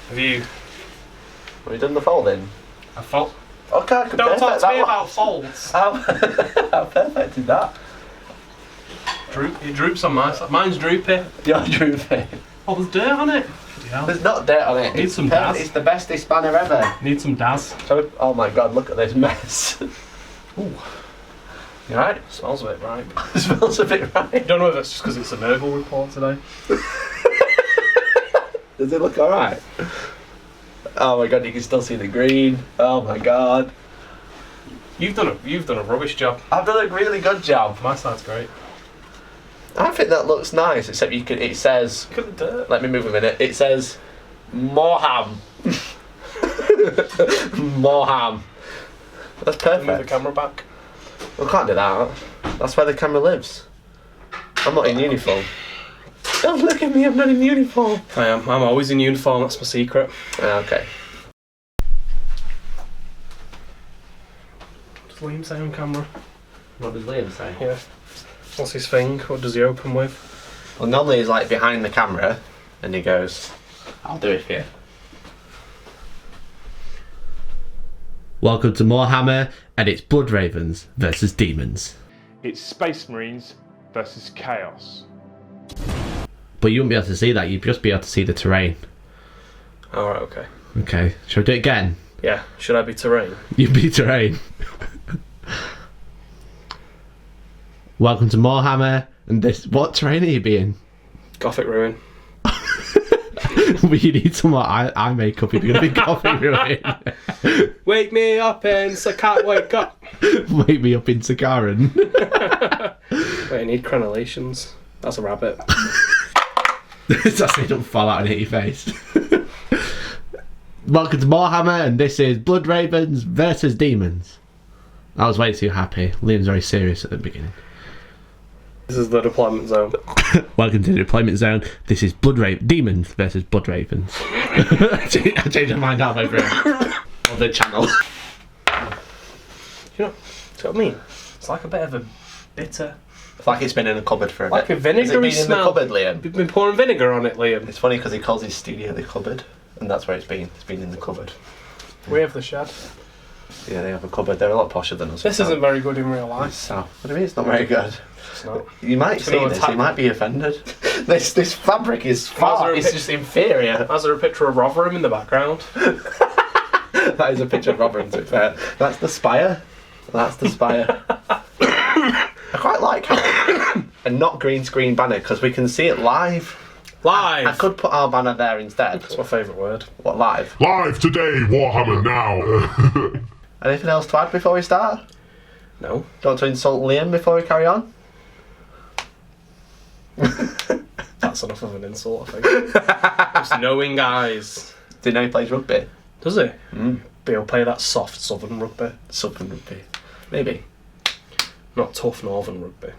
Have you done the folding? a fold? Okay, I can Don't talk perfect to me that one. about folds. How perfect is that? It droops on my side. Mine's droopy. Your droopy. Oh, there's dirt on it. Yeah. There's not dirt on it. Needs some daz. It's the best spanner ever. Need some daz. Oh my god, look at this mess. Ooh. You alright? Smells a bit ripe. It smells a bit right. Don't know if it's just because it's a Nurgle report today. Does it look alright? Oh my god, you can still see the green. Oh my god. You've done a rubbish job. I've done a really good job. My side's great. I think that looks nice, except it says, Look at the dirt. let me move a minute, it says Moarhammer. Moarhammer. That's perfect. Move the camera back. We can't do that. That's where the camera lives. I'm not in uniform. Don't look at me, I'm not in uniform. I am. I'm always in uniform. That's my secret. Okay. Does Liam say on camera? What does Liam say? Yeah. What's his thing? What does he open with? Well, normally he's like behind the camera and he goes, I'll do it for you. Welcome to Moarhammer, and it's Blood Ravens versus Demons. It's Space Marines versus Chaos. But you wouldn't be able to see that, you'd just be able to see the terrain. Alright, okay. Okay, shall we do it again? Yeah. Should I be terrain? You'd be terrain. Welcome to Moarhammer, and this... What terrain are you being? Gothic ruin. Well, you need some more eye makeup if you're going to be Gothic ruin. Wake me up and I can't wake up. Wake me up in Sakaran. Wait, I need crenellations. That's a rabbit. That's so you don't fall out and hit your face. Welcome to Moarhammer, and this is Blood Ravens versus Demons. I was way too happy. Liam's very serious at the beginning. This is the deployment zone. Welcome to the deployment zone. This is Demons versus Blood Ravens. I changed my mind halfway through. On the channel. You know what I mean? It's like a bit of a bitter... It's like it's been in a cupboard for a Like bit. a vinegary Has it been smell. in the cupboard, Liam? You've been pouring vinegar on it, Liam. It's funny because he calls his studio the cupboard, and that's where it's been. It's been in the cupboard. We have the shed. Yeah, they have a cupboard. They're a lot posher than us. This isn't very good in real life. So, what do you mean it's not very good? It's not. You might It's see gonna this, attack you might be offended. This fabric is far, it's just inferior. Is there a picture of Rotherham in the background? That is a picture of Rotherham, to be fair. That's the spire. That's the spire. I quite like how a not green screen banner, because we can see it live. Live! I could put our banner there instead. That's my favourite word. What, live? Live today, Warhammer now. Anything else to add before we start? No. Don't want to insult Liam before we carry on? That's enough of an insult, I think. Just knowing guys. Do you know he plays rugby? Does he? Mm. But he'll play that soft southern rugby. Southern rugby. Maybe. Not tough northern rugby.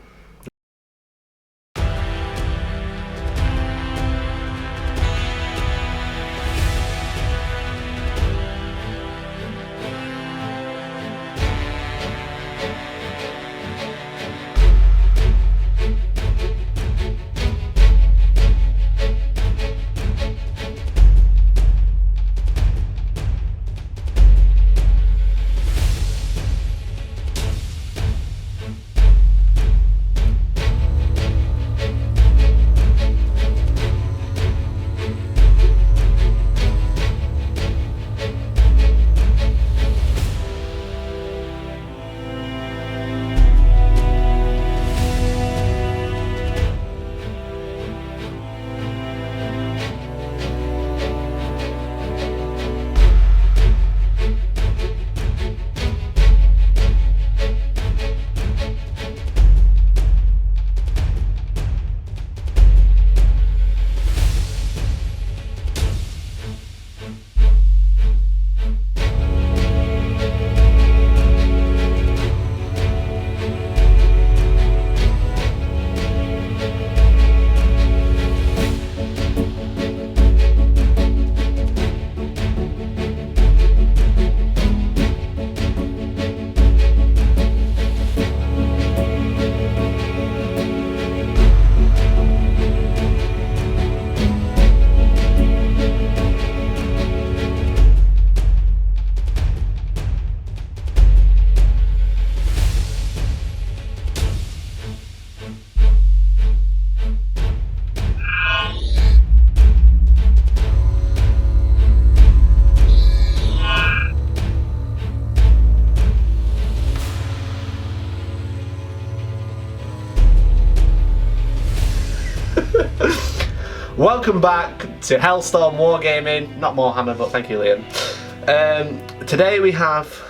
Welcome back to Hellstorm Wargaming. Not Moarhammer, but thank you, Liam. Today we have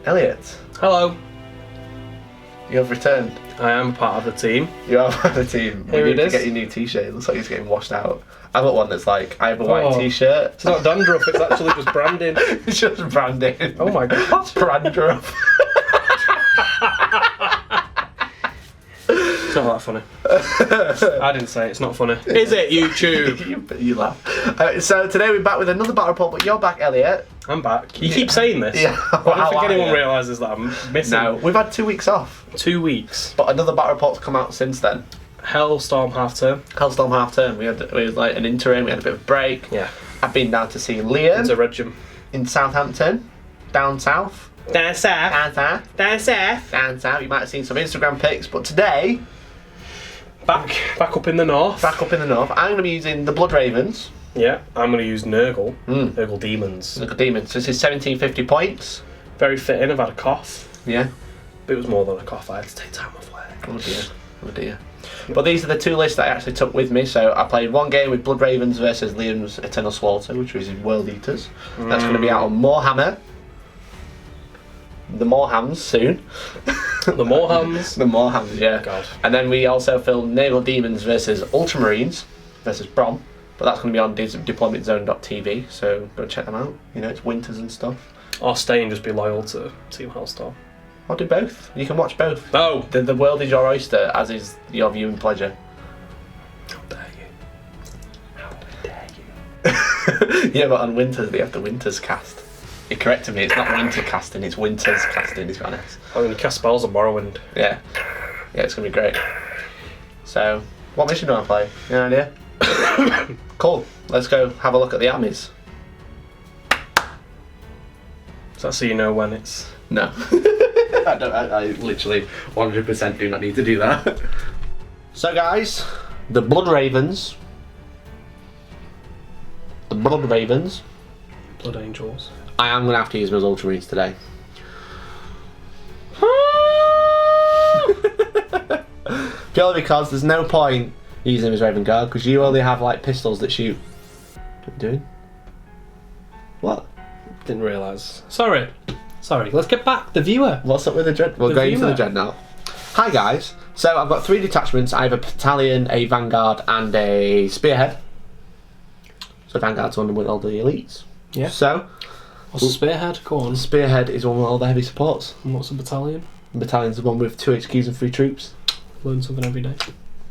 Elliot. Hello. You have returned. I am part of the team. You are part of the team. Here we it need is. to get your new t-shirt. It looks like it's getting washed out. I've got one that's like, I have a white t-shirt. It's not dandruff, it's actually just branding. It's just branding. Oh my god. Dandruff. It's not that funny. I didn't say it's not funny. Is it, YouTube? you laugh. So today we're back with another battle report, but you're back, Elliot. I'm back. You keep saying this. Yeah. I don't think anyone realises that I'm missing. No, we've had 2 weeks off. 2 weeks. But another battle report's come out since then. Hellstorm half term. Hellstorm half term. We had like an interim. We had a bit of a break. Yeah. I've been down to see Liam It's a Regim. in Southampton, down south. Down south. Down south. Down south. Down south. You might have seen some Instagram pics, but today, Back up in the north. back up in the north, I'm going to be using the Blood Ravens. Yeah, I'm going to use Nurgle. Mm. Nurgle Daemons. Nurgle Daemons. So this is 1750 points. Very fitting. I've had a cough. Yeah. But it was more than a cough. I had to take time off work. Oh dear. Oh dear. But these are the two lists that I actually took with me. So I played one game with Blood Ravens versus Liam's Eternal Slaughter, which was his World Eaters. That's going to be out on Moarhammer. The Moarhams soon. The Moarhams. The Moarhams, yeah. God. And then we also filmed Nurgle Daemons versus Ultramarines versus Brom. But that's going to be on deploymentzone.tv, so go check them out. You know, it's winters and stuff. Or stay and just be loyal to Team Hellstorm. I'll do both. You can watch both. No! The world is your oyster, as is your viewing pleasure. How dare you? How dare you? Yeah, but on winters they have the winters cast. He corrected me, it's not winter casting, it's winters casting, he's got an S. I'm going to cast spells on Morrowind. Yeah. Yeah, it's going to be great. So, what mission do I play? You know an idea? Cool. Let's go have a look at the armies. So that's so you know when it's... No. I literally 100% do not need to do that. So guys, the Blood Ravens. The Blood Ravens. Blood Angels. I am going to have to use my Ultramarines today. Purely because there's no point using him as Raven Guard, because you only have like pistols that shoot. What are you doing? What? Didn't realise. Sorry, let's get back. The viewer. What's up with the Dread? We'll The go into the viewer. Dreadnought. Hi guys. So I've got 3 detachments. I have a battalion, a vanguard, and a spearhead. So vanguard's one with all the elites. Yeah. So What's the spearhead? Go on. spearhead is one with all the heavy supports. And what's a battalion? Battalion's the one with 2 HQs and 3 troops. Learn something every day.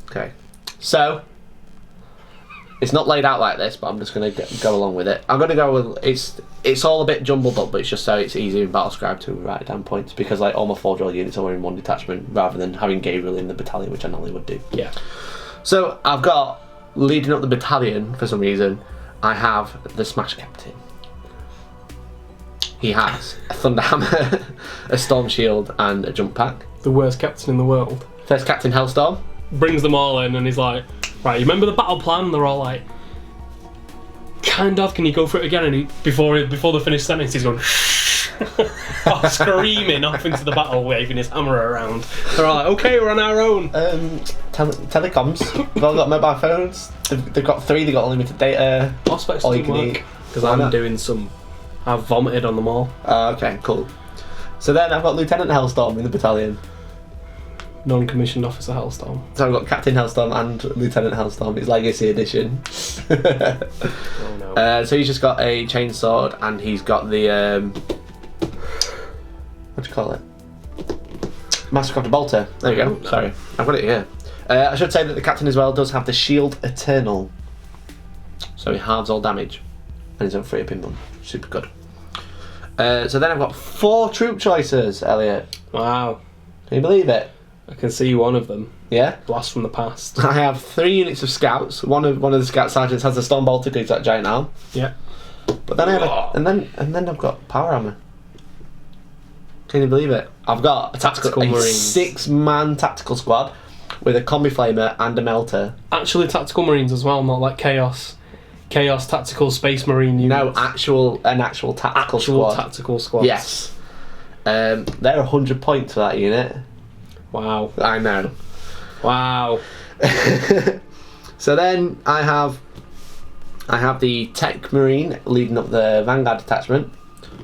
Okay. So it's not laid out like this, but I'm just going to go along with it. I'm going to go with it's all a bit jumbled up, but it's just so it's easier in Battlescribe to write down points, because like all my 4-drill units are in one detachment rather than having Gabriel in the battalion, which I normally would do. Yeah. So I've got, leading up the battalion for some reason, I have the Smash Captain. He has a Thunderhammer, a Storm Shield, and a Jump Pack. The worst captain in the world. First Captain Hellstorm. Brings them all in and he's like, right, you remember the battle plan? They're all like, kind of, can you go for it again? And he, before the finished sentence, he's going, screaming off into the battle, waving his hammer around. They're all like, okay, we're on our own. Telecoms. They've all got mobile phones. They've got 3, they've got unlimited data. Aspects All you didn't can work, eat. because Why I'm not? doing some... I've vomited on them all. Okay, cool. So then I've got Lieutenant Hellstorm in the battalion. Non-commissioned officer Hellstorm. So I've got Captain Hellstorm and Lieutenant Hellstorm. It's Legacy Edition. Oh no. So he's just got a chainsword and he's got the what do you call it? Mastercraft Bolter. There you go. Sorry, I've got it here. I should say that the captain as well does have the Shield Eternal, so he halves all damage and he's on 3 up in one. Super good. So then I've got 4 troop choices, Elliot. Wow. Can you believe it? I can see one of them. Yeah. Blast from the past. I have 3 units of scouts. One of the scout sergeants has the Storm Bolter because he's got giant arm. Yeah. But then I have and then I've got power armor. Can you believe it? I've got a Tactical Marines. 6-man tactical squad with a combi flamer and a melter. Actually, tactical marines as well, not like chaos tactical space marine units. No, an actual tactical squad. Tactical squads. Yes. They're 100 points for that unit. Wow. I know. Wow. So then I have I have the Tech Marine leading up the Vanguard detachment.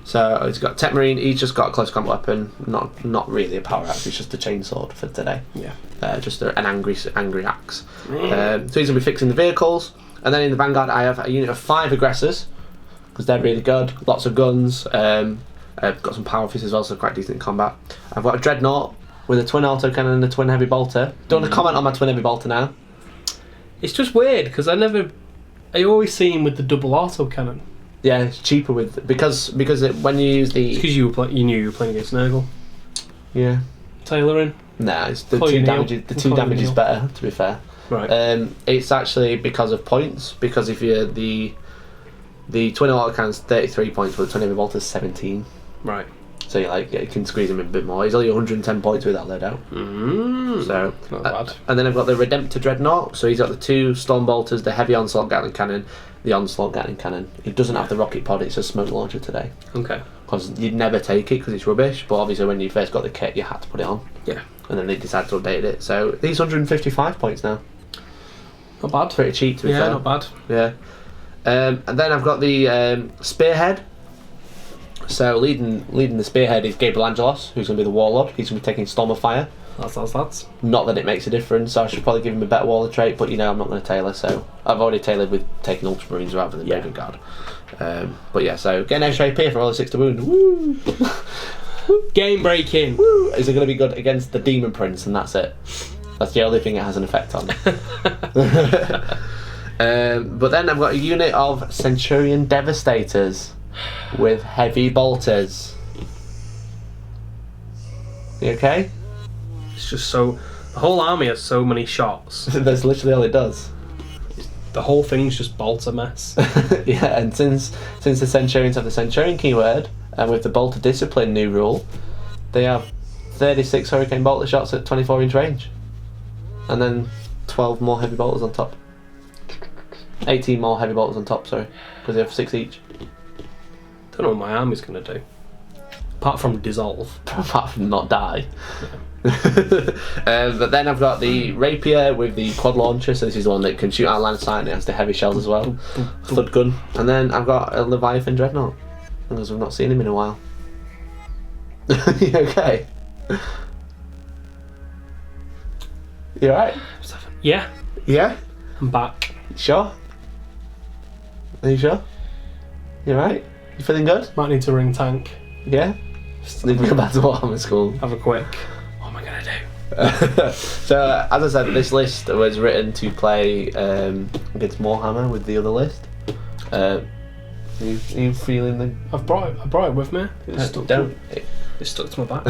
So he's got Tech Marine. He's just got a close combat weapon. Not really a power axe. It's just a chainsword for today. Yeah. Just an angry axe. So he's gonna be fixing the vehicles. And then in the Vanguard, I have a unit of 5 aggressors because they're really good. Lots of guns. I've got some power fists as well, so quite decent in combat. I've got a Dreadnought with a twin autocannon and a twin heavy bolter. Don't want to comment on my twin heavy bolter now. It's just weird because I always see him with the double autocannon. Yeah, it's cheaper because when you use the Because you knew you were playing against Nurgle. yeah. Tailoring. Nah, it's the Call you two Neil. damage. The two Call you damage is Neil. better, to be fair. Right. It's actually because of points. Because if you're the twin autocannon's 33 points, but the twin heavy bolter's 17. Right. So you can squeeze him in a bit more. He's only 110 points with that loadout. So Not bad. and then I've got the Redemptor Dreadnought. So he's got the 2 storm bolters, the heavy onslaught Gatling cannon, the onslaught Gatling cannon. It doesn't have the rocket pod. It's a smoke launcher today. Okay. Because you'd never take it because it's rubbish. But obviously when you first got the kit, you had to put it on. Yeah. And then they decided to update it. So he's 155 points now. Not bad. Pretty cheap to be Yeah, fair. not bad. Yeah. And then I've got the Spearhead. So leading the Spearhead is Gabriel Angelos, who's going to be the Warlord. He's going to be taking Storm of Fire. That's. Not that it makes a difference, so I should probably give him a better Warlord trait, but I'm not going to tailor, so I've already tailored with taking Ultramarines rather than Raven Guard. But yeah, so get an extra AP for all the 6 to wound. Woo! Game breaking. Woo! Is it going to be good against the Demon Prince, and that's it. That's the only thing it has an effect on. But then I've got a unit of Centurion Devastators with heavy bolters. You okay? It's just so. The whole army has so many shots. That's literally all it does. The whole thing's just bolter mess. Yeah, and since the Centurions have the Centurion keyword, and with the bolter discipline new rule, they have 36 Hurricane bolter shots at 24-inch range, and then 12 more heavy bolters on top. 18 more heavy bolters on top, sorry, because they have 6 each. Don't know what my army's gonna do. Apart from dissolve. Apart from not die. But then I've got the Rapier with the quad launcher, so this is the one that can shoot out line of sight and it has the heavy shells as well. Flood gun. And then I've got a Leviathan Dreadnought, because we've not seen him in a while. You okay? You alright? Yeah, Yeah? I'm back. Sure? Are you sure? You alright? You feeling good? Might need to ring tank. Yeah? Need to go back to Warhammer school. Have a quick. What am I gonna do? So, as I said, this list was written to play against Moarhammer with the other list. Are you feeling the... I brought it with me. It's stuck to my back.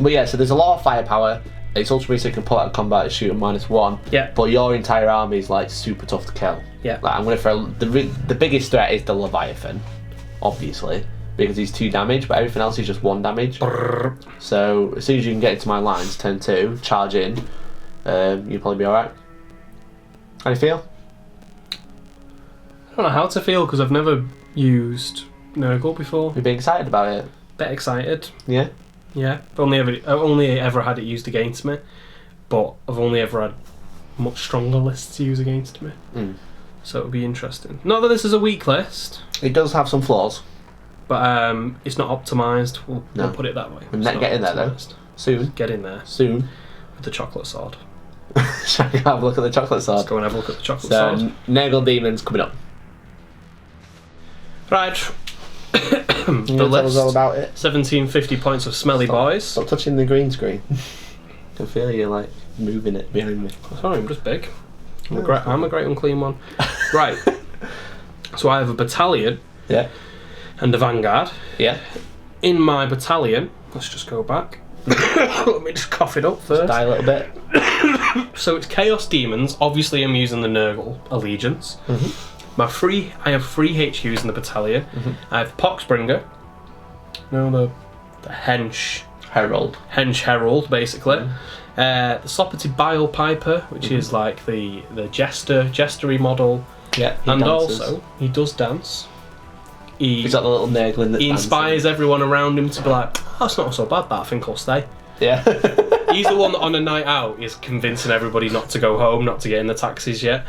But yeah, so there's a lot of firepower. It's ultimately so you can pull out of combat and shoot at -1. Yeah. But your entire army is like super tough to kill. Yeah. Like I'm gonna throw the biggest threat is the Leviathan, obviously, because he's 2 damage, but everything else is just 1 damage. So as soon as you can get into my lines, turn 2, charge in, you'll probably be alright. How do you feel? I don't know how to feel because I've never used Nurgle before. You're being excited about it? Bit excited. Yeah? Yeah. I've only ever had it used against me, but I've only ever had much stronger lists used against me. So it'll be interesting. Not that this is a weak list, It does have some flaws. but it's not optimised. We'll put it that way. We're It's not not getting there though. optimised. Soon. Get in there Soon. with the chocolate sword. Shall we have a look at the chocolate sword? Let's go and have a look at the chocolate So, sword. Nurgle Daemons coming up. Right. You The want to tell us list. all about it? 1750 points of smelly boys. Stop touching the green screen. I can feel you like moving it behind me. Sorry, I'm just big. I'm a great unclean one. Right. So I have a battalion Yeah. and a vanguard. Yeah. In my battalion, let's just go back. Let me just cough it up first. Die a little bit. So it's Chaos Demons. Obviously, I'm using the Nurgle Allegiance. I have 3 HQs in the battalion. I have Poxbringer. No, the Hench Herald, basically. The Soppity Bile Piper, which is like the jestery model. Yeah. And also, he does dance. He's got the little Nurgling that He inspires everyone around him to be like, oh, it's not so bad, that I think I'll stay. Yeah. He's the one that on a night out is convincing everybody not to go home, not to get in the taxis yet.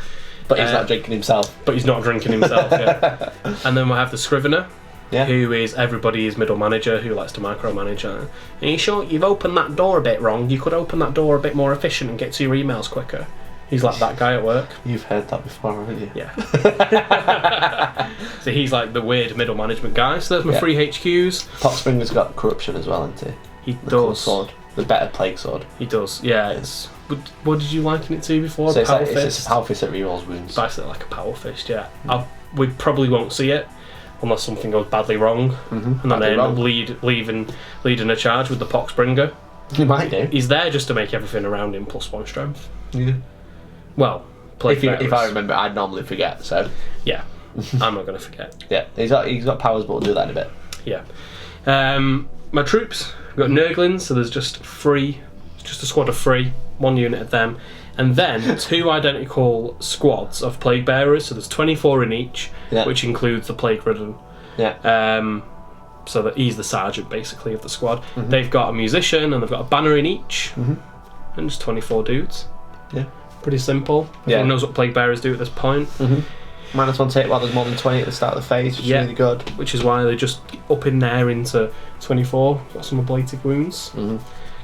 But he's not drinking himself. But he's not drinking himself, yeah. And then we have the Scrivener, who is everybody's middle manager who likes to micromanage. Are you sure you've opened that door a bit wrong? You could open that door a bit more efficient and get to your emails quicker. He's like that guy at work. You've heard that before, haven't you? Yeah. So he's like the weird middle management guy. So there's my 3 HQs. Potspringer's got corruption as well, hasn't he? He The cool does. sword. The better plague sword. He does. Yeah. It's. What did you liken it to before? So Power it's fist. a power fist that rerolls wounds. Basically like a power fist. Yeah. We probably won't see it unless something goes badly wrong, and then they end up leading a charge with the Poxbringer. You might do. He's there just to make everything around him +1 strength. Yeah. Well, If I remember, I'd normally forget. So yeah, I'm not going to forget. yeah, he's got powers, but we'll do that in a bit. Yeah. My troops, we've got Nurglings, so there's just 3, just a squad of 3, 1 unit of them, and then 2 identical squads of Plague Bearers. So there's 24 in each, which includes the Plague Ridden. Yeah. So that he's the sergeant basically of the squad. They've got a musician and they've got a banner in each, and just 24 dudes. Yeah. Pretty simple. Everyone knows what Plague Bearers do at this point. -1 to hit while there's more than 20 at the start of the phase, which is really good. Which is why they're just up in there into 24. Got some ablative wounds.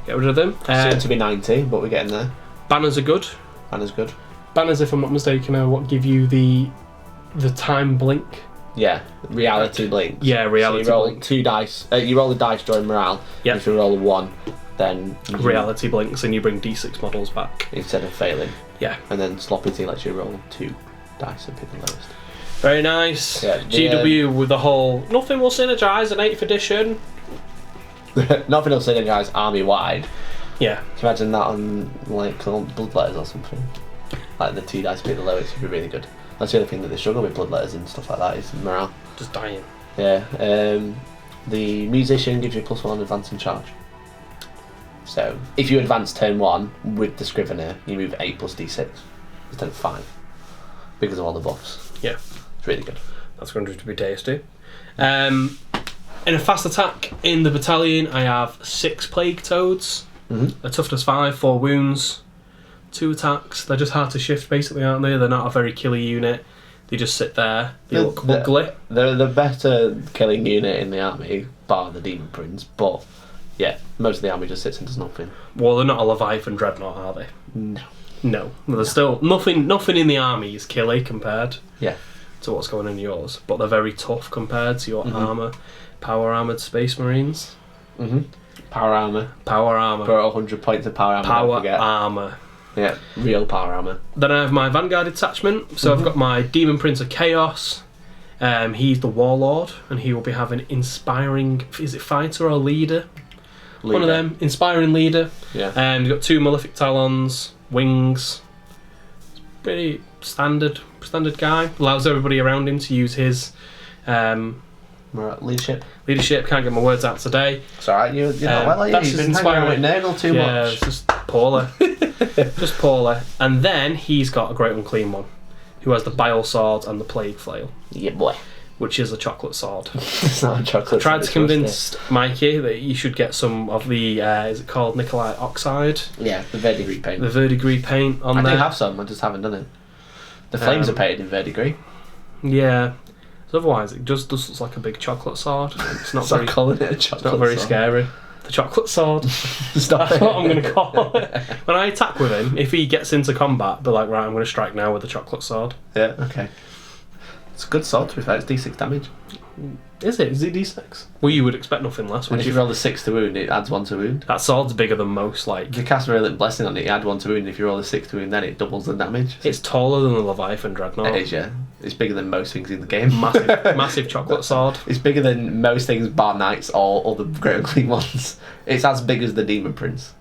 Get rid of them. Soon to be 90, but we're getting there. Banners are good. Banner's good. Banners, if I'm not mistaken, are what give you the time blink. Yeah, reality blink. Yeah, reality so you roll blink. 2 dice. You roll a dice during morale. Yep. If you roll a 1, then Reality blinks and you bring D6 models back. instead of failing. Yeah. And then Sloppy T lets you roll 2 dice and pick the lowest. Very nice. Yeah, GW with the whole nothing will synergize in 8th edition. Nothing else in guys army wide. Yeah. Can you imagine that on like bloodletters or something? Like the 2 dice pick the lowest would be really good. That's the other thing that they struggle with bloodletters and stuff like that is morale. Just dying. Yeah. The musician gives you +1 advance and charge. So if you advance turn 1 with the Scrivener, you move 8 + D6 instead of 5 because of all the buffs. Yeah. It's really good. That's going to be tasty. In a fast attack in the battalion, I have 6 Plague Toads. A toughness 5, 4 wounds, 2 attacks. They're just hard to shift, basically, aren't they? They're not a very killy unit. They just sit there. They look ugly. They're the better killing unit in the army, bar the Demon Prince. But yeah, most of the army just sits and does nothing. Well, they're not a Leviathan Dreadnought, are they? No. No. There's still nothing in the army is killy compared Yeah. to what's going on in yours. But they're very tough compared to your power armoured Space Marines. Power armor. Power armour. For 100 points of power armor. don't Power forget. armour. Yeah, real power armor. Then I have my Vanguard detachment. So I've got my Demon Prince of Chaos. He's the Warlord, and he will be having inspiring. Is it fighter or leader? One of them. Inspiring leader. Yeah. You've got 2 Malefic Talons, wings. It's pretty standard guy. Allows everybody around him to use his Leadership. leadership. Can't get my words out today. It's alright, you're not well, are you? that's You've just been hanging inspiring. around with Nurgle too Yeah, much. it's just poorly. Just poorly. And then he's got a Great Unclean One, who has the Bile Sword and the Plague Flail, Yeah, boy. which is a chocolate sword. It's not a chocolate. Tried to it's convince Mikey that you should get some of the, is it called Nikolite Oxide? rusty. Yeah, the verdigris paint. The verdigris paint on I there. do have some, I just haven't done it. The flames are painted in verdigris. Yeah. So otherwise, it just looks like a big chocolate sword. It's not very, calling it a chocolate. it's not very sword. scary. The chocolate sword. Stop That's what I'm going to call it. When I attack with him, if he gets into combat, be like, right, I'm going to strike now with the chocolate sword. Yeah, okay. It's a good sword to be fair, it's D6 damage. Is it? Is it D6? Well, you would expect nothing less. And Would if you? you roll a 6 to wound, it adds 1 to wound. That sword's bigger than most. Like, If you cast Virulent Blessing on it, you add 1 to wound. If you roll a 6 to wound, then it doubles the damage. it's taller than the Leviathan Dreadnought. It is, yeah. It's bigger than most things in the game. Massive chocolate sword. It's bigger than most things, bar knights or other Great Unclean Ones. It's as big as the Demon Prince.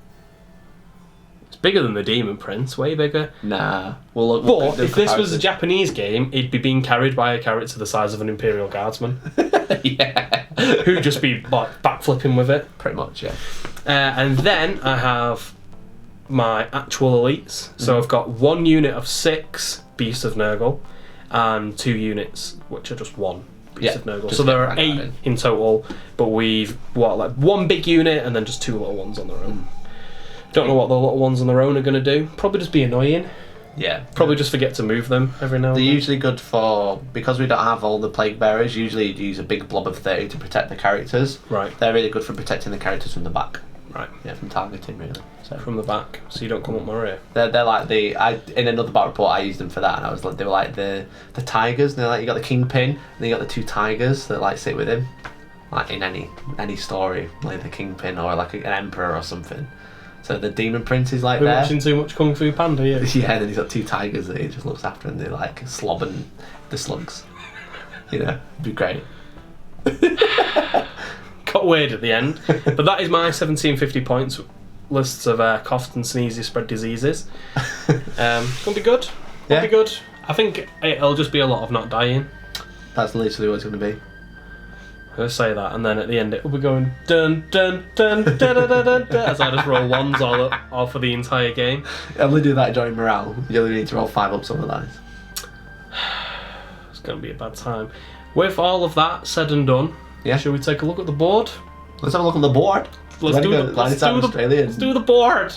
It's bigger than the Demon Prince. Way bigger. Nah. We'll But do if this was a comparison. Japanese game, it'd be being carried by a character the size of an Imperial Guardsman, yeah. who'd just be like backflipping with it. Pretty much, yeah. And then I have my actual elites. So I've got 1 unit of 6 Beasts of Nurgle, and 2 units which are just 1 Beast of Nurgle. just So there are get 8 that in total, but we've like 1 big unit and then just 2 little ones on their own. Don't know what the little ones on their own are going to do. Probably just be annoying. Yeah. Probably just forget to move them every now and They're then. usually good for, because we don't have all the plague bearers, usually you'd use a big blob of 30 to protect the characters. Right. They're really good for protecting the characters from the back. Right. Yeah, from targeting really. So From the back, so you don't come up my rear. they're like in another battle report I used them for that, and I was like, they were like the tigers, and they're like, you got the kingpin, and then you got the 2 tigers that like sit with him. Like in any story, like the kingpin or like an emperor or something. So the demon prince is like We're there. watching too much Kung Fu Panda here. Yeah, and then he's got 2 tigers that he just looks after, and they're like slobbing the slugs. You know, it'd be great. Got weird at the end. But that is my 1750 points. Lists of coughs and sneezes, spread diseases. Gonna be good. Gonna be good. I think it'll just be a lot of not dying. That's literally what it's going to be. I'll say that, and then at the end it will be going dun dun dun dun dun dun dun, dun as I just roll ones all for the entire game. You only do that during morale. You only need to roll 5 ups otherwise. It's gonna be a bad time. With all of that said and done, Yeah. should we take a look at the board? Let's have a look on the board. Let's do the board.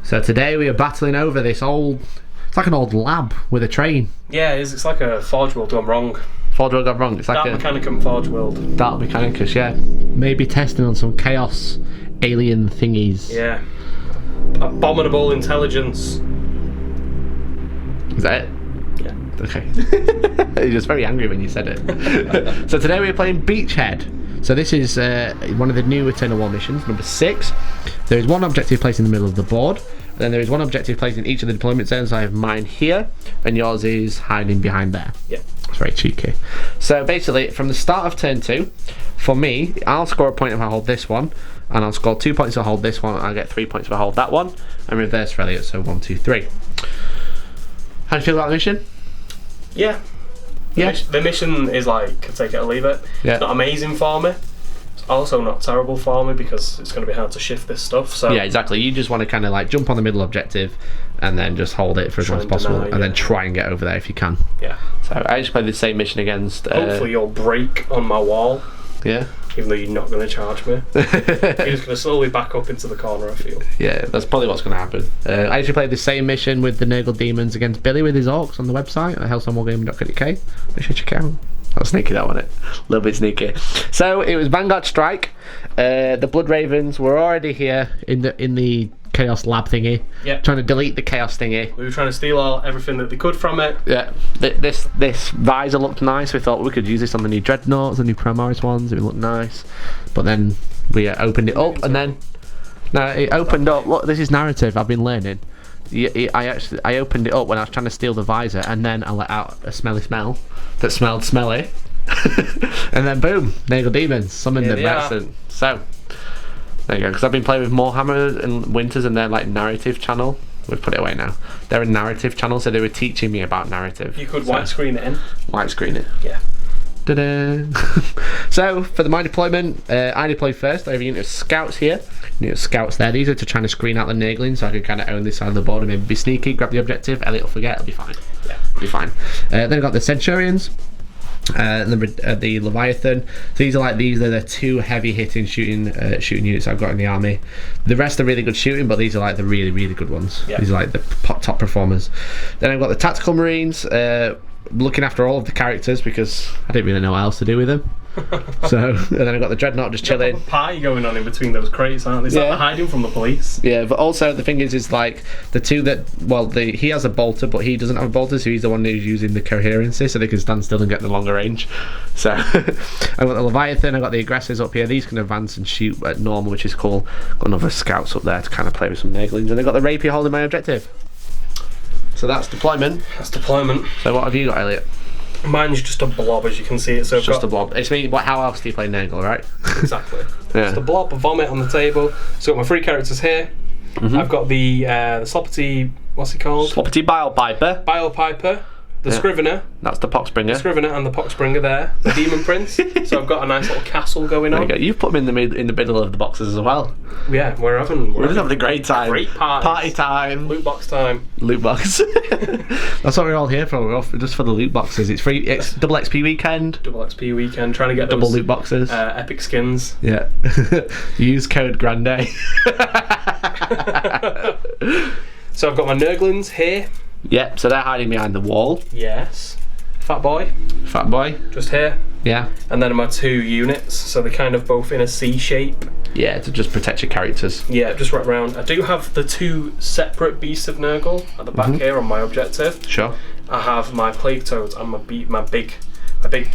So today we are battling over this old... It's like an old lab with a train. Yeah, it's like a Forge World gone wrong. Forge World got wrong. It's like Dark Mechanicum Forge World. Dark Mechanicus, yeah. Maybe testing on some chaos alien thingies. Yeah. Abominable intelligence. Is that it? Yeah. Okay. You're just very angry when you said it. So today we're playing Beachhead. So this is one of the new Eternal War missions, number 6. There is one objective placed in the middle of the board. And then there is one objective placed in each of the deployment zones. I have mine here, and yours is hiding behind there. Yeah. It's very cheeky. So basically, from the start of turn 2, for me, I'll score a point if I hold this one, and I'll score 2 points if I hold this one, and I'll get 3 points if I hold that one, and reverse for Elliot, so 1, 2, 3. How do you feel about the mission? Yeah. Yeah. The mission is like, take it or leave it. Yeah. It's not amazing for me. It's also not terrible for me because it's going to be hard to shift this stuff. So Yeah, exactly. You just want to kind of like jump on the middle objective and then just hold it for as long as possible, deny, and then try and get over there if you can. yeah. So I just played the same mission against... Hopefully you'll break on my wall, Yeah. even though you're not going to charge me. You're just going to slowly back up into the corner, I feel. Yeah, that's probably what's going to happen. I actually played the same mission with the Nurgle Daemons against Billy with his orcs on the website at hellstormwargaming.co.uk. Make sure you check it out. That's sneaky, that wasn't it? A little bit sneaky. So it was Vanguard Strike. The Blood Ravens were already here in the Chaos Lab thingy, Yep. trying to delete the Chaos thingy. We were trying to steal everything that they could from it. Yeah, this visor looked nice. We thought we could use this on the new Dreadnoughts, the new Primaris ones. It would look nice. But then we opened it up, and then it opened up. Look, this is narrative I've been learning. I opened it up when I was trying to steal the visor, and then I let out a smelly smell that smelled smelly, and then boom, Nurgle Daemons summoned Here them they are. accent. So there you go. Because I've been playing with Moarhammer and Winters and their like narrative channel. We've put it away now. They're a narrative channel, so they were teaching me about narrative. You could So, widescreen it in. widescreen it. Yeah. Ta-da. So for my deployment, I deploy first. I have a unit of scouts here. Unit of scouts there. These are to try to screen out the Nurgling, so I can kind of own this side of the board and maybe be sneaky, grab the objective. Elliot will forget. It'll be fine. Yeah, it'll be fine. Then I've got the Centurions. And the Leviathan. So these are the two heavy hitting shooting units I've got in the army. The rest are really good shooting, but these are like the really, really good ones. Yep. These are like the top performers. Then I've got the Tactical Marines, looking after all of the characters because I didn't really know what else to do with them. So, and then I've got the Dreadnought just chilling. A party going on in between those crates, aren't they? It's like they're hiding from the police. Yeah, but also the thing is like the two that, he has a bolter, but he doesn't have a bolter, so he's the one who's using the coherency, so they can stand still and get the longer range. So, I've got the Leviathan, I've got the aggressors up here. These can advance and shoot at normal, which is cool. Got another scouts up there to kind of play with some Nurglings, and I've got the rapier holding my objective. So that's deployment. That's deployment. So what have you got, Elliot? Mine's just a blob, as you can see. So it's just a blob. It's me. How else do you play Nurgle, right? Exactly. Just a blob, a vomit on the table. So I've got my three characters here. I've got the Sloppity. What's he called? Sloppity Bile Piper. Bile Piper. The Scrivener. That's the Poxbringer. The Scrivener and the Poxbringer there. The Demon Prince. So I've got a nice little castle going on. There you go. You've put them in the middle of the boxes as well. Yeah, we're having a great time. Great party time. Loot box time. Loot box. That's what we're all here for. We're off just for the loot boxes. It's free. It's double XP weekend. Double XP weekend. Trying to get double those, loot boxes. Epic skins. Yeah. Use code Grande. So I've got my Nurglings here. Yep. So they're hiding behind the wall. Yes. Fat boy. Fat boy. Just here. Yeah. And then my two units, so they're kind of both in a C shape. Yeah, to just protect your characters. Yeah, just right around. I do have the two separate Beasts of Nurgle at the back here on my objective. Sure. I have my Plague Toads and my big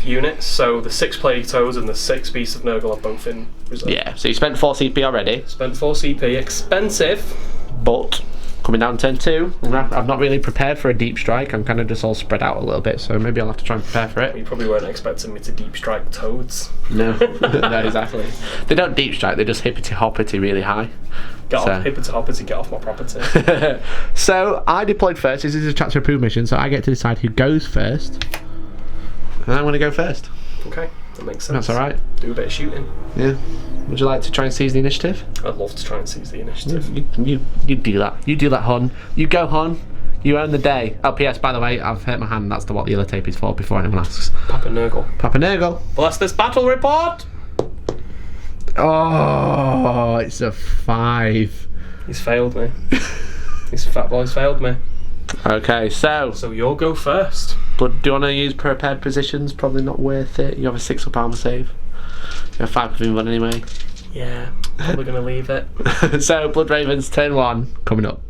units. So the 6 Plague Toads and the 6 Beasts of Nurgle are both in reserve. Yeah, so you spent 4 CP already. Spent 4 CP. Expensive. But coming down turn 2, I've not really prepared for a deep strike. I'm kind of just all spread out a little bit, so maybe I'll have to try and prepare for it. You probably weren't expecting me to deep strike toads. No, no, exactly. They don't deep strike, they just hippity hoppity really high. Get off, hippity hoppity, get off my property. So I deployed first. This is a chapter approved mission, so I get to decide who goes first. And I'm going to go first. Okay, that makes sense. That's alright. Do a bit of shooting. Yeah. Would you like to try and seize the initiative? I'd love to try and seize the initiative. You do that. You do that, hon. You go, hon. You own the day. Oh, P.S. by the way, I've hurt my hand. That's what the other tape is for, before anyone asks. Papa Nurgle. Papa Nurgle. Bless this battle report! Oh, it's a 5. He's failed me. This fat boy's failed me. Okay, so you'll go first. But do you want to use prepared positions? Probably not worth it. You have a 6 up armor save. You have 5 of one anyway. Yeah, probably going to leave it. So, Blood Ravens, turn 1, coming up.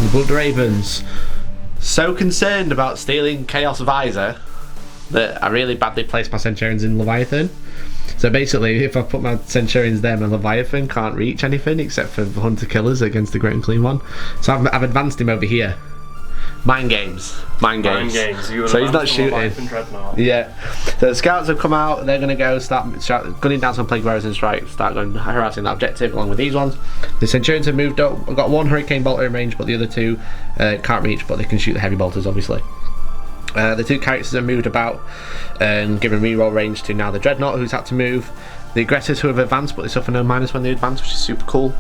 The Blood Ravens, so concerned about stealing Chaos Visor that I really badly placed my Centurions in Leviathan. So basically, if I put my Centurions there, my Leviathan can't reach anything except for Hunter Killers against the Great and Clean one. So I've advanced him over here. Mind games. Mind games. So he's not shooting. Yeah. So the scouts have come out. They're going to go start gunning down some plague bearers and strike. Start going harassing that objective along with these ones. The Centurions have moved up. I've got 1 Hurricane Bolter in range, but the other 2 can't reach. But they can shoot the heavy bolters, obviously. The 2 characters have moved about and given reroll range to now the Dreadnought, who's had to move. The aggressors who have advanced, but they suffer no minus when they advance, which is super cool.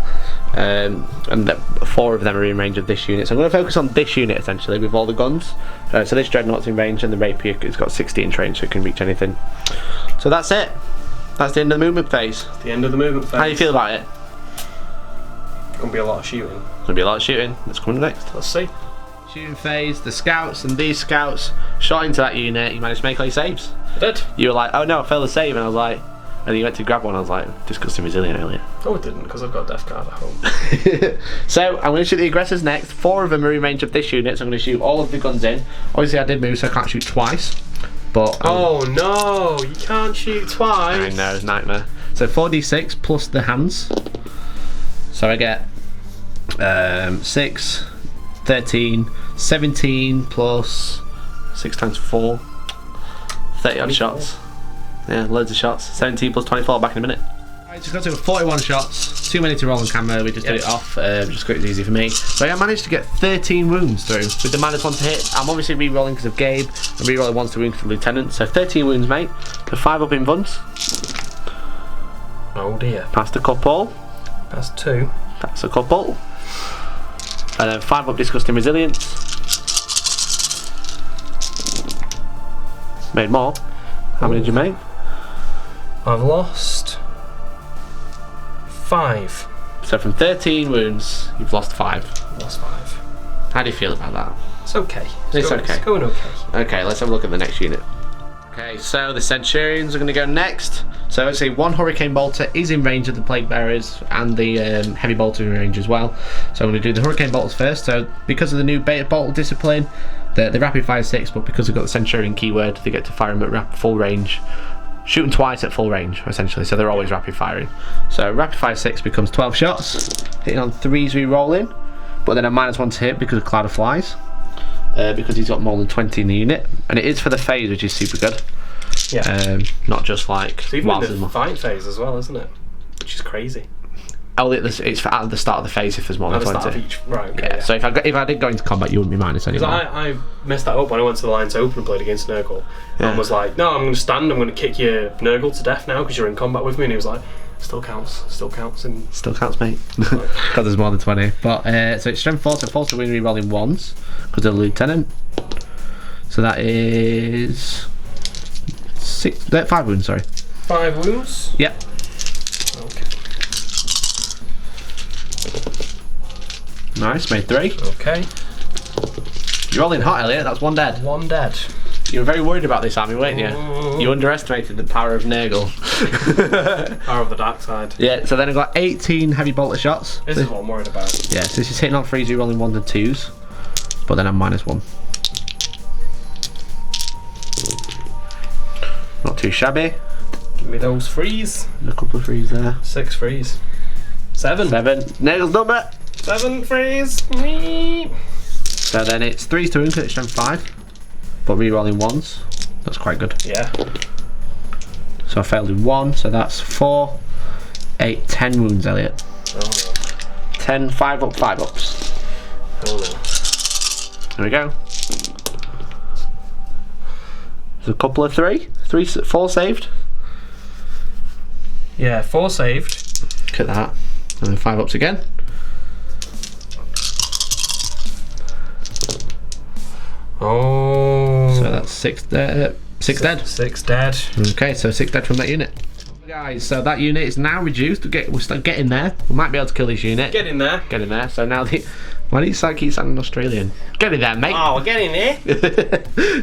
And 4 of them are in range of this unit. So I'm going to focus on this unit essentially with all the guns. So this Dreadnought's in range, and the Rapier has got 60 in range, so it can reach anything. So that's it. That's the end of the movement phase. The end of the movement phase. How do you feel about it? It's going to be a lot of shooting. It's going to be a lot of shooting. Let's come next. Let's see. Shooting phase, the scouts and these scouts shot into that unit. You managed to make all your saves. I did. You were like, oh no, I failed the save, and I was like, And then you went to grab one, I was like, disgusting resilient, Elliot. Oh, I didn't, because I've got a death card at home. So, I'm going to shoot the aggressors next. 4 of them are in range of this unit, so I'm going to shoot all of the guns in. Obviously, I did move, so I can't shoot twice. But oh no, you can't shoot twice. I know, it's a nightmare. So 4d6 plus the hands. So I get 6, 13, 17 plus 6 times 4. 30 odd shots. Yeah, loads of shots. 17 plus 24, back in a minute. I just got to 41 shots. Too many to roll on camera, we just did it off. Just got it easy for me. So I managed to get 13 wounds through with the -1 to hit. I'm obviously re-rolling because of Gabe. I'm re-rolling 1 to wound for the Lieutenant. So 13 wounds, mate. So 5 up in Vuns. Oh dear. Passed a couple. That's 2. That's a couple. And then 5 up Disgusting Resilience. Made more. How many did you make? I've lost 5. So from 13 wounds, you've lost 5. Lost 5. How do you feel about that? It's okay. It's okay. It's going okay. Okay, let's have a look at the next unit. Okay, so the Centurions are going to go next. So let's see, 1 Hurricane Bolter is in range of the Plague Bearers and the Heavy Bolter in range as well. So I'm going to do the Hurricane Bolters first. So because of the new Beta Bolt discipline, they rapid fire 6, but because they've got the Centurion keyword, they get to fire them at full range. Shooting twice at full range, essentially, so they're always rapid firing. So rapid fire 6 becomes 12 shots, hitting on 3s re-rolling, but then a -1 to hit because of Cloud of Flies, because he's got more than 20 in the unit, and it is for the phase, which is super good. Yeah. Not just like It's even in the fight phase as well, isn't it? Which is crazy. It's for at the start of the phase if there's more than 20. At the start of each, right, okay, Yeah. So if I did go into combat, you wouldn't be minus anymore. Because I messed that up when I went to the Lions Open and played against Nurgle. And was like, no, I'm going to stand, I'm going to kick your Nurgle to death now because you're in combat with me. And he was like, still counts. And Still counts, mate. Because there's more than 20. But so it's strength 4, so 4 to win re-rolling 1s because of the Lieutenant. So that is 5 wounds, sorry. 5 wounds? Yep. Okay. Nice, made 3. Okay. You're rolling hot, Elliot. That's 1 dead. 1 dead. You were very worried about this army, weren't you? You underestimated the power of Nurgle. Power of the dark side. Yeah, so then I've got 18 heavy bolter shots. This is what I'm worried about. Yeah, so this is hitting on 3s, rolling 1s and 2s. But then I'm -1. Not too shabby. Give me those 3s. A couple of 3s there. 6 3s. 7. 7. Nurgle's number. 7 3s. So then it's 3s to wound, it's strength 5. But re-rolling 1s. That's quite good. Yeah. So I failed in 1, so that's 4, 8, 10 wounds, Elliot. Oh no. 10, 5 up, 5 ups. Oh no. There we go. There's a couple of 4 saved. Yeah, 4 saved. Look at that. And then 5 ups again. Oh. So that's 6 dead. 6 dead. 6 dead. Okay, so 6 dead from that unit. Guys, so that unit is now reduced. We're still getting there. We might be able to kill this unit. Get in there. Get in there. So now the... Why do you keep sounding Australian? Get in there, mate. Oh, we're getting there.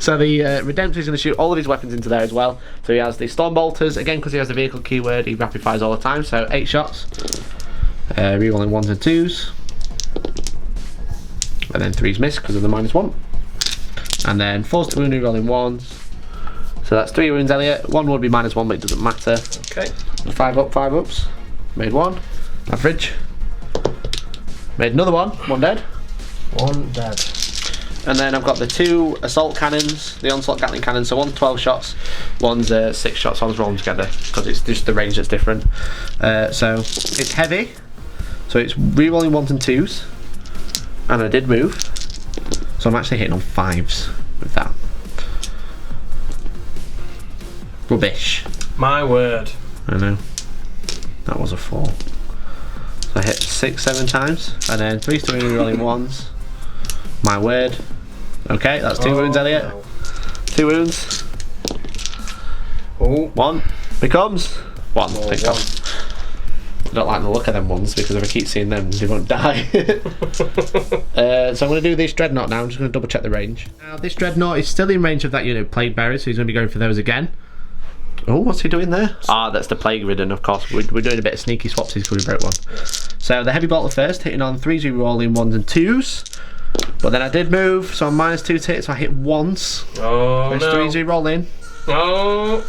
So the Redemptor is going to shoot all of his weapons into there as well. So he has the Storm Bolters. Again, because he has the vehicle keyword, he rapid fires all the time. So 8 shots. Rerolling 1s and 2s. And then 3s miss because of the -1. And then 4s to wound, rerolling 1s. So that's 3 wounds, Elliot. 1 would be -1, but it doesn't matter. Okay. 5 up, 5 ups. Made 1. Average. Made another 1 dead. 1 dead. And then I've got the 2 assault cannons, the onslaught Gatling cannon. So one's 12 shots, one's 6 shots. One's rolling together because it's just the range that's different. So it's heavy. So it's re-rolling 1s and 2s. And I did move. So I'm actually hitting on 5s with that. Rubbish. My word. I know. That was a 4. So I hit 6, 7 times, and then 3s to re-rolling 1s. My word. Okay, that's 2 wounds, Elliot. No. 2 wounds. Oh. 1 becomes 1. Oh, Pick 1. up. I don't like the look of them ones because if I keep seeing them, they won't die. So I'm going to do this Dreadnought now. I'm just going to double check the range. Now, this Dreadnought is still in range of that unit of Plague Bearers, so he's going to be going for those again. Oh, what's he doing there? Ah, that's the Plague Ridden, of course. We're doing a bit of sneaky swapsies because we broke one. So the Heavy Bolter first, hitting on 3s, re-rolling 1s and 2s. But then I did move, so I'm -2 to hit, so I hit once. Oh, There's no. 3s, re-rolling. Oh.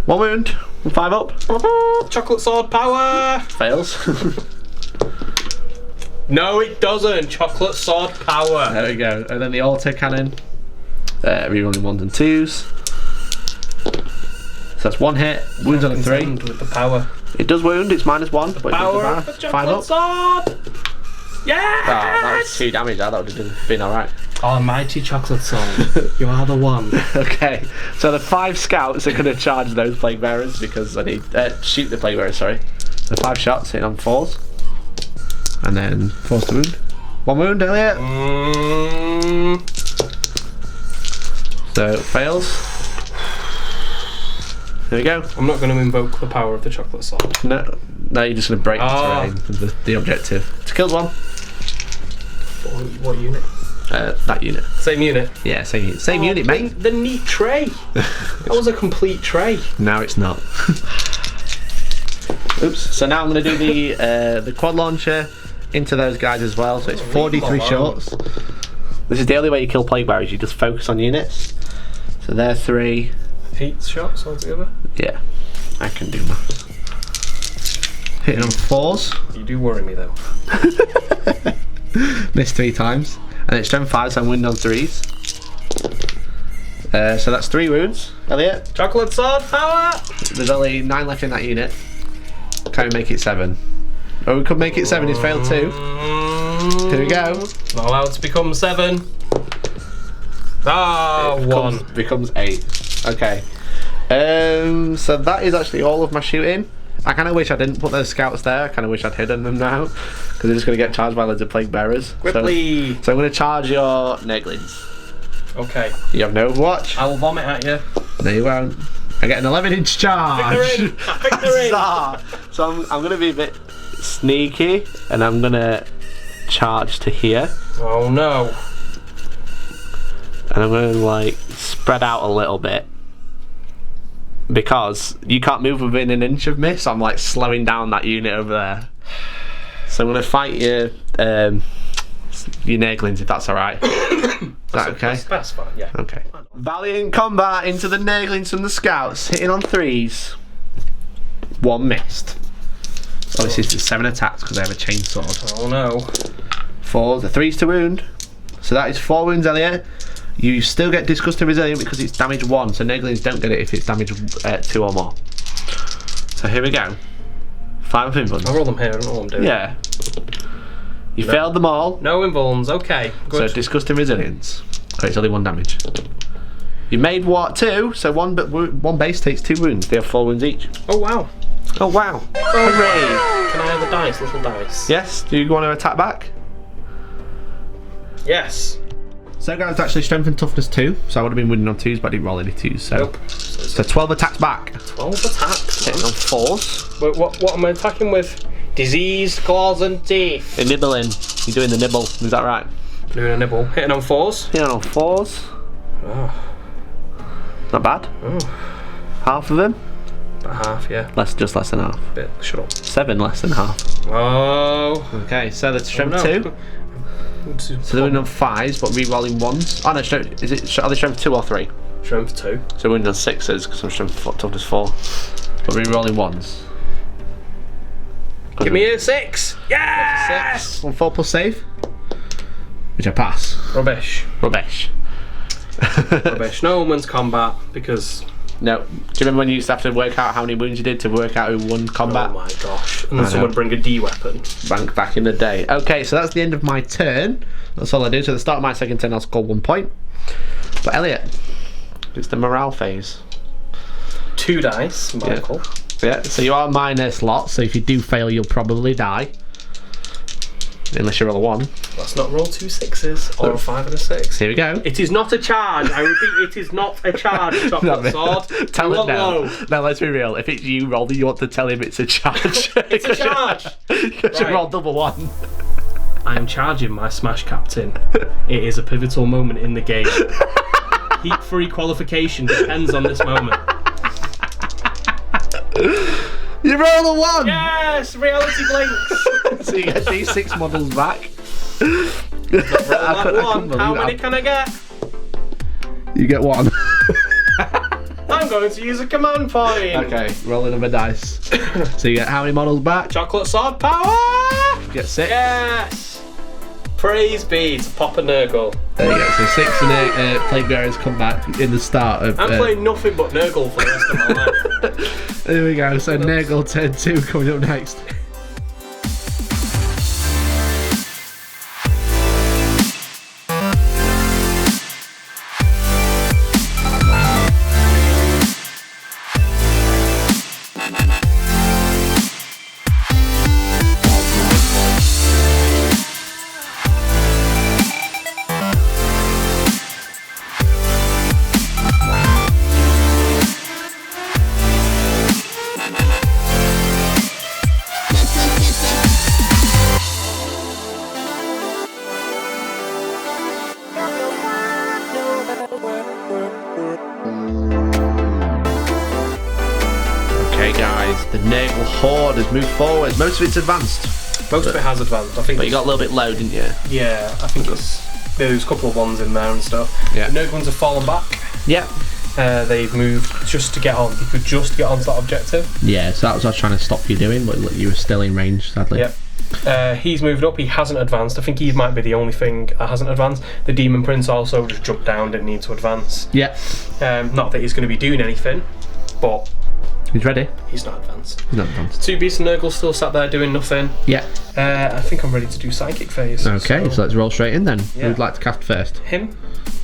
1 wound, 5 up. Chocolate sword power. Fails. No, it doesn't. Chocolate sword power. There we go. And then the Auto Cannon, re-rolling 1s and 2s. So that's 1 hit, wounds on a 3. With the power. It does wound, it's -1, but Power it of the does 5 chocolate up. sword. Yeah. Ah, that was 2 damage. That would have been alright. Almighty chocolate sword. You are the one. Okay, so the 5 scouts are going to charge those Plague Bearers because I need shoot the Plague Bearers. Sorry, so 5 shots hitting on 4s, and then 4s to wound. 1 wound, Elliot. So it fails. There we go. I'm not going to invoke the power of the chocolate sword. No, you're just going to break the terrain with the objective. It's killed 1. What unit? That unit. Same unit. Yeah, same unit, mate. The neat tray. That was a complete tray. No, it's not. Oops. So now I'm going to do the quad launcher into those guys as well. So it's 4d3 shots. This is the only way you kill Plague Bearers. You just focus on units. So they're 3. 8 shots altogether. Yeah, I can do maths. Hitting on 4s. You do worry me though. Missed 3 times. And it's strength 5, so I'm winning on 3s. So that's 3 wounds. Elliot? Chocolate sword power! There's only 9 left in that unit. Can we make it 7? Oh, we could make it 7, he's failed 2. Here we go. Not allowed to become 7. Ah, 1. Becomes 8. Okay. So that is actually all of my shooting. I kind of wish I didn't put those scouts there. I kind of wish I'd hidden them now, because they're just going to get charged by loads of Plague Bearers. Quickly. So I'm going to charge your Nurglings. Okay. You have no Overwatch? I will vomit at you. No, you won't. I get an 11-inch charge. Victory! So I'm going to be a bit sneaky, and I'm going to charge to here. Oh no. And I'm going to like spread out a little bit, because you can't move within an inch of me, so I'm like slowing down that unit over there. So I'm going to fight your Nurglings, if that's alright. Is that okay? That's fine, yeah. Okay. Valiant combat into the Nurglings from the scouts, hitting on 3s. 1 missed. Obviously it's 7 attacks because I have a chainsword. Oh no. 4s, the 3s to wound. So that is 4 wounds, Elliot. You still get Disgusting Resilient because it's damage 1, so Nurglings don't get it if it's damage 2 or more. So here we go. 5 invulns. I'll roll them here, I don't know what I'm doing. Yeah. You failed them all. No invulns, okay. Good. So Disgusting Resilience. Okay, it's only 1 damage. You made what? 2, so one base takes 2 wounds. They have 4 wounds each. Oh wow. Oh wow. Hooray! Can I have the dice, little dice? Yes, do you want to attack back? Yes. So guys, actually strength and toughness 2, so I would have been winning on 2s, but I didn't roll any 2s, so... Nope. So 12 attacks back. 12 attacks. Hitting on 4s. Wait, what am I attacking with? Disease, claws and teeth. You're nibbling. You're doing the nibble, is that right? Doing a nibble. Hitting on 4s. Hitting on 4s. Oh. Not bad. Oh. Half of them? About half, yeah. Just less than half. Bit. Shut up. 7 less than half. Oh. Okay, so that's strength 2. So they're winning on 5s, but re-rolling 1s. Oh no, are they strength 2 or 3? Strength 2. So we're winning on 6s because I'm strength toughness 4. But re-rolling 1s. Give me a 6. Yeah. 6. 1 4 plus save. Which I pass. Rubbish. Rubbish. Rubbish. No woman's combat because. No. Do you remember when you used to have to work out how many wounds you did to work out who won combat? Oh my gosh. And then someone would bring a D weapon. Back in the day. Okay, so that's the end of my turn. That's all I do. So at the start of my second turn, I'll score 1 point. But Elliot, it's the morale phase. 2 dice, Michael. Yeah, so you are minus lots, so if you do fail, you'll probably die. Unless you roll a 1. Let's not roll 2 6s or a 5 and a 6. Here we go. It is not a charge. I repeat, it is not a charge. Chocolate sword. Tell You it now. low. Now let's be real. If it's you roll, you want to tell him it's a charge. It's a charge. Because you Right. rolled double 1. I am charging my Smash Captain. It is a pivotal moment in the game. Heat-free qualification depends on this moment. You roll a 1! Yes! Reality blinks! So you get these 6 models back. How many can I get? You get 1. I'm going to use a command point. Okay, roll another dice. So you get how many models back? Chocolate sword power! You get 6. Yes! Praise be to Papa Nurgle. There you go. So 6 and 8 plague bearers come back in the start of. I'm playing nothing but Nurgle for the rest of my life. There we go. So Nurgle turn 2 coming up next. The Nurgle Horde has moved forward. Most of it's advanced. Most of it has advanced. I think. But you got a little bit low, didn't you? Yeah, I think there's a couple of ones in there and stuff. Yeah. The Nurgle ones have fallen back. Yeah. They've moved just to get on. You could just get onto that objective. Yeah, so that was what I was trying to stop you doing, but you were still in range, sadly. Yep. He's moved up. He hasn't advanced. I think he might be the only thing that hasn't advanced. The Demon Prince also just jumped down. Didn't need to advance. Yeah. Not that he's going to be doing anything, but he's ready. He's not advanced. He's not advanced. 2 Beasts and Nurgle still sat there doing nothing. Yeah. I think I'm ready to do Psychic Phase. Okay, so let's roll straight in then. Yeah. Who would like to cast first? Him.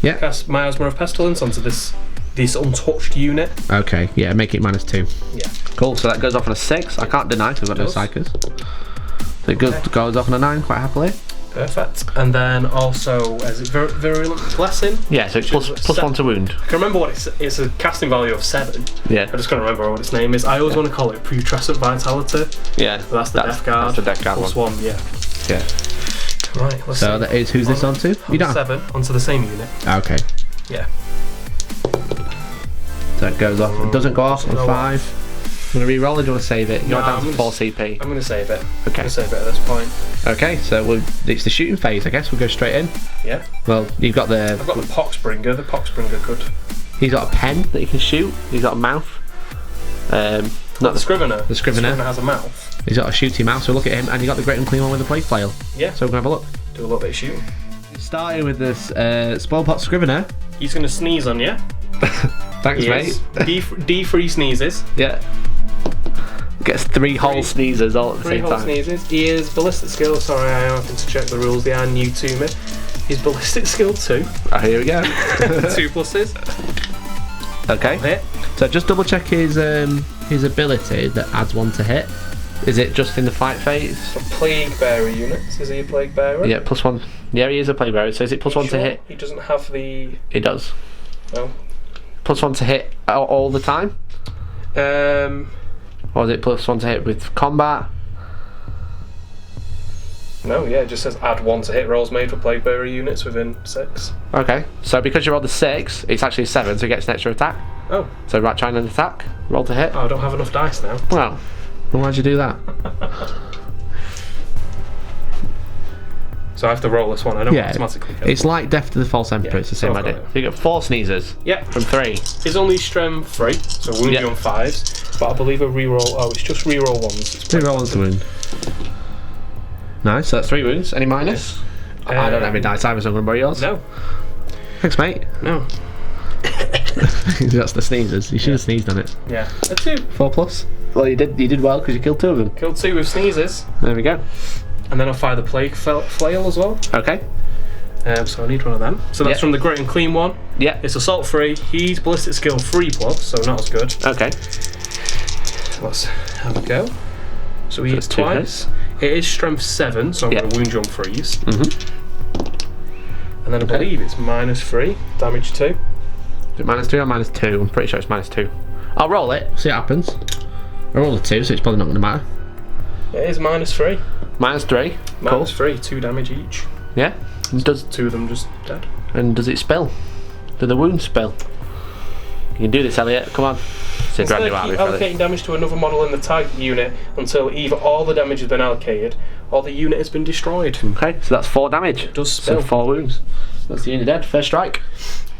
Yeah. Cast Miasma of Pestilence onto this untouched unit. Okay, yeah, make it -2. Yeah. Cool, so that goes off on a 6. I can't deny because I've got no psychers. So it goes off on a 9 quite happily. Perfect. And then also, is it Virulent Blessing? Yeah, so it's plus 1 to wound. I can remember what it's a casting value of 7. Yeah. I just can't remember what its name is. I always want to call it Putrescent Vitality. Yeah. But that's the Death Guard. That's the Death Guard plus one. 1, yeah. Yeah. Right, let's So see. that is, who's this onto? You don't. 7 onto the same unit. Okay. Yeah. So it goes off. It doesn't go off on No. 5. I'm going to re-roll or do you want to save it? You're No, down to I'm 4 CP. I'm going to save it. Okay. I'm going to save it at this point. Okay, so it's the shooting phase, I guess. We'll go straight in. Yeah. Well, you've got the. I've got the Poxbringer. The Poxbringer could. He's got a pen that he can shoot. He's got a mouth. Not the Scrivener. The Scrivener. The Scrivener has a mouth. He's got a shooty mouth, so look at him. And you got the Great Unclean one with the Plague Flail. Yeah. So we're going to have a look. Do a little bit of shooting. Starting with this Spoilpot Scrivener. He's going to sneeze on you. Thanks, mate. D3 sneezes. Yeah. Gets 3 whole sneezes all at the 3 same whole time. sneezes. He is ballistic skill. Sorry, I am having to check the rules. They are new to me. He's ballistic skill 2. Oh, here we go. 2 pluses. Okay. Hit. So just double check his ability that adds 1 to hit. Is it just in the fight phase? For Plague Bearer units. Is he a Plague Bearer? Yeah, plus 1. Yeah, he is a Plague Bearer. So is it plus 1 to hit? He doesn't have the. It does. No. Plus 1 to hit all the time? Or is it plus 1 to hit with combat? No, yeah, it just says add 1 to hit rolls made for Plague Bearer units within 6. Okay, so because you rolled the 6, it's actually 7, so he gets an extra attack. Oh. So right, try and attack. Roll to hit. Oh, I don't have enough dice now. Well, why'd you do that? So I have to roll this one. I don't automatically kill. It's like Death to the False Emperor. Yeah, It's the same so I've idea. got it. So you get 4 sneezes. Yeah. From 3. It's only strength 3, so wound you on 5s. But I believe a reroll. Oh, it's just reroll 1s. It's 3 rolls to wound. Nice. So that's 3 wounds. Any minus? I don't have any dice either, so I'm going to borrow yours. No. Thanks, mate. No. That's the sneezes. You should have sneezed on it. Yeah. A 2. 4 plus. Well, you did well because you killed 2 of them. Killed 2 with sneezes. There we go. And then I'll fire the Plague Flail as well. Okay. So I need one of them. So that's from the Great and Clean one. Yeah. It's assault 3. He's ballistic skill 3 plus, so not as good. Okay. Let's have a go. So he hits two twice. It is strength 7, so I'm going to wound you on 3s. And then I believe it's -3, damage 2. Is it -3 or -2? I'm pretty sure it's -2. I'll roll it, see what happens. I rolled a 2, so it's probably not going to matter. It is -3. -3. Cool. -3, 2 damage each. Yeah. And does 2 of them just dead. it spill? Do the wounds spill? You can do this, Elliot. Come on. It's a Instead of keep allocating damage to another model in the target unit until either all the damage has been allocated or the unit has been destroyed. Okay, so that's 4 damage. It does So spill. 4 wounds. That's the unit dead. First strike.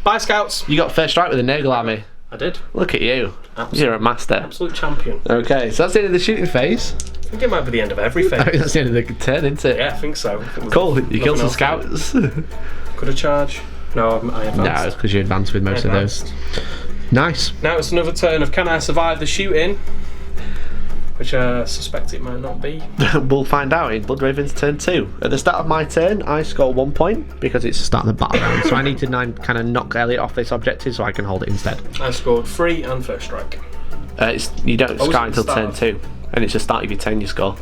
Bye, Scouts. You got first strike with the Nurgle army. I did. Look at you. Absolute- You're a master. Absolute champion. Okay, so that's the end of the shooting phase. I think it might be the end of every I phase. think that's the end of the turn, isn't it? Yeah, I think so. Cool, you killed some Nothing else scouts. Could I charge? No, I advanced. No, it's because you advanced with most of those. Nice. Now it's another turn of can I survive the shooting? Which I suspect it might not be. We'll find out in Bloodraven's turn 2. At the start of my turn, I score 1 point because it's the start of the battle round. So I need to kind of knock Elliot off this objective so I can hold it instead. I scored 3 and first strike. You don't Oh, score is it until the turn start? 2. And it's the start of your turn you score.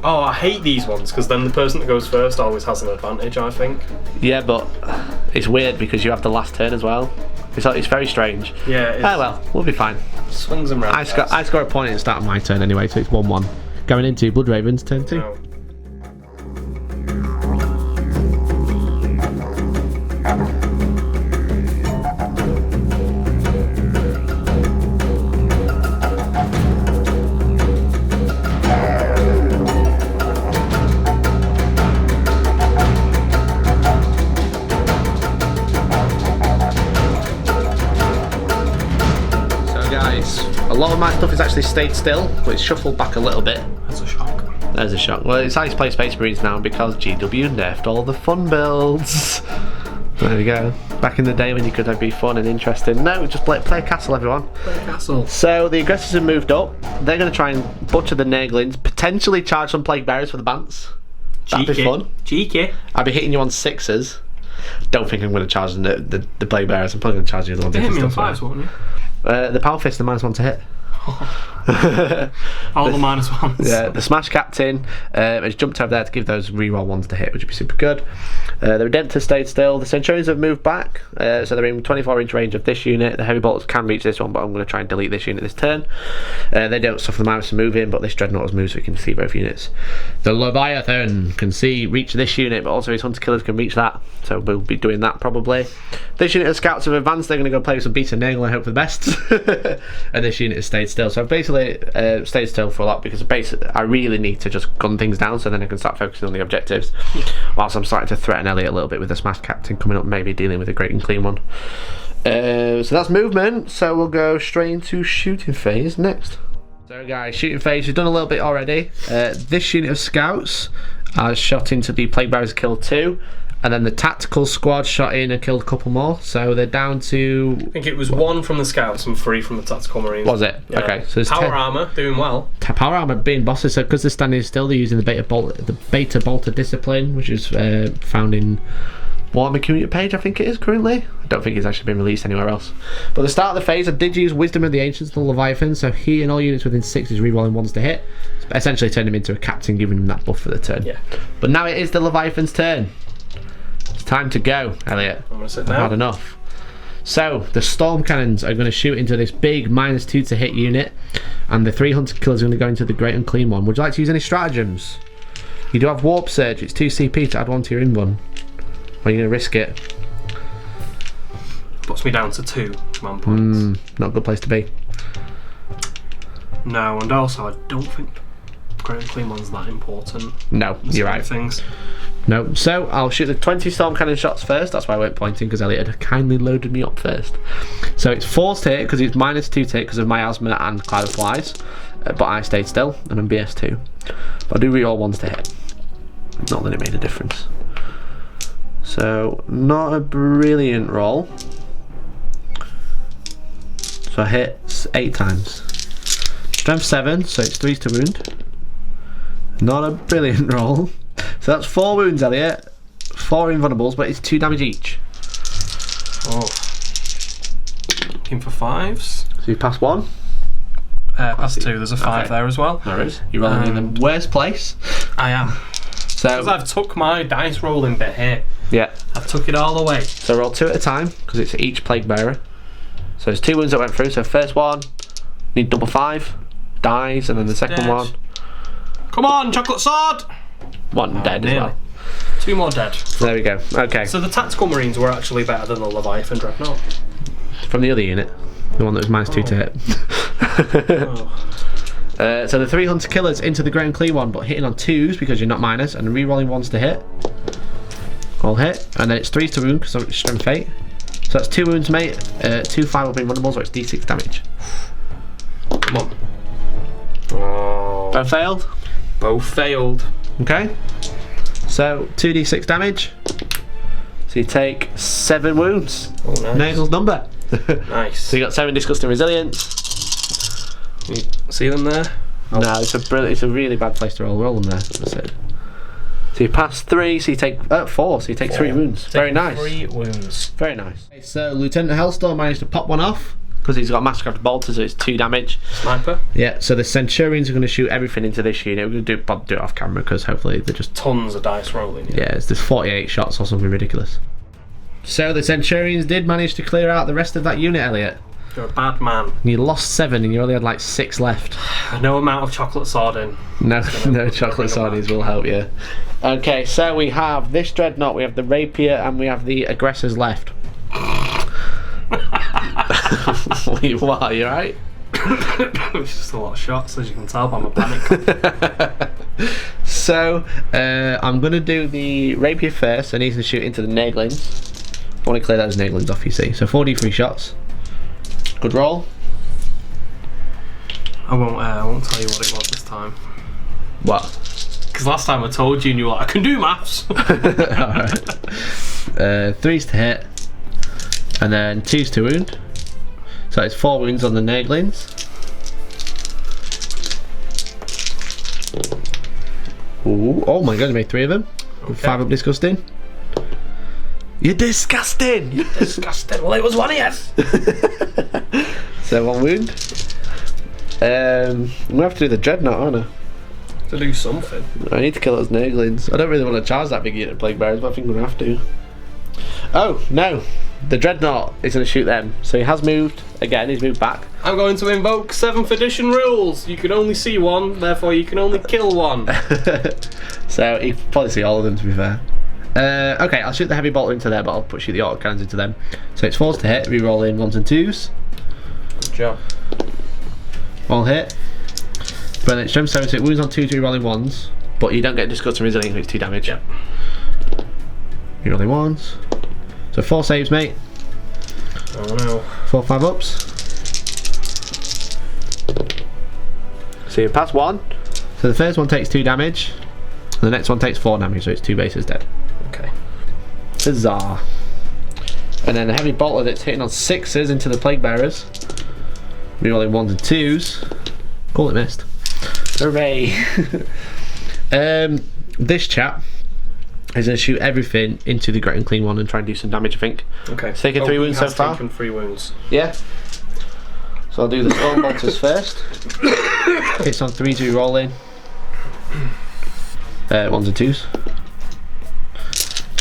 Oh, I hate these ones because then the person that goes first always has an advantage, I think. Yeah, but it's weird because you have the last turn as well. It's very strange. Yeah, it's Oh well, we'll be fine. swings and roundabouts. I score a point at the start of my turn anyway, so it's 1-1. Going into Bloodraven's turn 2. No. So guys, a lot of my stuff has actually stayed still, but it's shuffled back a little bit. That's a shock. There's a shock. Well, it's how to play Space Marines now because GW nerfed all the fun builds. There we go. Back in the day when you could be fun and interesting. No, just play a castle, everyone. Play castle. So the aggressors have moved up. They're going to try and butcher the Nurglings, potentially charge some Plague Bearers for the Bants. That'd be fun. Cheeky. I'll be hitting you on 6s. Don't think I'm going to charge the Plague Bearers. I'm probably going to charge the other ones. They if hit me on it's still 5s, won't you? the Power Fist, the -1 to hit. All the -1s. Yeah, the Smash Captain has jumped over there to give those reroll ones to hit, which would be super good. The Redemptor stayed still. The Centurions have moved back, so they're in 24-inch range of this unit. The Heavy Bolts can reach this one, but I'm going to try and delete this unit this turn. They don't suffer the minus to move in, but this Dreadnought has moved so we can see both units. The Leviathan can reach this unit, but also his Hunter Killers can reach that, so we'll be doing that probably. This unit of Scouts have advanced. They're going to go play with some Beta Nurgle and hope for the best. And this unit has stayed still. So I've basically stayed still for a lot because I really need to just gun things down so then I can start focusing on the objectives. Whilst I'm starting to threaten Elliot a little bit with the Smash Captain coming up, maybe dealing with a Great and Clean one. So that's movement. So we'll go straight into shooting phase next. So guys, shooting phase, we've done a little bit already. This unit of Scouts has shot into the Plague Bearers, killed 2. And then the tactical squad shot in and killed a couple more. So they're down to... I think it was 1 from the Scouts and 3 from the Tactical Marines. Was it? Yeah. Okay. So there's Power Armour, doing well. Power Armour being bosses, so because they're standing still, they're using the Beta Bolter Discipline, which is found in Warhammer community page, I think it is currently. I don't think it's actually been released anywhere else. But at the start of the phase, I did use Wisdom of the Ancients, the Leviathan, so he and all units within 6 is rerolling 1s to hit. Essentially turned him into a captain, giving him that buff for the turn. Yeah. But now it is the Leviathan's turn. It's time to go, Elliot. I'm going to sit I've down. had enough. So, the Storm Cannons are going to shoot into this big -2 to hit unit, and the 3 Hunter Killers are going to go into the Great Unclean one. Would you like to use any stratagems? You do have Warp Surge, it's 2 CP to add 1 to your invuln. Or are you going to risk it? Puts me down to 2 command points. Not a good place to be. No, and also I don't think Great and Clean one's that important. No, you're right. Things. No, so I'll shoot the 20 Storm Cannon shots first. That's why I went pointing, because Elliot had kindly loaded me up first. So it's forced to hit because it's -2 to hit because of Miasma and Cloud of Flies. But I stayed still and I'm BS2. But I do reroll 1s to hit. Not that it made a difference. So not a brilliant roll. So I hit 8 times. Strength 7, so it's 3s to wound. Not a brilliant roll. So that's 4 wounds, Elliot. 4 invulnerables, but it's 2 damage each. Oh. Looking for 5s. So you pass 1. Pass 2, there's a 5 Okay. there as well. There is. You're rolling in the worst place. I am. Because So I've took my dice rolling bit here. yeah. I've took it all away. So roll 2 at a time because it's each Plague Bearer. So there's 2 wounds that went through. So first one, need double 5, dies, and then the second Dead. one, Come on, Chocolate Sword! 1 dead as nearly. well. 2 more dead. There we go. Okay. So the Tactical Marines were actually better than the Leviathan Dreadnought. from the other unit, the one that was -2 to hit. So the 3 hunter killers into the great and clean one, but hitting on 2s because you're not minus, and re-rolling 1s to hit. All hit, and then it's 3s to wound because it's strength 8. So that's 2 wounds, mate. 2 5 will be invulnerable, so it's d6 damage. Come on. Oh. Both failed. Both failed. Okay. So 2d6 damage. So you take 7 wounds. Oh, nice. Nurgle's number. Nice. So you got 7 disgusting resilience. You see them there? No, it's a really bad place to roll them there. That's it. So you pass 3, so you take 4, so you take 3 wounds. Very nice. 3 wounds. Very nice. Okay, so Lieutenant Hellstorm managed to pop one off because he's got Mastercraft Bolter, so it's 2 damage. Sniper. Yeah. So the Centurions are going to shoot everything into this unit. We're going to do it off camera because hopefully they're just Tons of dice rolling. yeah. There's 48 shots or something ridiculous. So the Centurions did manage to clear out the rest of that unit, Elliot. You're a bad man. You lost 7 and you only had like 6 left. No amount of chocolate sardine. No chocolate sardines will help you. Okay, so we have this Dreadnought, we have the Rapier, and we have the Aggressors left. Wait, what? Are you right? It's just a lot of shots, as you can tell by my panic. So, I'm going to do the Rapier first, and he's going to shoot into the Naglings. I want to clear those Naglings off, you see. So 4d3 shots. Good roll. I won't tell you what it was this time. What? Because last time I told you and you were like, I can do maths. Alright. 3s to hit. And then 2s to wound. So it's 4 wounds on the Naglings. Ooh, oh my god, you made 3 of them. Okay. 5 up disgusting. You're disgusting! You're disgusting. Well, it was one of yes. So 1 wound. I'm gonna have to do the Dreadnought, aren't I? To do something. I need to kill those Naglings. I don't really want to charge that big unit of Plague Bearers, but I think I'm gonna have to. Oh no! The Dreadnought is gonna shoot them. So he has moved again. He's moved back. I'm going to invoke 7th edition rules. You can only see one, therefore you can only kill one. So he can probably see all of them, to be fair. Okay, I'll shoot the heavy bolter into there, but I'll shoot the auto cannons into them. So it's 4s to hit, re-roll in 1s and 2s. Good job. All hit. But then it's strength 7, so it wounds on 2s, re-rolling 1s. But you don't get disgusting resilience, it's 2 damage. Yep. Re-rolling 1s. So 4 saves, mate. Oh no. 4 5 ups. So you pass 1. So the first one takes 2 damage. And the next one takes 4 damage, so it's 2 bases dead. Okay. Huzzah. And then the heavy bolter that's hitting on 6s into the Plague Bearers. Rerolling 1s and 2s. Call it missed. Hooray. This chap is going to shoot everything into the Great and Clean one and try and do some damage, I think. Okay. It's taken 3 wounds so far. Taken 3 wounds. Yeah. So I'll do the Storm Bolters first. Hits on 3s, re-rolling. 1s and 2s.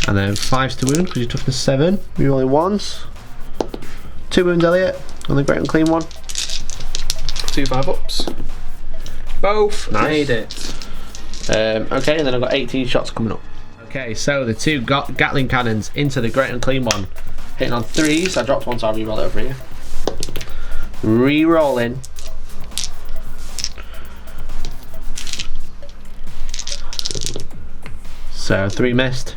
And then 5s to wound because you're toughness 7. Re-rolling 1s. 2 wounds, Elliot, on the Great and Clean one. 2 5 ups. Both Nice. made it. Okay, and then I've got 18 shots coming up. Okay, so the 2 Gatling cannons into the Great and Clean one. Hitting on 3s. I dropped 1, so I'll re-roll it over here. Re-rolling. So 3 missed.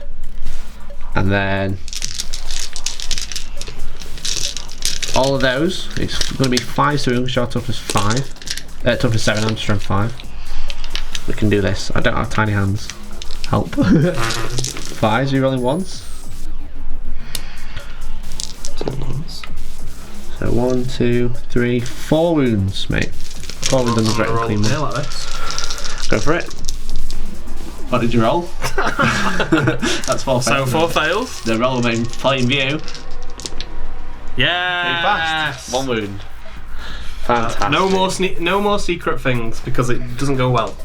And then all of those, it's going to be 5 to wound, short toughness 5. Toughness 7, I'm strength 5. We can do this. I don't have tiny hands. Help. 5s, re-rolling 1s. 2 wounds. So 1, 2, 3, 4 wounds, mate. 4 wounds on the Great and Clean one. Like this. Go for it. What did you roll? That's 4 fails. So 4 fails. The roll in plain view. Yeah. Fast. 1 wound. Fantastic. No more secret things because it doesn't go well.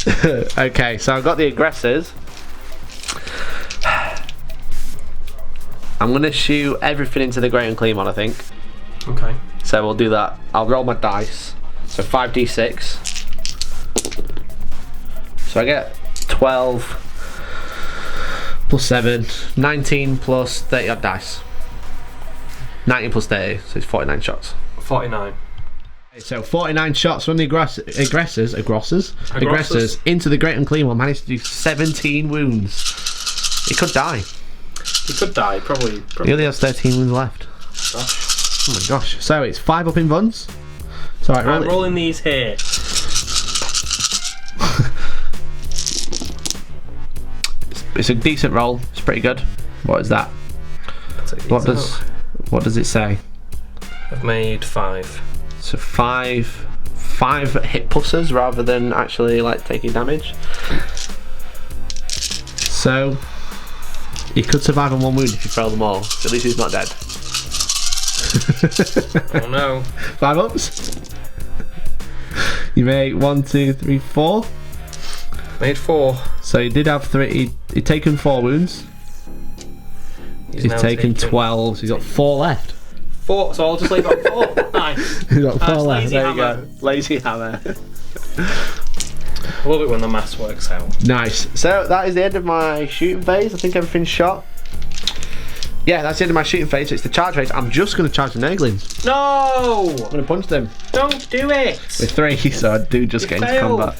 Okay, so I've got the aggressors. I'm going to shoot everything into the Great and Clean one, I think. Okay. So we'll do that. I'll roll my dice. So 5d6. So I get 12 plus 7, 19 plus 30 odd dice. 19 plus 30, so it's 49 shots. 49. So 49 shots from the aggressors into the Great Unclean One. Managed to do 17 wounds. He could die. He could die, probably. He only has 13 wounds left. Gosh. Oh my gosh. So it's 5 up in Vuns. It's alright, I'm rolling these here. It's a decent roll. It's pretty good. What is that? What does it say? I've made 5. So 5 hit pluses rather than actually like taking damage. So he could survive on 1 wound if you fail them all. So at least he's not dead. Oh no. 5 ups. You made 1, 2, 3, 4. Made 4. So he did have 3. He'd taken 4 wounds. He's now taken 12. So he's got 4 left. 4. So I'll just leave it on 4. Nice. He's got 4 left. Lazy There hammer. you go. Lazy hammer. I love it when the maths works out. Nice. So that is the end of my shooting phase. I think everything's shot. Yeah, that's the end of my shooting phase. It's the charge phase. I'm just going to charge the Nurglings. No! I'm going to punch them. Don't do it! With 3, so I do just get into combat.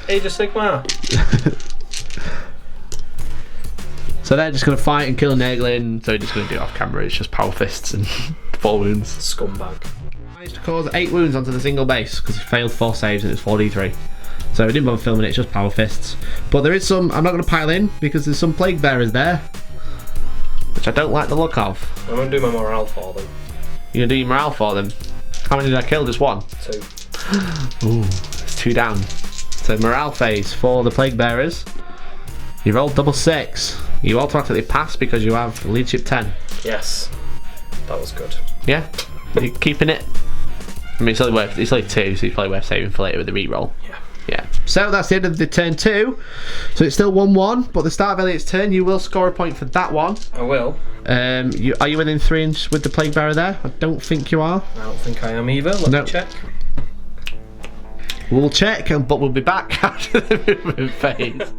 Age of Sigmar. So they're just going to fight and kill a Nurgling. So we're just going to do it off camera. It's just power fists and 4 wounds. Scumbag. Managed to cause 8 wounds onto the single base because he failed 4 saves and it's 4d3. So we didn't bother filming it, it's just power fists. But there is some, I'm not going to pile in because there's some plague bearers there, which I don't like the look of. I'm going to do my morale for them. You're going to do your morale for them. How many did I kill? Just 1? 2. Ooh, it's 2 down. So morale phase for the plague bearers. You rolled double 6. You automatically pass because you have leadership 10. Yes. That was good. Yeah? You're keeping it? I mean, it's only 2, so it's probably worth saving for later with the reroll. Yeah. Yeah. So that's the end of the turn 2. So it's still 1-1, but the start of Elliot's turn, you will score a point for that one. I will. Are you within 3 inches with the plague bearer there? I don't think you are. I don't think I am either. Let me check. We'll check, but we'll be back after the movement phase.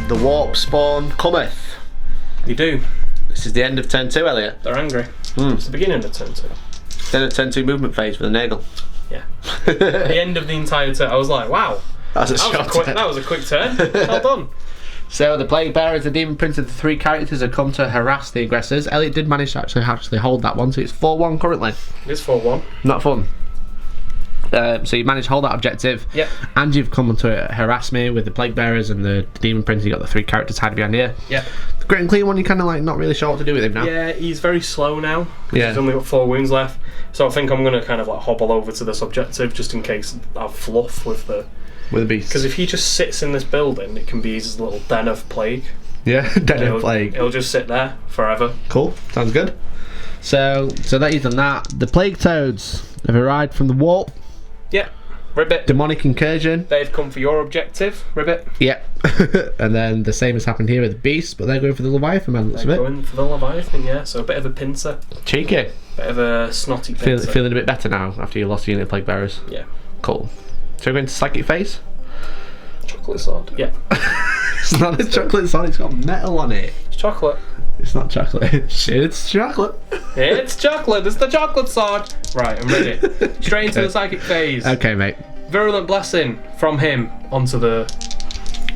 The warp spawn cometh. You do. This is the end of turn 2, Elliot. They're angry. It's the beginning of turn 2. Then at turn 2 movement phase for the Nurgle. Yeah. The end of the entire turn. I was like, wow. That was a quick turn. Well done. So the plague bearers, the demon prince, and the 3 characters have come to harass the aggressors. Elliot did manage to actually hold that one, so it's 4-1 currently. It's 4-1. Not fun. So you managed to hold that objective. Yep. And you've come to harass me with the plague bearers and the demon prince. You got the 3 characters hiding behind here. Yeah. The Great and Clean one, you're kind of like not really sure what to do with him now. Yeah, he's very slow now. Yeah. He's only got 4 wounds left. So I think I'm going to kind of like hobble over to this objective just in case I fluff with the beast. Because if he just sits in this building, it can be his little den of plague. Yeah, den of plague. It'll just sit there forever. Cool. Sounds good. So that you've done that. The plague toads have arrived from the warp. Yeah. Ribbit. Demonic incursion. They've come for your objective, Ribbit. Yep. And then the same has happened here with the beast, but they're going for the Leviathan man. They're going for the Leviathan, yeah. So a bit of a pincer. Cheeky. Bit of a snotty pincer. Feeling a bit better now after you lost the unit of plague bearers. Yeah. Cool. So we're going to psychic phase. Chocolate sword. Yeah. It's not a chocolate sword. It's got metal on it. It's chocolate. It's not chocolate. It's chocolate. It's chocolate. It's the chocolate sword. Right, I'm ready. Straight into the psychic phase. Okay, mate. Virulent blessing from him onto the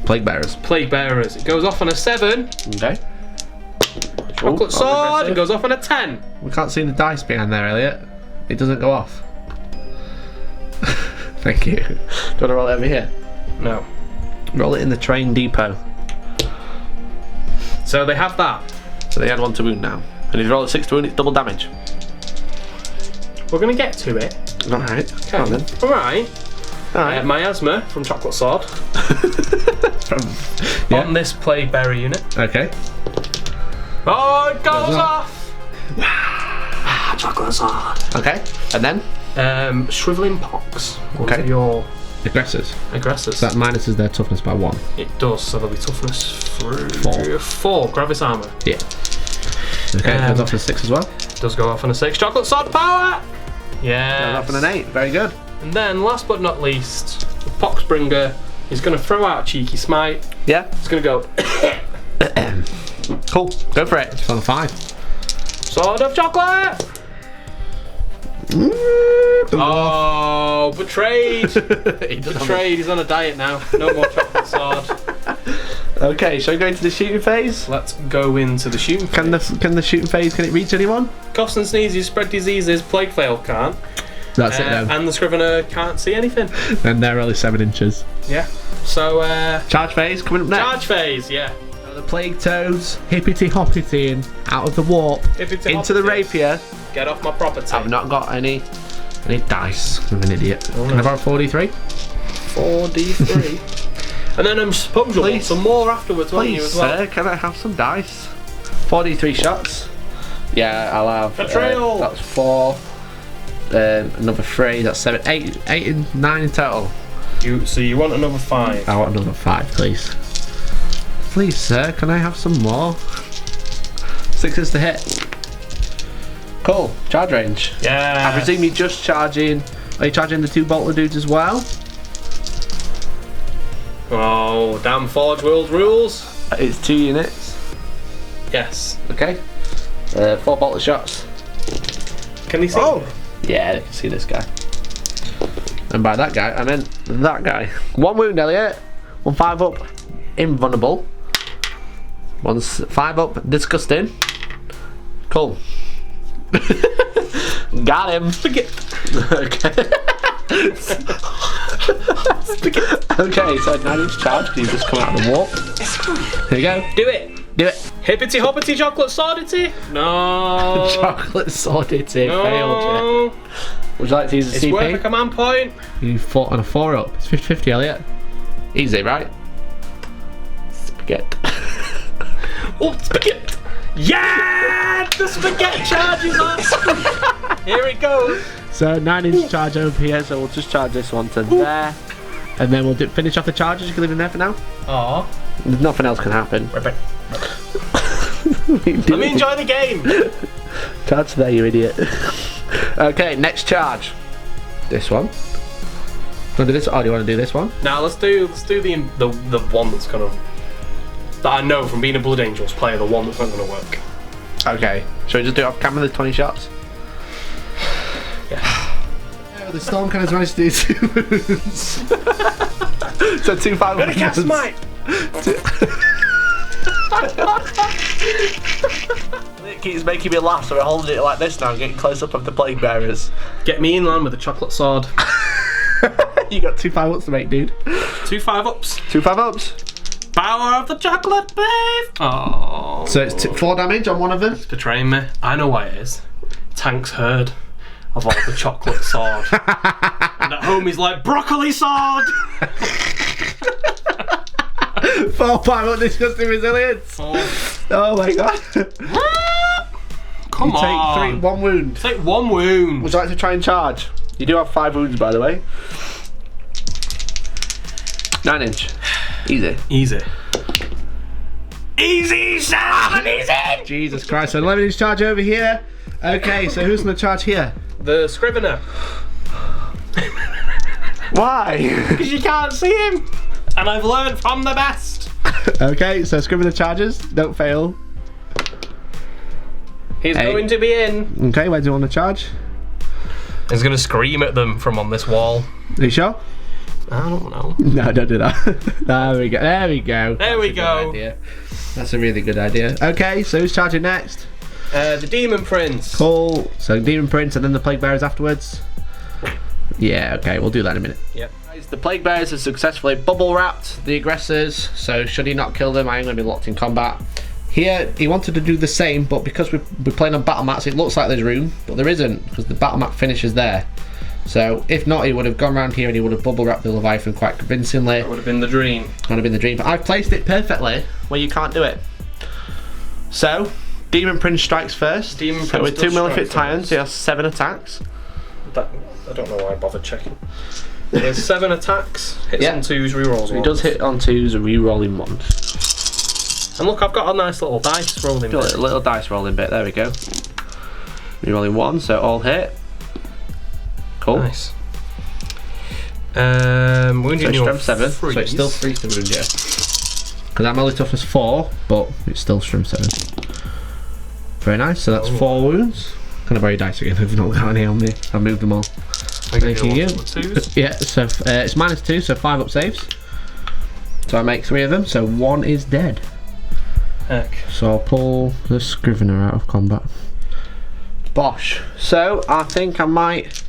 plague bearers. Plague bearers. It goes off on a 7. Okay. Chocolate sword. It goes off on a 10. We can't see the dice behind there, Elliot. It doesn't go off. Thank you. Do you want to roll it over here? No. Roll it in the train depot. So they have that. So they add 1 to wound now. And if you roll a 6 to wound, it's double damage. We're going to get to it. Alright. Okay. On then. Alright. Alright. Miasma from Chocolate Sword. Yeah. On this Plague Bearer unit. Okay. Oh, it goes off! Chocolate Sword. Okay. And then? Shriveling Pox. Okay. Are your Aggressors. aggressors. So that minuses their toughness by 1. It does, so there'll be toughness 4. 4. Gravis Armour. Yeah. Okay, goes off to 6 as well. Does go off on a 6. Chocolate Sword Power! Yeah. Goes off on an 8. Very good. And then, last but not least, the Poxbringer is going to throw out a cheeky smite. Yeah. It's going to go Cool. Go for it. It's on a 5. Sword of Chocolate! Oh, betrayed! Betrayed, he's on a diet now. No more Chocolate Sword. Okay, shall we go into the shooting phase? Let's go into the shooting phase. Can the shooting phase, can it reach anyone? Coughs and sneezes, spread diseases, plague fail can't. That's it then. And the Scrivener can't see anything. And they're only 7 inches. Yeah. So, Charge phase coming up next. charge phase, yeah. The plague toads, hippity hoppity out of the warp, Hippity into the hoppity. rapier. Get off my property. I've not got any dice. I'm an idiot. Can I borrow 43? 4d3. And then I'm supposed to want some more afterwards, won't you, Please, as well? sir, can I have some dice? 43 shots. Yeah, I'll have. Betrayal. That's 4. Another 3. That's 7. 8 and 9 in total. So you want another 5? I want another 5, please. Please, sir, can I have some more? 6 is the hit. Cool. Charge range. Yeah. I presume you're just charging. Are you charging the 2 bolter dudes as well? Oh, damn Forge World rules. It's 2 units. Yes. Okay. 4 bolter shots. Can he see? Oh! Yeah, they can see this guy. And by that guy, I meant that guy. 1 wound, Elliot. 1 5 up, invulnerable. 1's 5 up, disgusting. Cool. Got him. Forget. Okay. Okay, so 9-inch charge. Can you just come out of the warp? Here you go. Do it. Do it. Hippity hoppity chocolate swordity. No. Chocolate swordity. No. Failed you. Would you like to use the It's CP? worth a command point. You fought on a 4 up. It's 50-50, Elliot. Easy, right? Spaghetti. Oh, spaghetti. Yeah! The spaghetti charges on. Here it goes. So 9-inch charge over here, so we'll just charge this one to there. And then we'll finish off the charges. You can leave them there for now. Aw. Nothing else can happen. Let me enjoy the game. Charge there, you idiot. Okay, next charge. This one. Want to do this? Oh, do you want to do this one? Now let's do the one that's kind of that I know from being a Blood Angels player, the one that's not going to work. Okay. Shall we just do it off camera, the 20 shots? Yeah. The Storm Cannon's managed to do 2 wounds. So 2 5 I'm gonna cast smite. It keeps making me laugh, so we're holding it like this now and getting close up of the plague bearers. Get me in line with the chocolate sword. You got 2 5 ups to make, dude. 2 5-ups. 2 5 ups. Power of the chocolate babe. Oh. So it's 4 damage on one of them. It's betraying me. I know why it is. Tank's heard of all the chocolate sword. And at home he's like, broccoli sword! 4 5 up disgusting resilience. Oh my god. Come You take on. 1 wound. Take 1 wound. Would you like to try and charge? You do have 5 wounds, by the way. 9-inch. Easy. Easy. Easy, son! Easy! Jesus Christ. So 11-inch charge over here. Okay, so who's going to charge here? The Scrivener. Why? Because you can't see him. And I've learned from the best. Okay, so Scrivener charges. Don't fail. He's 8. going to be in. Okay, where do you want to charge? He's going to scream at them from on this wall. Are you sure? I don't know. No, don't do that. There we go. There we go. There we go. That's a really good idea. Okay, so who's charging next? The Demon Prince. Cool. So Demon Prince and then the Plague Bearers afterwards. Yeah, okay, we'll do that in a minute. Yep. The Plague Bears have successfully bubble wrapped the aggressors, so should he not kill them, I am going to be locked in combat. Here, he wanted to do the same, but because we're playing on battle mats, it looks like there's room, but there isn't, because the battle mat finishes there. So, if not, he would have gone around here and he would have bubble wrapped the Leviathan quite convincingly. That would have been the dream. Would have been the dream, but I've placed it perfectly where you can't do it. So, Demon Prince strikes first. Demon so Prince with 2 does Malefic strike Titans, first. he has 7 attacks. I don't know why I bothered checking. There's 7 attacks, hits Yeah. on 2s, rerolls 1. He does hit on 2s and re-rolling 1s. And look, I've got a nice little dice rolling A bit. little dice rolling bit, there we go. Re-rolling 1, so all hit. Cool. Nice. Wounding So your strength 7, so it's still 3 to wound you. Because I'm only toughness 4, but it's still strength 7. Very nice, so that's 4 wounds. Can I borrow your dice again? I've not got any on me. I've moved them all. Thank you. Yeah, so it's -2, so 5 up saves. So I make 3 of them, so 1 is dead. Heck. So I'll pull the Scrivener out of combat. Bosh. So I think I might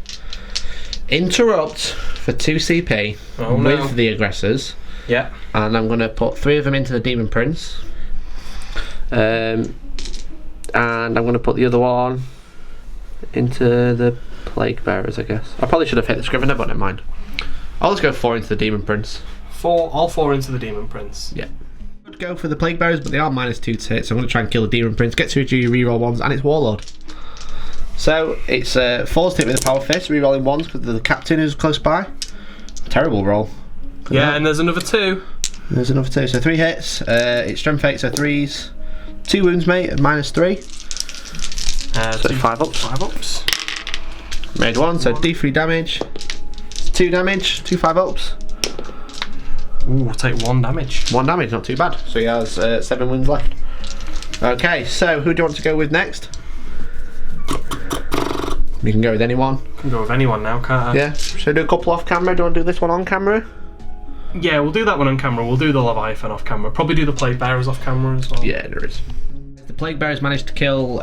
interrupt for 2 CP with the aggressors. Yeah. And I'm going to put 3 of them into the Demon Prince. And I'm going to put the other one into the Plague Bearers, I guess. I probably should have hit the Scrivener, but never mind. I'll just go 4 into the Demon Prince. All 4 into the Demon Prince. Yeah. I'd go for the Plague Bearers, but they are -2 to hit, so I'm going to try and kill the Demon Prince, get 2 reroll 1s, and it's Warlord. So it's 4s to hit with the Power Fist, rerolling 1s because the captain is close by. Terrible roll. Yeah, and there's another 2. There's another 2, so 3 hits. It's strength 8, so 3s. 2 wounds, mate, at -3. So 5 ups. 5 ups. Made 1, so D3 damage. 2 damage, 2 5 ups. Ooh, we'll take 1 damage. 1 damage, not too bad. So he has 7 wounds left. Okay, so who do you want to go with next? You can go with anyone. Can go with anyone now, can't I? Yeah. Should I do a couple off camera? Do you want to do this one on camera? Yeah, we'll do that one on camera. We'll do the Leviathan off camera. Probably do the Plague Bearers off camera as well. Yeah, there is. The Plague Bearers managed to kill,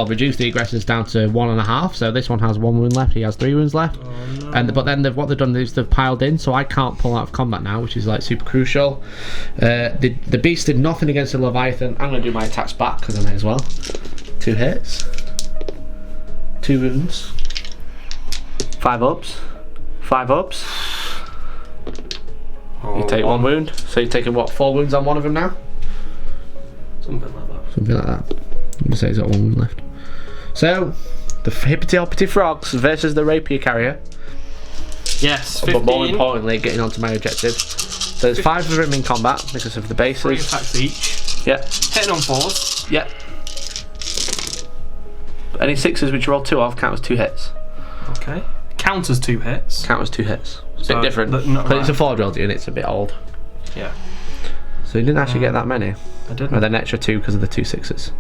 reduce the aggressors down to 1.5. So this one has 1 wound left. He has 3 wounds left. Oh, no. But then what they've done is they've piled in, so I can't pull out of combat now, which is like super crucial. The beast did nothing against the Leviathan. I'm going to do my attacks back because I may as well. 2 hits, 2 wounds, 5 ups, 5 ups. Oh, You take 1 wound, so you're taking what, 4 wounds on one of them now? Something like that. Something like that. I'm going to say he's got 1 wound left. So, the hippity hoppity frogs versus the rapier carrier. Yes, 15. But more importantly, getting onto my objective. So there's 5 of them in combat because of the 3 bases. attacks each. Yeah. Hitting on 4s. Yeah. Any 6s which you roll 2 of count as 2 hits. Okay. Count as 2 hits. Count as 2 hits. It's a So, bit different. not But it's a right. 4 drill and it's a bit old. Yeah. So you didn't actually get that many. I didn't. And then extra 2 because of the 2 6s.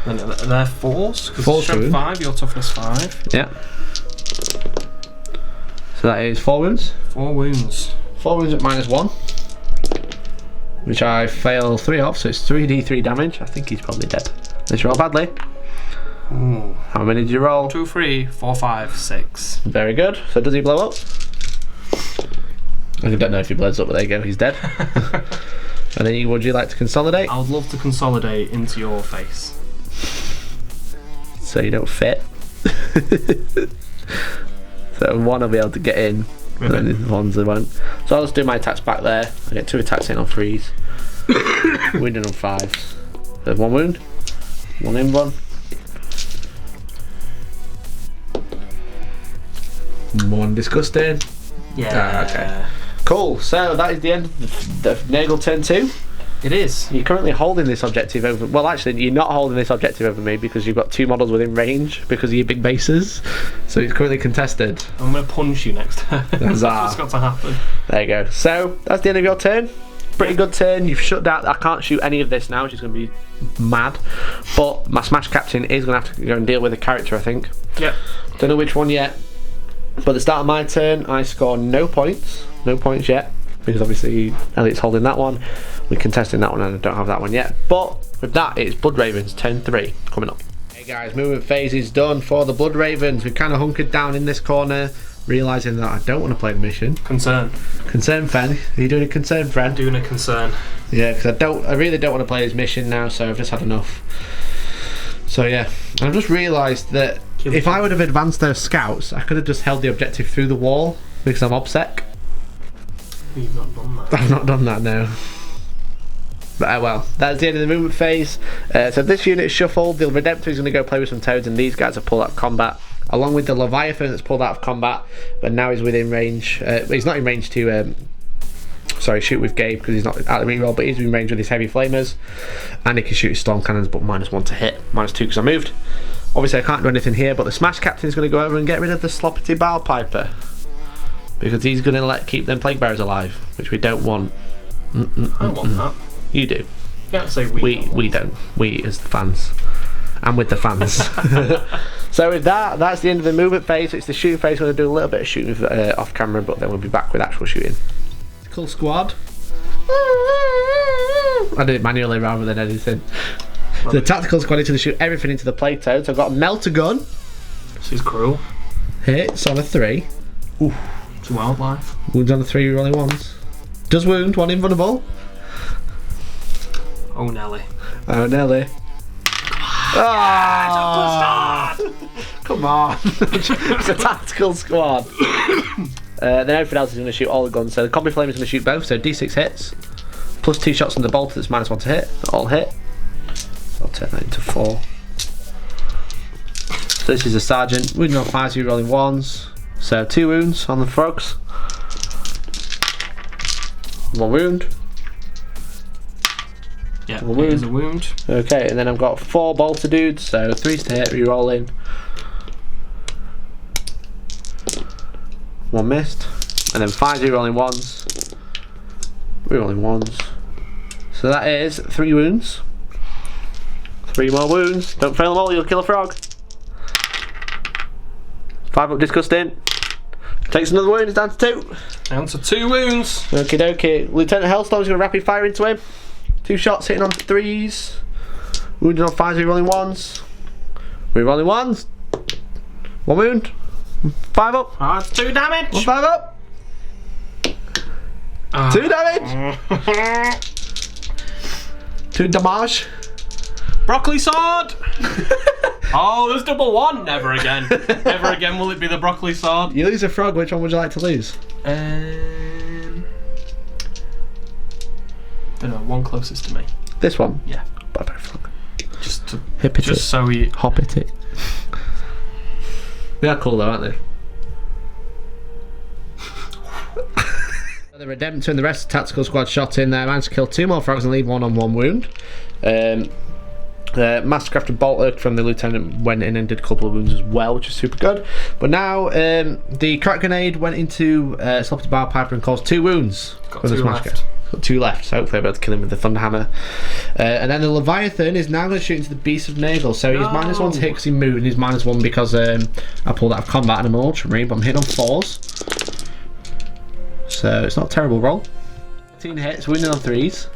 And they're 4s. 4 strength true. 5, your toughness 5. Yeah. So that is 4 wounds. 4 wounds. 4 wounds at -1. Which I fail 3 off, so it's 3d3 damage. I think he's probably dead. Let's roll badly. Ooh. How many did you roll? 2, 3, 4, 5, 6. Very good. So does he blow up? I don't know if he blows up, but there you go, he's dead. And then would you like to consolidate? I would love to consolidate into your face. So you don't fit. So 1 will be able to get in, and then the ones that won't. So I'll just do my attacks back there. I get 2 attacks in on 3s. Wounding on 5s. There's 1 wound. 1 in 1. 1 disgusting. Yeah. Okay. Cool, so that is the end of the Nurgle turn 2. It is. You're currently holding this objective over... Well, actually, you're not holding this objective over me because you've got 2 models within range because of your big bases. So it's currently contested. I'm going to punch you next time. That's Huzzah. what's got to happen. There you go. So, that's the end of your turn. Pretty good turn. You've shut down... I can't shoot any of this now, which is going to be mad. But my Smash Captain is going to have to go and deal with a character, I think. Yep. Don't know which one yet. But at the start of my turn, I score no points. No points yet. Because obviously Elliot's holding that one. We're contesting that one and I don't have that one yet. But with that, it's Blood Ravens turn 3 coming up. Hey guys, movement phase is done for the Blood Ravens. We've kind of hunkered down in this corner. realising that I don't want to play the mission. Concern. Concern, Fen. Are you doing a concern, friend? Doing a concern. Yeah, because I really don't want to play this mission now, so I've just had enough. So yeah, and I've just realised that if I would have advanced those scouts, I could have just held the objective through the wall because I'm OBSEC. You've not done that. I've not done that now. But well, that's the end of the movement phase. So this unit is shuffled. The Redemptor is going to go play with some toads, and these guys are pulled out of combat, along with the Leviathan that's pulled out of combat, but now he's within range. He's not in range to shoot with Gabe because he's not at the reroll, but he's in range with his heavy flamers, and he can shoot his storm cannons, but -1 to hit, -2 because I moved. Obviously I can't do anything here, but the Smash Captain is going to go over and get rid of the Sloppity Bile Piper because he's going to keep them Plague Bearers alive, which we don't want. I want that. You do. You can't say we don't. We as the fans. And with the fans. So with that's the end of the movement phase. It's the shooting phase. We're going to do a little bit of shooting off camera, but then we'll be back with actual shooting. Cool squad. I did it manually rather than anything. So the tactical squad is going to shoot everything into the plague toad. So I've got a melter gun. This is cruel. Hits on a 3. Ooh, it's wildlife. Wounds on a 3, rolling 1s. Does wound, 1 invulnerable. Oh Nelly. Oh Nelly. Oh, come on. It's a tactical squad. Then everything else is going to shoot all the guns. So the combi flame is going to shoot both. So D6 hits, plus 2 shots on the bolter that's -1 to hit. All hit. I'll turn that into 4. So this is a sergeant. Wounding on 5, rolling 1s. So 2 wounds on the frogs. 1 wound. Yeah, it is a wound. Okay, and then I've got 4 bolter dudes, so 3's to hit, re-rolling. 1 missed. And then 5 re-rolling 1s. Re-rolling 1s. So that is 3 wounds. 3 more wounds. Don't fail them all, you'll kill a frog. 5 up disgusting. Takes another wound, it's down to 2. Down to 2 wounds. Okie dokie. Lieutenant Hellstorm's going to rapid fire into him. 2 shots hitting on 3s. Wounded on 5s, re-rolling 1s. Re-rolling 1s. 1 wound. 5 up. Ah, it's 2 damage. 1 5 up. 2 damage. 2 damage. Broccoli sword. Oh, there's double 1. Never again. Never again will it be the broccoli sword. You lose a frog, which one would you like to lose? Don't know, one closest to me. This one? Yeah. Bye-bye frog. Just to, Hip it. just so we hop it. They are cool though, aren't they? The Redemptor and the rest of the tactical squad shot in there, managed to kill 2 more frogs and leave 1 on 1 wound. Mastercrafted Bolter from the Lieutenant went in and did a couple of wounds as well, which is super good. But now the crack grenade went into Sloppity Bile Piper and caused 2 wounds. Got 2 left. Got 2 left, so hopefully I'll be able to kill him with the Thunderhammer. And then the Leviathan is now going to shoot into the Beast of Nurgle. So he's -1 to hit because he moved, and he's -1 because I pulled out of combat and I'm an Ultramarine, but I'm hitting on 4s. So it's not a terrible roll. 15 hits, wounded on 3s.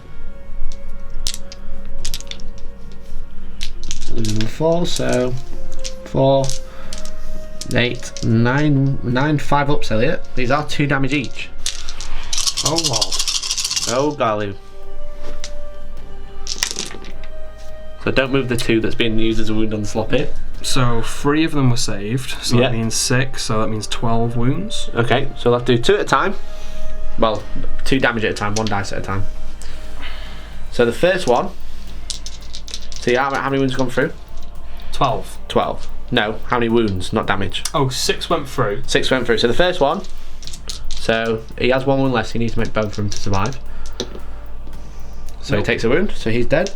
Losing on 4, so 4, 8, 9, 5 ups, Elliot. These are 2 damage each. Oh lord. Oh golly. So don't move the 2 that's being used as a wound on the sloppy. So 3 of them were saved, so Yeah. that means 6, so that means 12 wounds. Okay, so we'll have to do 2 at a time. Well, 2 damage at a time, 1 dice at a time. So the first one, see how many wounds have gone through? 12. 12. No, how many wounds, not damage. Oh, 6 went through. 6 went through. So the first one, so he has 1 wound less, he needs to make both for him to survive. So he takes a wound, so he's dead.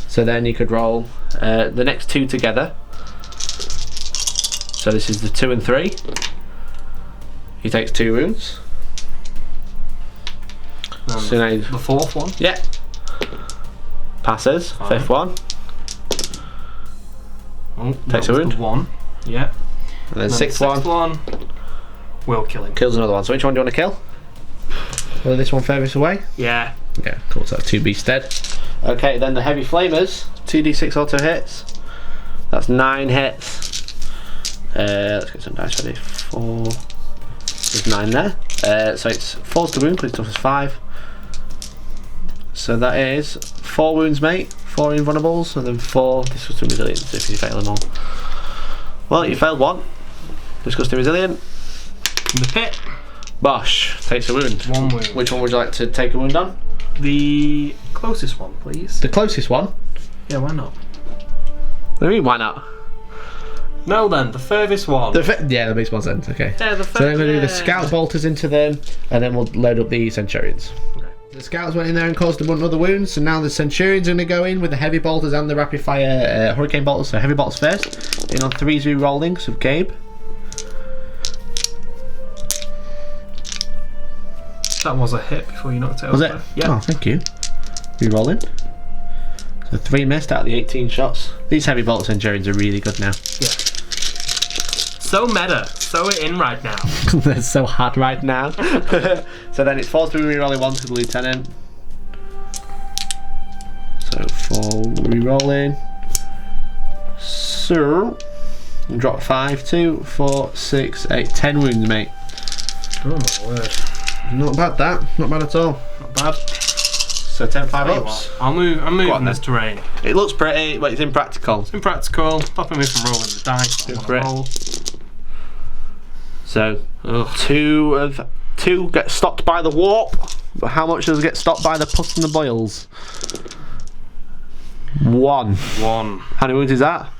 So then you could roll the next 2 together. So this is the 2 and 3. He takes 2 wounds. So now The 4th one. yeah. Passes. Fine. 5th one. Oh, Takes that a was wound. the 1. Yeah. And then And 6th the one. 6th one. Will kill him. Kills another one. So which one do you want to kill? Will this one furthest away? Yeah. Yeah, cool. So that's 2 beasts dead. Okay, then the heavy flamers. 2d6 auto hits. That's 9 hits. Let's get some dice ready. 4. There's 9 there. So it's 4 to wound because it's tough as 5. So that is 4 wounds, mate. 4 invulnerables, and then 4 disgusting resilience if you fail them all. Well, you failed 1. Disgusting resilient. In the pit. Bosh takes a wound. 1 wound. Which one would you like to take a wound on? The closest one, please. The closest one? Yeah, why not? What do you mean, why not? No then, the furthest one. Yeah, that makes more sense, okay. Yeah, the So then I'm going to do the scout bolters into them, and then we'll load up the Centurions. Okay. The scouts went in there and caused a bunch of other wounds, so now the Centurions are going to go in with the heavy bolters and the rapid fire hurricane bolters. So heavy bolters first, in on 3s re-rolling, so Gabe. That was a hit before you knocked it Was over. it? Yeah. Oh, thank you. Re-rolling. So 3 missed out of the 18 shots. These heavy bolt Centurions are really good now. Yeah. So meta. So in right now. They're so hard right now. So then it's 4 to re-rolling 1 to the lieutenant. So 4 re-rolling. So drop 5, 2, 4, 6, 8, 10 wounds, mate. Oh my word. Not bad that. Not bad at all. Not bad. So 10 5 Tell you ups. what, I'm moving on, this then. terrain. It looks pretty, but it's impractical. It's impractical. Stopping me from rolling the dice. Go I for it. wanna roll. So 2 get stopped by the warp. But how much does it get stopped by the pus and the boils? 1. 1. How many wounds is that?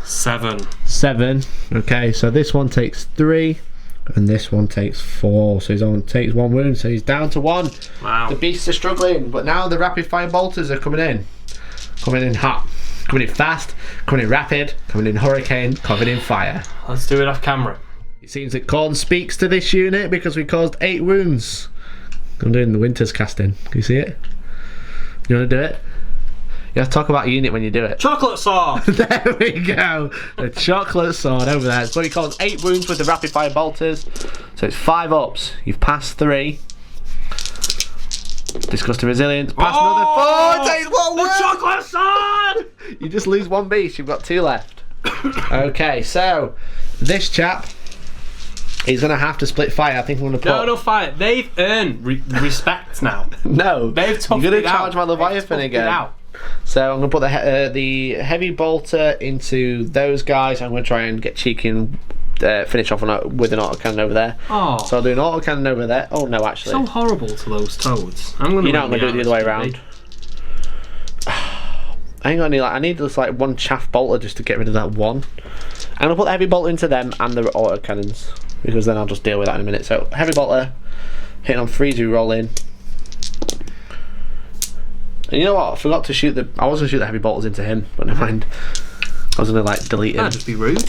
7. 7. Okay, so this one takes 3, and this one takes 4. So he takes 1 wound, so he's down to 1. Wow. The beasts are struggling, but now the rapid fire bolters are coming in. Coming in hot. Coming in fast. Coming in rapid. Coming in hurricane. Coming in fire. Let's do it off camera. It seems that Khorne speaks to this unit because we caused 8 wounds. I'm doing the Winter's casting. Can you see it? You want to do it? You have to talk about a unit when you do it. Chocolate sword! There we go. The chocolate sword over there. So he caused 8 wounds with the rapid fire bolters. So it's 5 ups. You've passed 3. Disgusting resilience. Pass another 4. Takes 1 The wound. chocolate sword! You just lose 1 beast. You've got 2 left. Okay, so this chap is going to have to split fire. I think I'm going to put... No, fire. They've earned respect now. No. They've toughed You're going it to charge out. my Leviathan They've toughed it again. out. So I'm going to put the heavy bolter into those guys. I'm going to try and get cheeky and finish off with an autocannon over there. Oh. So I'll do an autocannon over there. Oh no, actually. So horrible to those toads. I'm going to. You know I'm going to do it the other way around. I ain't got any, I need just like 1 chaff bolter just to get rid of that 1. I'm going to put the heavy bolter into them and the autocannons, because then I'll just deal with that in a minute. So heavy bolter, hitting on 3 to roll in. And you know what? I forgot to shoot I was going to shoot the heavy bolters into him, but never mind. I was going to like delete him. That'd just be rude.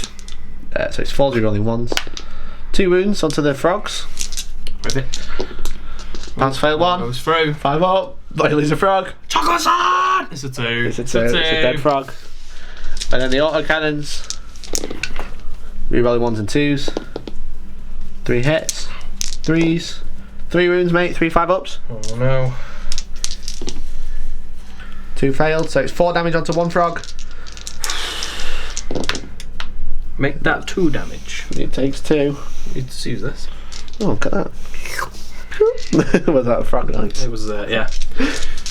So it's 4 rolling 1s. 2 wounds onto the frogs. Ribbit. Pounds failed 1. Goes through. 5 up. Boilies a frog. Chocolate sword! It's a 2. It's a 2. It's a dead frog. And then the autocannons. Rerolling 1s and 2s. 3 hits. 3s. 3 wounds, mate. 3 5 ups. Oh no. 2 failed, so it's 4 damage onto 1 frog. Make that 2 damage. It takes 2. You just use this. Oh, look at that. Was that a frog noise? It was, yeah.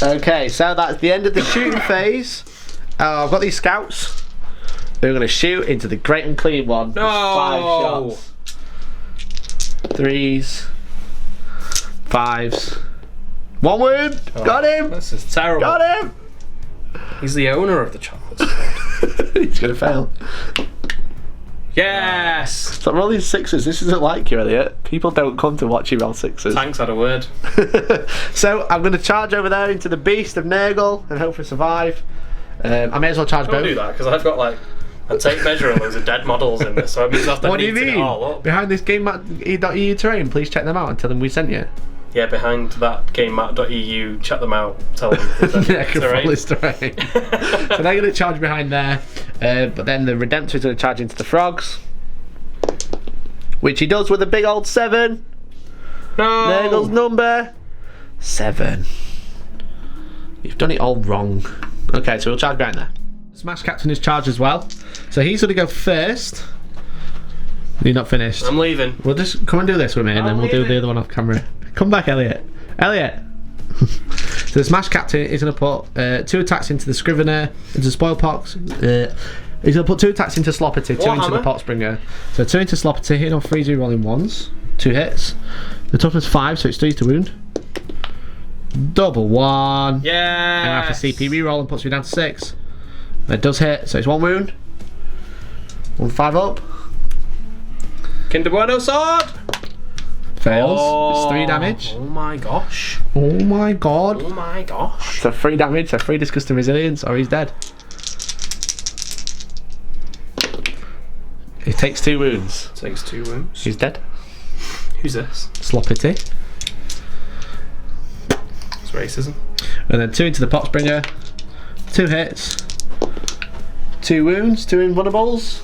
Okay, so that's the end of the shooting phase. I've got these scouts. They're going to shoot into the great and clean one. No! 5 shots. 3s. 5s. 1 wound! Oh, Got him! This is terrible. Got him! He's the owner of the chocolate sword. He's going to fail. Yes! So I'm rolling 6s. This isn't like you, Elliot. People don't come to watch you roll 6s. Thanks, had a word. So I'm going to charge over there into the beast of Nurgle and hopefully survive. I may as well charge Don't both. do that, because I've got like a tape measure and loads of dead models in this, so it means I have to What do you neaten it mean? all up. Behind this game.eu terrain, please check them out and tell them we sent you. Yeah, behind that gamemat.eu, check them out, tell them. Necropolis terrain. So they're going to charge behind there, but then the Redemptor is going to charge into the frogs, which he does with a big old 7. No! Nurgle's number 7. You've done it all wrong. Okay, so we'll charge behind there. Smash Captain is charged as well, so he's going to go first. You're not finished. I'm leaving. We'll just come and do this with me, and then I'm we'll do leaving. the other one off camera. Come back, Elliot. Elliot. So the Smash Captain is going to put 2 attacks into the Scrivener, into Spoilpox. He's going to put 2 attacks into Sloppity, 2 into the Warhammer. Potspringer. So 2 into Sloppity, hitting on 3 0 rolling 1s. 2 hits. The toughness 5, so it's 3 to wound. Double 1. Yeah. And after CP reroll and puts me down to 6. That does hit, so it's 1 wound. 1 5 up. Kinder Bueno sword. Fails. Oh, It's 3 damage. Oh my gosh. Oh my god. Oh my gosh. So 3 damage, so 3 disgusting resilience, or he's dead. He takes 2 wounds. Takes 2 wounds. He's dead. Who's this? Sloppity. It's racism. And then 2 into the Potspringer. 2 hits. 2 wounds, 2 invulnerables.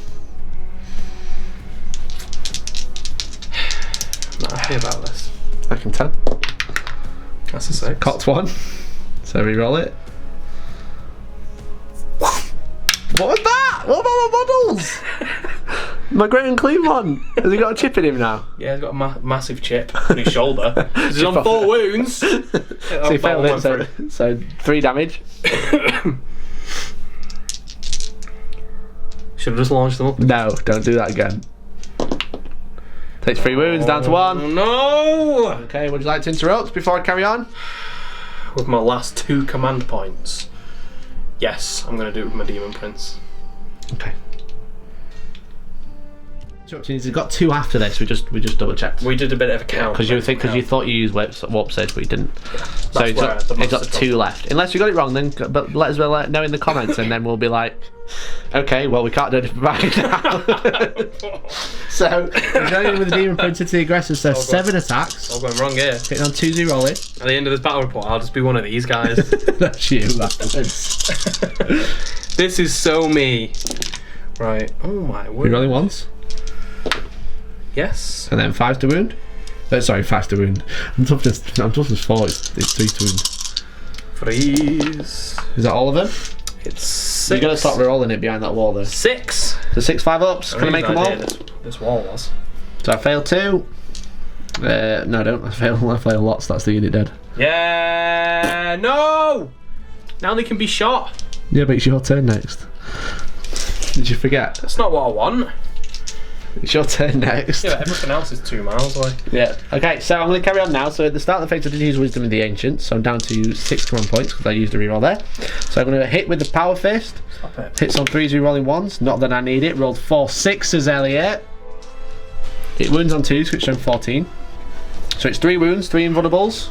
Not happy about this. I can tell. That's a 6. Cocked 1. So reroll it. What was that? What about my models? My great and clean one. Has he got a chip in him now? Yeah, he's got a massive chip on his shoulder. He's on 4 wounds. So he failed it, so 3 damage. Should have just launched them up. No, don't do that again. Takes 3 wounds, down to 1. Oh no! Okay, would you like to interrupt before I carry on? With my last 2 command points. Yes, I'm going to do it with my Demon Prince. Okay. He's got 2 after this. We just double checked. We did a bit of a count. Because you thought you used warp surge, but you didn't. So he's where the got monster 2 left. Unless you got it wrong, then but let us know in the comments, and then we'll be like, okay, well we can't do it right now. So we're going in with the Demon Prince into the aggressor. So 7 attacks. All going wrong here. Hitting on 2-0 rolling. At the end of this battle report, I'll just be one of these guys. That's you afterwards. This is so me. Right. Oh my word. You're rolling once. Yes. And then 5 to wound. Sorry, 5 to wound. I'm toughness 4. It's 3 to wound. Freeze. Is that all of them? It's 6. You're gonna start rolling it behind that wall there. 6. So 6 5 ups. Can I make them all? This wall was. So I failed 2. No, I don't. I failed lots. That's the unit dead. Yeah. No. Now they can be shot. Yeah, but it's your turn next. Did you forget? That's not what I want. It's your turn next. Yeah, but everything else is 2 miles away. Yeah. Okay, so I'm going to carry on now. So at the start of the phase I did use Wisdom of the Ancients, so I'm down to 6 command points because I used a reroll there. So I'm going to hit with the Power Fist. Stop it. Hits on 3s rerolling 1s, not that I need it. Rolled 4 6s, Elliot. It wounds on 2s, which is 14. So it's 3 wounds, 3 invulnerables.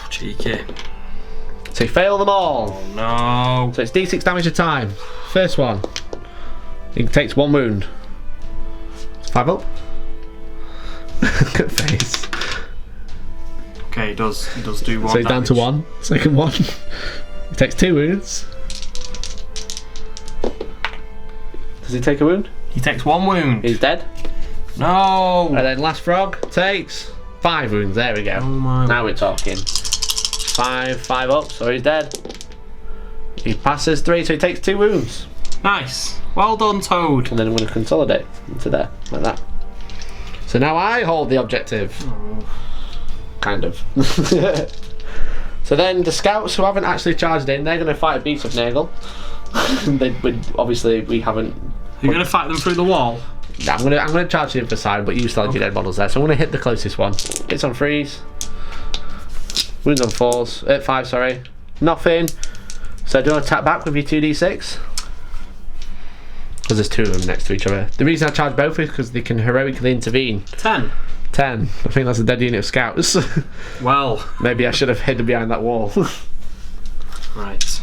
Cheeky. So you fail them all. Oh no. So it's d6 damage a time. First one. He takes 1 wound. It's 5 up. Good face. Okay, he does do 1 So he's down to 1. Second one. He takes 2 wounds. Does he take a wound? He takes 1 wound. He's dead. No. And then last frog takes 5 wounds. There we go. Oh my. Now we're talking. 5 up, so he's dead. He passes 3, so he takes 2 wounds. Nice. Well done, Toad. And then I'm going to consolidate into there, like that. So now I hold the objective. Kind of. So then the scouts who haven't actually charged in, they're going to fight a beast of Nurgle. Obviously we haven't. You're going to fight them through the wall? I'm gonna charge in for side, but you still have your dead models there. So I'm gonna hit the closest one. Hits on 3s. Wounds on 4s. 5, sorry. Nothing. So do you want to attack back with your 2d6? Because there's 2 of them next to each other. The reason I charge both is because they can heroically intervene. 10. 10. I think that's a dead unit of scouts. Well. Maybe I should have hidden behind that wall. Right.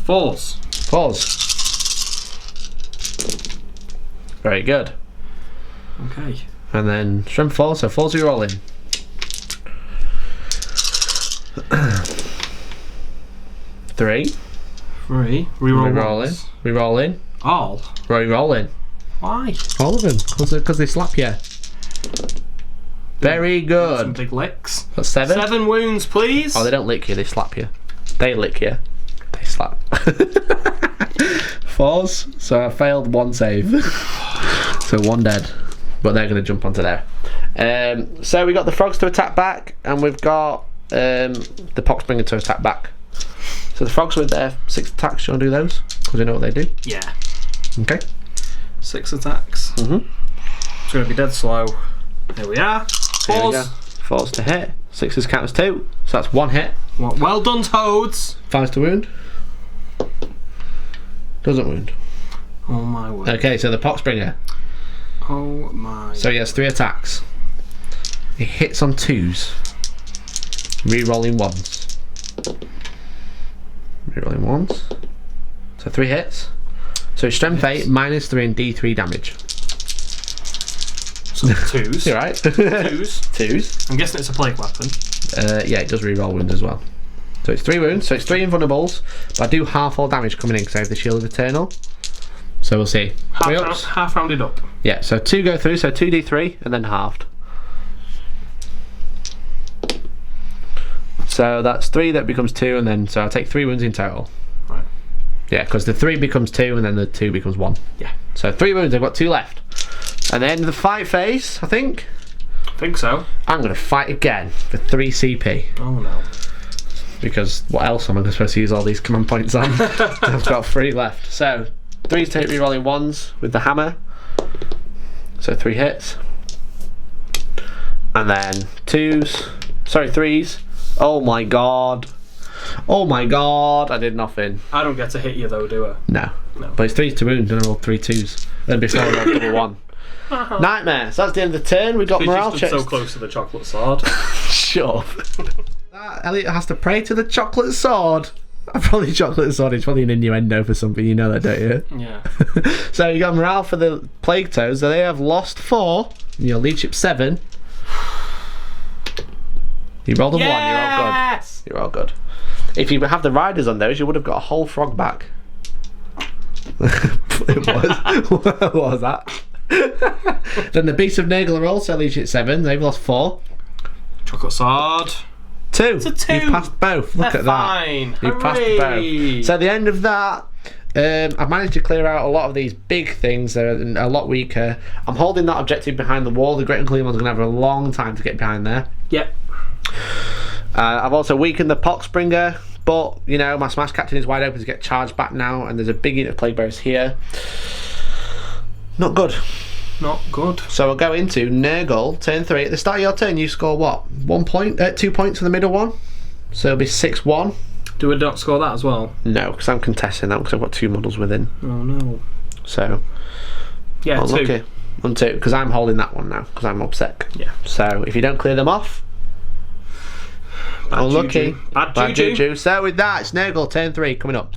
4s. Pause. Very good. Okay. And then strength 4, so 4s you roll in. 3. 3. Reroll. Reroll in. All. Reroll in. Why? All of them, because they slap you. Very Some good. big licks. That's 7. 7 wounds, please. Oh, they don't lick you, they slap you. They lick you. They slap. 4s, so I failed 1 save. So 1 dead. But they're going to jump onto there. So we got the frogs to attack back, and we've got the Poxbringer to attack back. So the frogs with their 6 attacks, you want to do those? Because you know what they do. Yeah. Okay. 6 attacks. Mm-hmm. It's going to be dead slow. There we are. Here we go. 4s. 4s to hit. 6s count as 2. So that's 1 hit. Well done, Toads. 5s to wound. Doesn't wound. Oh my word. Okay, so the Poxbringer. Oh my. So he has 3 attacks. He hits on 2s. Rerolling 1s. Rerolling 1s. So 3 hits. So his strength 8, -3 and D3 damage. So 2s. You're right. 2s. 2s. I'm guessing it's a plague weapon. Yeah, it does reroll wounds as well. So it's 3 wounds. So it's 3 invulnerables. But I do half all damage coming in because I have the Shield of Eternal. So we'll see. 3 ups. Half rounded up. Yeah, so 2 go through, so 2d3 and then halved. So that's 3 that becomes 2, and then so I'll take 3 wounds in total. Right. Yeah, because the 3 becomes 2 and then the 2 becomes 1. Yeah. So 3 wounds, I've got 2 left. And then the fight phase, I think. I think so. I'm going to fight again for 3 CP. Oh no. Because what else am I supposed to use all these command points on? I've got 3 left. So 3s take rerolling 1s with the hammer. So 3 hits. And then 2s. Sorry, 3s. Oh my god. Oh my god. I did nothing. I don't get to hit you though, do I? No. No. But it's 3s to wound and I rolled 3 2s. Then before I rolled double 1. Nightmare. So that's the end of the turn. We've got morale checks. So close to the chocolate sword. Shut up. Elliot has to pray to the chocolate sword. Probably chocolate sword is probably an innuendo for something, you know that, don't you? Yeah. So you got morale for the Plague Toads. So they have lost 4. And your leadership 7. You rolled a 1, Yes! you're all good. If you have the riders on those, you would have got a whole frog back. It was. What was that? Then the Beasts of Nurgle are also leadership 7. They've lost 4. Chocolate sword. 2. It's a 2. You've passed both. Look They're at that. fine. You've passed Hooray. both. So at the end of that, I've managed to clear out a lot of these big things that are a lot weaker. I'm holding that objective behind the wall. The Great Unclean One's going to have a long time to get behind there. Yep. I've also weakened the Poxbringer, but you know my Smash Captain is wide open to get charged back now, and there's a big unit of Plague Bearers here. Not good. Not good. So we'll go into Nurgle, turn 3. At the start of your turn, you score what? 1 point? 2 points for the middle one. So it'll be 6-1. Do we not score that as well? No, because I'm contesting that because I've got 2 models within. Oh no. So Yeah, unlucky. 2. On 2, because I'm holding that one now because I'm upset. Yeah. So if you don't clear them off, Bad unlucky. juju. Bad juju. So with that, it's Nurgle, turn 3 coming up.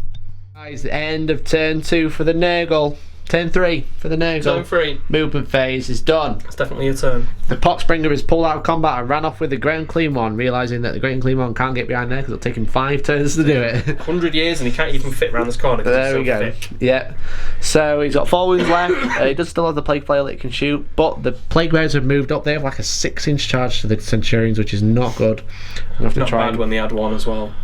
Guys, the end of turn 2 for the Nurgle. Turn 3 for the Nurgle. Turn 3. Movement phase is done. It's definitely your turn. The Poxbringer is pulled out of combat and ran off with the Great Unclean One, realising that the Great Unclean One can't get behind there because it'll take him 5 turns to do it. 100 years and he can't even fit around this corner. There we go. Thick. Yeah. So he's got 4 wounds left. He does still have the Plague Flail that he can shoot, but the Plague Bearers have moved up. They have like a 6-inch charge to the Centurions, which is not good. I'll have to Not try. bad when they had 1 as well.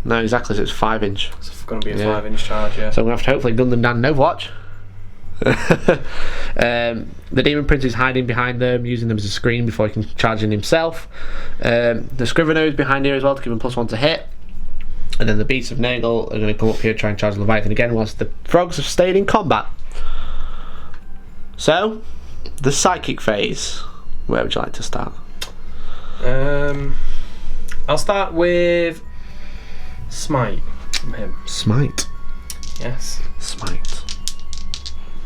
No, exactly. So it's 5-inch. It's going to be a Yeah. 5-inch charge, yeah. So I'm going to have to hopefully gun them down in Overwatch. The Demon Prince is hiding behind them, using them as a screen before he can charge in himself. The Scrivener is behind here as well to give him +1 to hit. And then the Beasts of Nurgle are going to come up here and try and charge Leviathan again whilst the Frogs have stayed in combat. So, the Psychic phase. Where would you like to start? I'll start with Smite from him. Smite. Yes. Smite.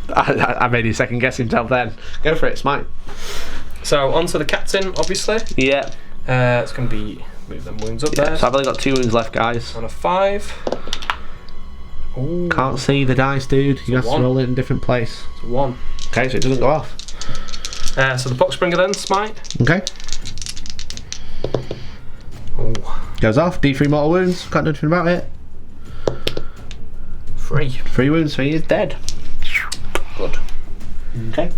I made you second guess himself then. Go for it, Smite. So, on to the captain, obviously. Yeah. It's going to be... Move them wounds up there. So I've only got 2 wounds left, guys. On a 5. Ooh. Can't see the dice, dude. You have to 1. roll it in a different place. It's a 1. Okay, so it doesn't go off. So the Poxbringer then, Smite. Okay. Ooh. Goes off. D3 mortal wounds. Can't do anything about it. 3. 3 wounds, so he is dead. Good. Okay.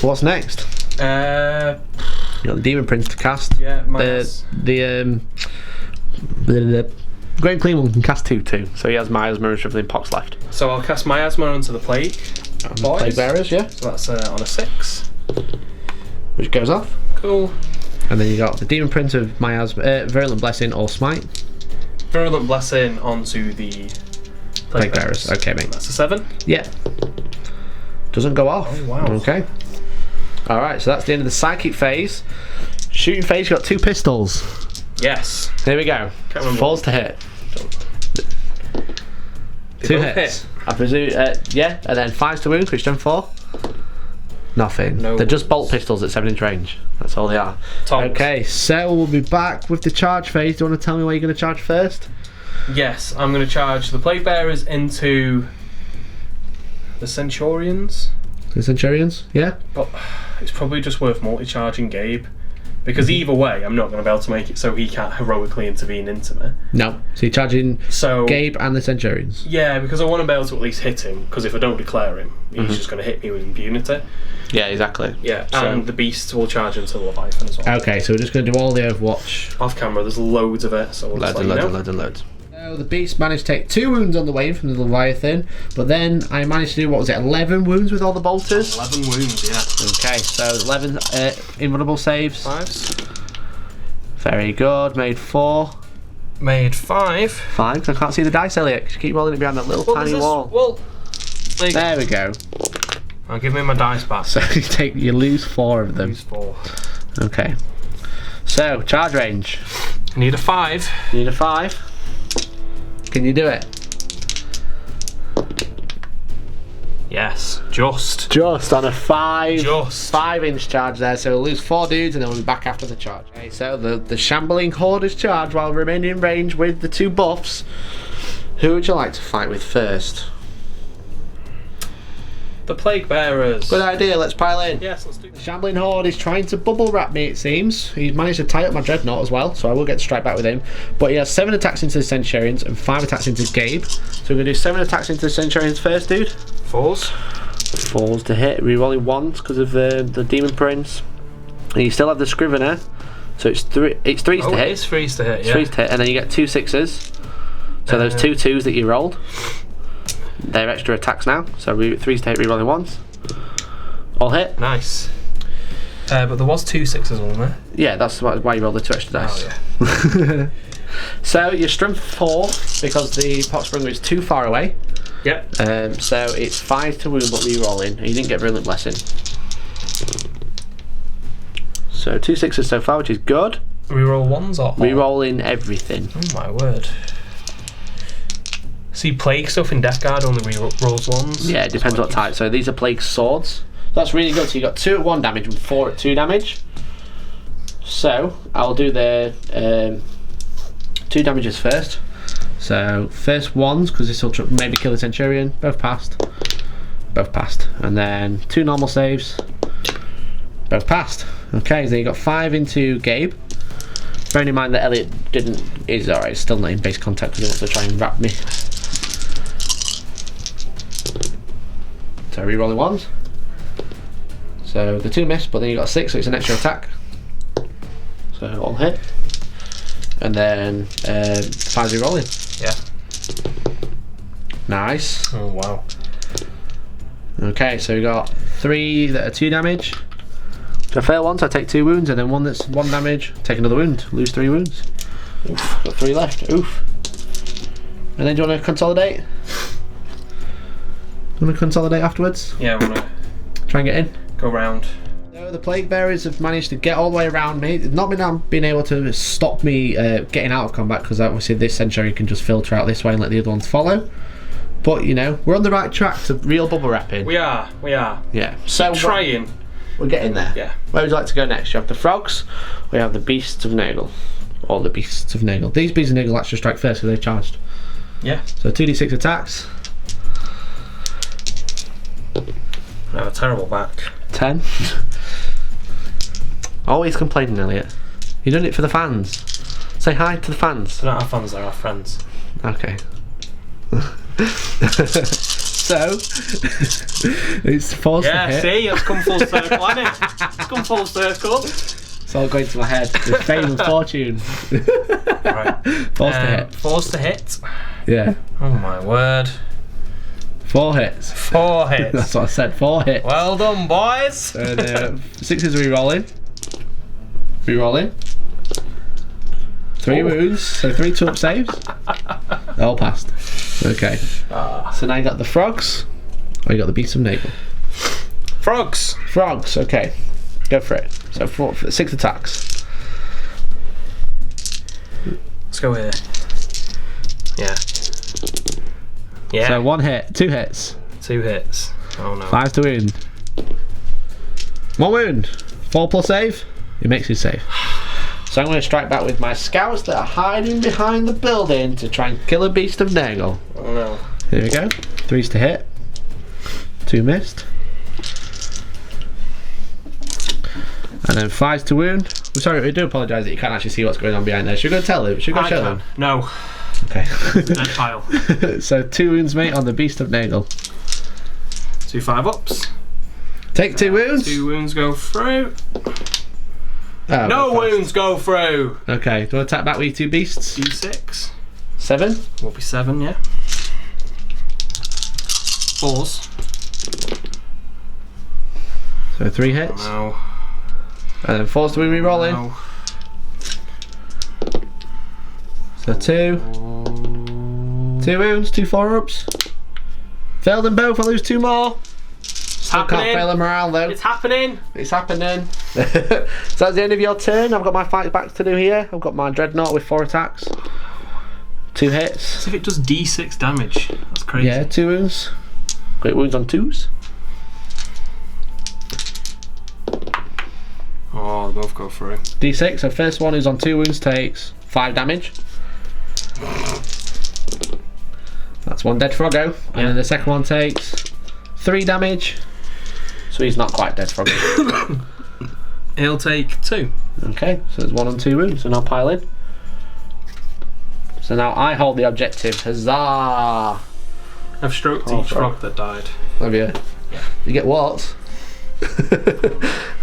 What's next? You got the Demon Prince to cast. Yeah, the Great Clean One can cast 2 too, so he has Miasma and Shriveling Pox left. So I'll cast Miasma onto the Plague. boys. Plague bearers, yeah. So that's on a 6. Which goes off. Cool. And then you got the Demon Prince of Miasma, Virulent Blessing or Smite. Virulent Blessing onto the Plague bearers. Okay, mate. That's a 7. Yeah. Doesn't go off. Oh, wow. Okay. Alright, so that's the end of the psychic phase. Shooting phase, you've got 2 pistols. Yes. Here we go. Falls to hit. 2 hits. I presume, yeah, and then 5s to wound, which done 4. Nothing. No They're just wounds. bolt pistols at 7-inch range. That's all they are. Tongs. Okay, so we'll be back with the charge phase. Do you want to tell me what you're going to charge first? Yes, I'm going to charge the Plague Bearers into the Centurions. The Centurions? Yeah? But it's probably just worth multi-charging Gabe. Because either way, I'm not going to be able to make it so he can't heroically intervene into me. No. So you're charging So Gabe and the Centurions? yeah, because I want to be able to at least hit him. Because if I don't declare him, he's just going to hit me with impunity. Yeah, exactly. Yeah, and the Beast will charge into the Leviathan as well. Okay, so we're just going to do all the Overwatch. Off camera, there's loads of it, so we'll just let you know. Loads. So the Beast managed to take 2 wounds on the way from the Leviathan, but then I managed to do, what was it, 11 wounds with all the bolters? 11 wounds, yeah. Okay, so 11 invulnerable saves. 5s. Very good, made 4. Made 5. 5, I can't see the dice, Elliot, 'cause you keep rolling it behind that little tiny wall. Well, there you go. There we go. I'll give me my dice back. So you lose 4 of them. Use 4. Okay. So, charge range. I need a 5. You need a 5. Can you do it? Yes, just. Just on a 5. Just. 5-inch charge there, so we'll lose 4 dudes and then we'll be back after the charge. Okay, so the shambling horde is charged while remaining in range with the 2 buffs. Who would you like to fight with first? The Plague Bearers. Good idea, let's pile in. Yes, let's do The that. shambling horde is trying to bubble wrap me, it seems. He's managed to tie up my Dreadnought as well, so I will get to strike back with him. But he has 7 attacks into the Centurions and 5 attacks into Gabe. So we're going to do 7 attacks into the Centurions first, dude. 4s. 4s to hit, rerolling 1s because of the Demon Prince. And you still have the Scrivener, so it's 3s to Oh, hit. it is 3s to hit, It's yeah. 3s to hit, and then you get 2 6s. So those 2 2s that you rolled, they're extra attacks now. So 3s to hit, rerolling 1s. All hit. Nice. But there was 2 6s on there. Yeah, that's why you rolled the 2 extra dice. Oh, yeah. So you're strength 4 because the Poxbringer is too far away. Yep. So it's 5 to wound but re-rolling. You didn't get Brilliant Blessing. So 2 6s so far, which is good. Reroll 1s or all? Re-rolling everything. Oh my word. See, Plague stuff in Death Guard only rolls 1s. Yeah, it depends what type. So these are Plague Swords. That's really good. So you got 2 at 1 damage and 4 at 2 damage. So I'll do the 2 damages first. So first 1s because this will maybe kill the Centurion. Both passed. Both passed. And then 2 normal saves. Both passed. Okay, so you got 5 into Gabe. Bearing in mind that Elliot is alright, still not in base contact because he wants to try and wrap me. So re-rolling 1s. So the 2 missed, but then you got a 6, so it's an extra attack. So all hit. And then 5 re-rolling. Yeah. Nice. Oh wow. Okay, so we got 3 that are 2 damage. If I fail once, I take 2 wounds, and then 1 that's 1 damage, take another wound, lose 3 wounds. Oof, got 3 left. Oof. And then do you want to consolidate? Want to consolidate afterwards? Yeah, I want to Try and get in. go round. So the Plague Bearers have managed to get all the way around me. They've not been able to stop me getting out of combat because obviously this Centurion can just filter out this way and let the other ones follow. But you know, we're on the right track to real bubble wrapping. We are. Yeah. So Trying. we're getting there. Yeah. Where would you like to go next? You have the frogs, we have the beasts of Nurgle. Or the beasts of Nurgle. These beasts of Nurgle actually strike first because they're charged. Yeah. So 2d6 attacks. I have a terrible back. 10. Always complaining, Elliot. You're doing it for the fans. Say hi to the fans. They're not our fans, they're our friends. Okay. So it's forced to hit. See, it's come full circle, hasn't it? It's come full circle. It's all going to my head. With fame and fortune. Right. Forced to hit. Forced to hit. Yeah. Oh my word. 4 hits. 4 hits. That's what I said, 4 hits. Well done, boys. And 6 is re-rolling. Re-rolling. 3 wounds, so 3 2-up saves. All passed. Okay. So now you got the frogs, or you got the beast of Nurgle. Frogs. Frogs, okay. Go for it. So 6 attacks. Let's go here. Yeah. Yeah. So 1 hit, 2 hits. 2 hits. Oh no. 5 to wound. 1 wound. 4 plus save. It makes his save. So I'm going to strike back with my scouts that are hiding behind the building to try and kill a beast of Nurgle. Oh no. Here we go. 3's to hit. 2 missed. And then 5's to wound. I'm sorry, we do apologise that you can't actually see what's going on behind there. Should we go tell them? Should we go show them? No. Okay. Dead pile. So 2 wounds, mate, on the beast of Nurgle. 2 5-ups. Take 2 wounds. 2 wounds go through. Oh, No wounds go through. Okay, do you want to attack back with your 2 beasts? D6. 7. Will be 7, yeah. 4s. So 3 hits. No. And then 4's to be re-rolling. No. So 2. 2 wounds, 2 4-ups. Failed them both, I lose 2 more. Still can't fail the morale though. It's happening. It's happening. So that's the end of your turn. I've got my fight back to do here. I've got my Dreadnought with 4 attacks. 2 hits. As if it does D6 damage. That's crazy. Yeah, 2 wounds. Great wounds on 2s. Oh, they both go through. D6, so first one who's on 2 wounds takes 5 damage. That's 1 dead froggo. And then the second one takes 3 damage. So he's not quite dead froggo. He'll take 2. Okay, so there's 1 on 2 wounds, so now pile in. So now I hold the objective. Huzzah! I've stroked each frog that died. Have you? Yeah. You get what?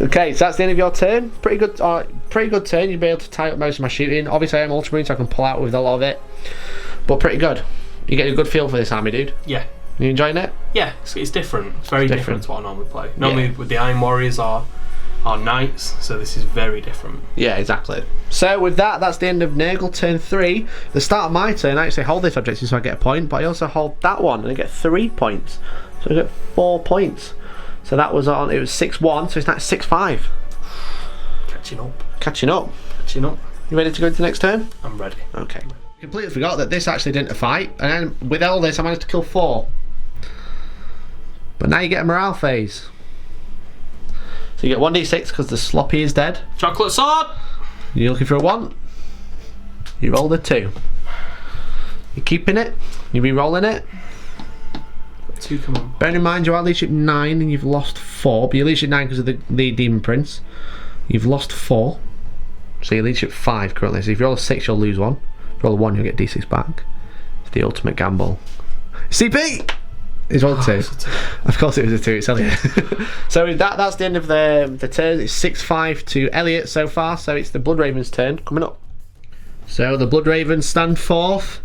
Okay, so that's the end of your turn. Pretty good turn. You'll be able to tie up most of my shooting. Obviously I'm Ultramarine, so I can pull out with a lot of it. But pretty good. You get a good feel for this army, dude. Yeah. You enjoying it? Yeah, it's different. It's very different to what I normally play. Normally Yeah. with the Iron Warriors are knights, so this is very different. Yeah, exactly. So with that, that's the end of Nurgle turn 3. The start of my turn, I actually hold this objective so I get a point, but I also hold that one and I get 3 points. So I get 4 points. So that was on, it was 6-1, so it's now 6-5. Catching up. Catching up. Catching up. You ready to go into the next turn? I'm ready. Okay. Completely forgot that this actually didn't fight, and then with all this I managed to kill 4. But now you get a morale phase. So you get 1d6 because the sloppy is dead. Chocolate sword! You're looking for a 1. You rolled a 2. You're keeping it. You're re-rolling it. 2 come on. Bearing in mind you are leadership 9 and you've lost 4. But you're leadership 9 because of the Demon Prince. You've lost 4. So you're leadership 5 currently. So if you roll a 6 you'll lose 1. If you roll a 1 you'll get d6 back. It's the ultimate gamble. CP! It's rolled a 2. Of course it was a 2, it's Elliot. So that's the end of the turn. It's 6-5 to Elliot so far. So it's the Blood Raven's turn coming up. So the Blood Ravens stand forth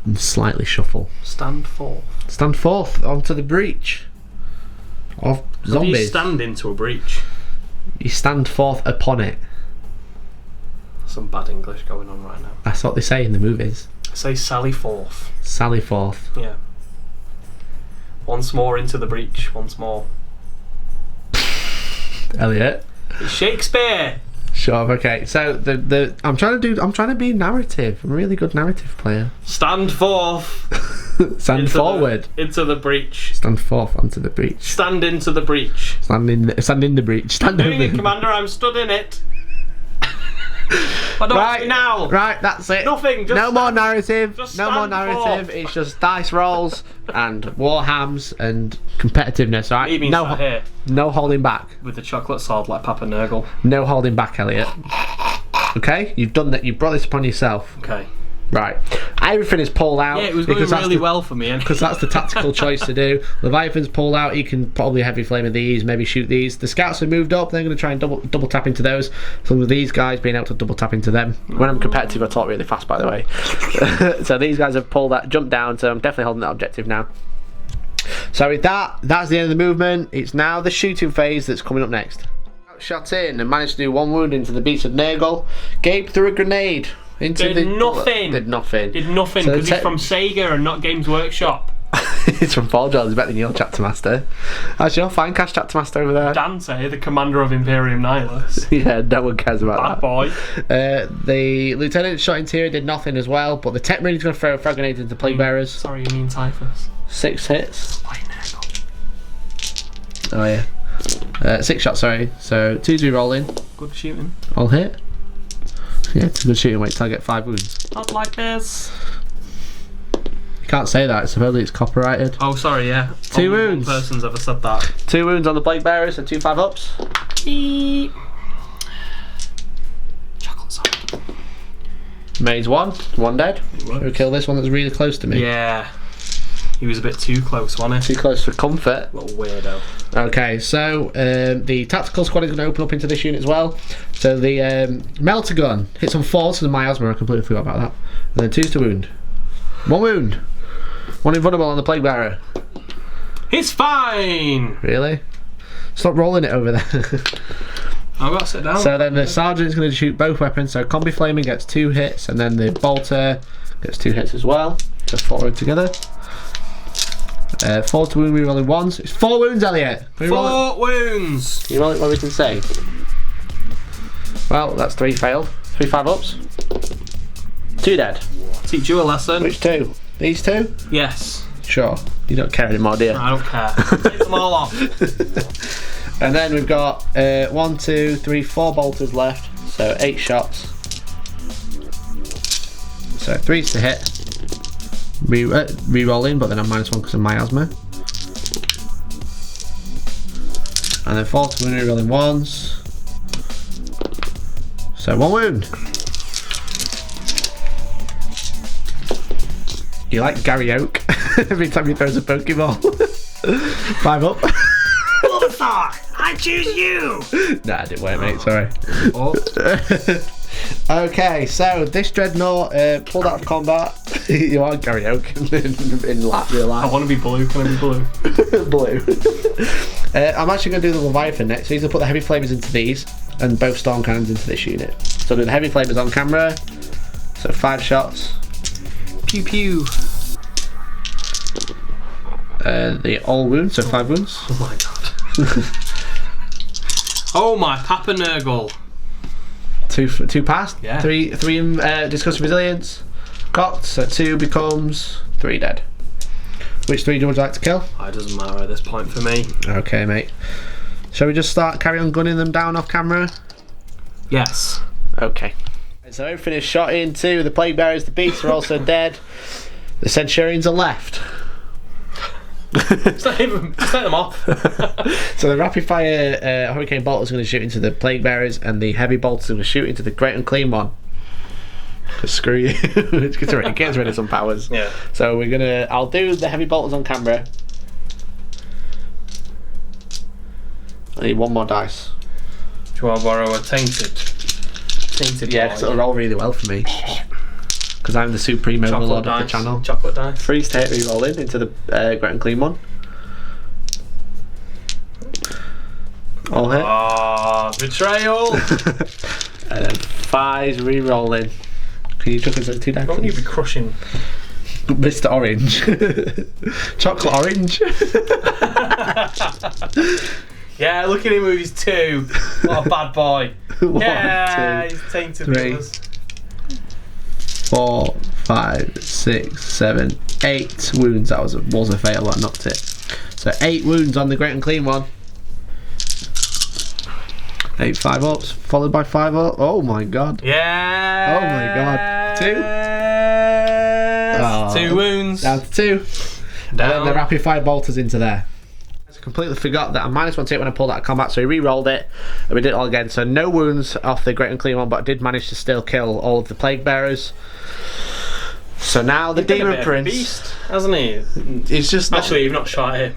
and slightly shuffle. Stand forth. Stand forth onto the breach of Do zombies. you stand into a breach? You stand forth upon it. Some bad English going on right now. That's what they say in the movies. Say sally forth. Sally forth. Yeah. Once more into the breach. Once more. Elliot. It's Shakespeare. Sure. Okay. So I'm trying to be narrative. I'm a really good narrative player. Stand forth. Stand forward. Into the breach. Stand forth onto the breach. Stand into the breach. Stand in the breach. Stand Doing over. it, Commander. I'm stood in it. I don't want to now. Right, that's it. Nothing. Just no more narrative. just No more stand narrative. forth. It's just dice rolls and warhams and competitiveness. Right? Leave me sat here No holding back. with the chocolate sword like Papa Nurgle. No holding back, Elliot. Okay, you've done that. You brought this upon yourself. Okay. Right. Everything is pulled out. Yeah, it was going really well for me. Because that's the tactical choice to do. Leviathan's pulled out. He can probably heavy flame of these, maybe shoot these. The scouts have moved up. They're going to try and double tap into those. Some of these guys being able to double tap into them. When I'm competitive, I talk really fast, by the way. So these guys have jumped down. So I'm definitely holding that objective now. So with that, that's the end of the movement. It's now the shooting phase that's coming up next. Shot in and managed to do 1 wound into the beast of Nurgle. Gabe threw a grenade into Did nothing. Did nothing. Did nothing So because he's from Sega and not Games Workshop. It's from Paul Jones, better than your chapter master. How's your fine cash chapter master over there? Dante, the commander of Imperium Nihilus. Yeah, no one cares about Bad boy. The lieutenant shot interior did nothing as well, but the tech marine's going to throw a frag grenade into plague bearers. Sorry, you mean Typhus. 6 hits. Why Nurgle? Oh yeah. 6 shots, sorry. So 2's re-rolling. Good shooting. All hit. Yeah, it's a good shooting. Wait till I get 5 wounds. Not like this. You can't say that. Supposedly it's copyrighted. Oh, sorry, yeah. 2 Only wounds. One person's ever said that. 2 wounds on the plague bearers and 2 5-ups. Beep. Chocolate salt. Maze 1 dead. Who kill this one that's really close to me? Yeah. He was a bit too close, wasn't he? Too close for comfort. Little weirdo. Okay, so the tactical squad is going to open up into this unit as well. So the melter gun hits on 4 to the miasma. I completely forgot about that. And then 2's to wound. 1 wound. 1 invulnerable on the plague bearer. He's fine. Really? Stop rolling it over there. I've got to sit down. So then the sergeant's going to shoot both weapons. So combi flaming gets 2 hits, and then the bolter gets 2 hits as well. So 4 together. 4 to wound, rerolling 1s. It's 4 wounds, Elliot. 4 wounds. You roll it what we can say. Well, that's 3 failed. 3 5-ups. 2 dead. Teach you a lesson. Which 2? These 2? Yes. Sure. You don't care anymore, do you? I don't care. Take them all off. And then we've got 1, 2, 3, 4 bolters left. So 8 shots. So 3's to hit. Re-rolling, but then I'm -1 because of miasma. And then 4 to wound, re-rolling 1s. So 1 wound. You like Gary Oak every time he throws a Pokeball. 5 up. Bulbasaur, I choose you. Nah, it didn't work, mate. Sorry. Oh. Okay, so this dreadnought pulled out of combat. You are Gary Oak in real life. I want to be blue. Can I be blue? Blue. I'm actually going to do the Leviathan next. So he's going to put the heavy flamers into these and both storm cannons into this unit. So I'll do the heavy flamers on camera. So 5 shots. Pew pew. The all wounds, so 5 wounds. Oh my god. Oh my Papa Nurgle. 2 passed. Yeah. 3 discuss resilience. Cocked, so 2 becomes 3 dead. Which 3 would you like to kill? It doesn't matter at this point for me. Okay, mate. Shall we just carry on gunning them down off camera? Yes. Okay. So everything is shot into. The plague bearers, the beasts are also dead. The Centurions are left. Just let them off. So the rapid fire hurricane bolt is going to shoot into the plague bearers, and the heavy bolt is going to shoot into the great unclean one. Cause screw you. It gets rid of some powers. Yeah. So we're gonna. I'll do the heavy bolters on camera. I need 1 more dice. Do you want to borrow a tainted? Tainted. Yeah, because it'll roll really well for me. Because I'm the supreme overlord of the channel. Chocolate dice. 3's to hit, re-rolling into the great and clean one. All hit. Ah, betrayal. And then 5's re-rolling. Can you chuck us 2 dice? Don't you be crushing? Mr. Orange. Chocolate orange. Yeah, look at him with his 2. What a bad boy. 1, Yeah, 2, he's tainted 3. with us. 4, 5, 6, 7, 8 wounds. That was a fail. That knocked it. So 8 wounds on the great and clean one. 8 5-ups, followed by 5-up. Oh my god. Yeah. Oh my god. 2. Yes. 2 wounds. Down to 2. And then the rapid fire bolters into there. I completely forgot that I -1 to it when I pulled out of combat, so he re-rolled it and we did it all again. So no wounds off the great and clean one, but I did manage to still kill all of the plague bearers. So now the demon prince, beast, hasn't he? He's just actually you've not shot him.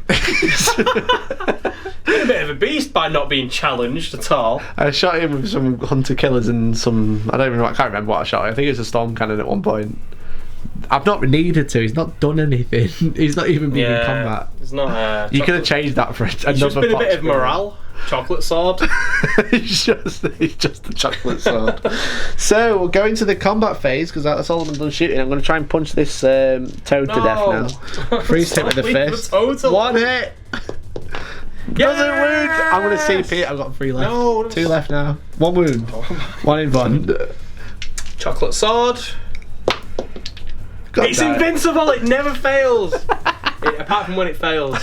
Been a bit of a beast by not being challenged at all. I shot him with some hunter killers and some. I don't even know. I can't remember what I shot. I think it was a storm cannon at one point. I've not needed to. He's not done anything. He's not even been in combat. It's not. You could have changed that for another. It's just been a bit of morale. Chocolate sword. He's just the chocolate sword. So we'll go into the combat phase because that's all I'm done shooting. I'm going to try and punch this toad to death now. Freeze hit with the fist. One hit. Doesn't wound. I'm going to CP it. I've got 3 left. No. 2 left now. 1 wound. 1 in 1. Chocolate sword. It's invincible. It never fails. Apart from when it fails.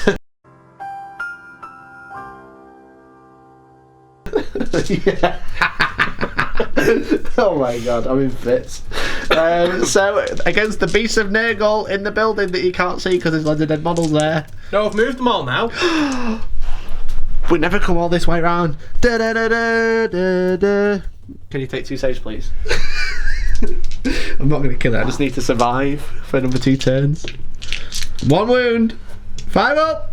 Oh my god, I'm in fits. So, against the beasts of Nurgle in the building that you can't see because there's loads of dead models there. No, I've moved them all now. We never come all this way round. Da, da, da, da, da, da. Can you take 2 saves, please? I'm not going to kill it, I just need to survive for another 2 turns. 1 wound. 5 up.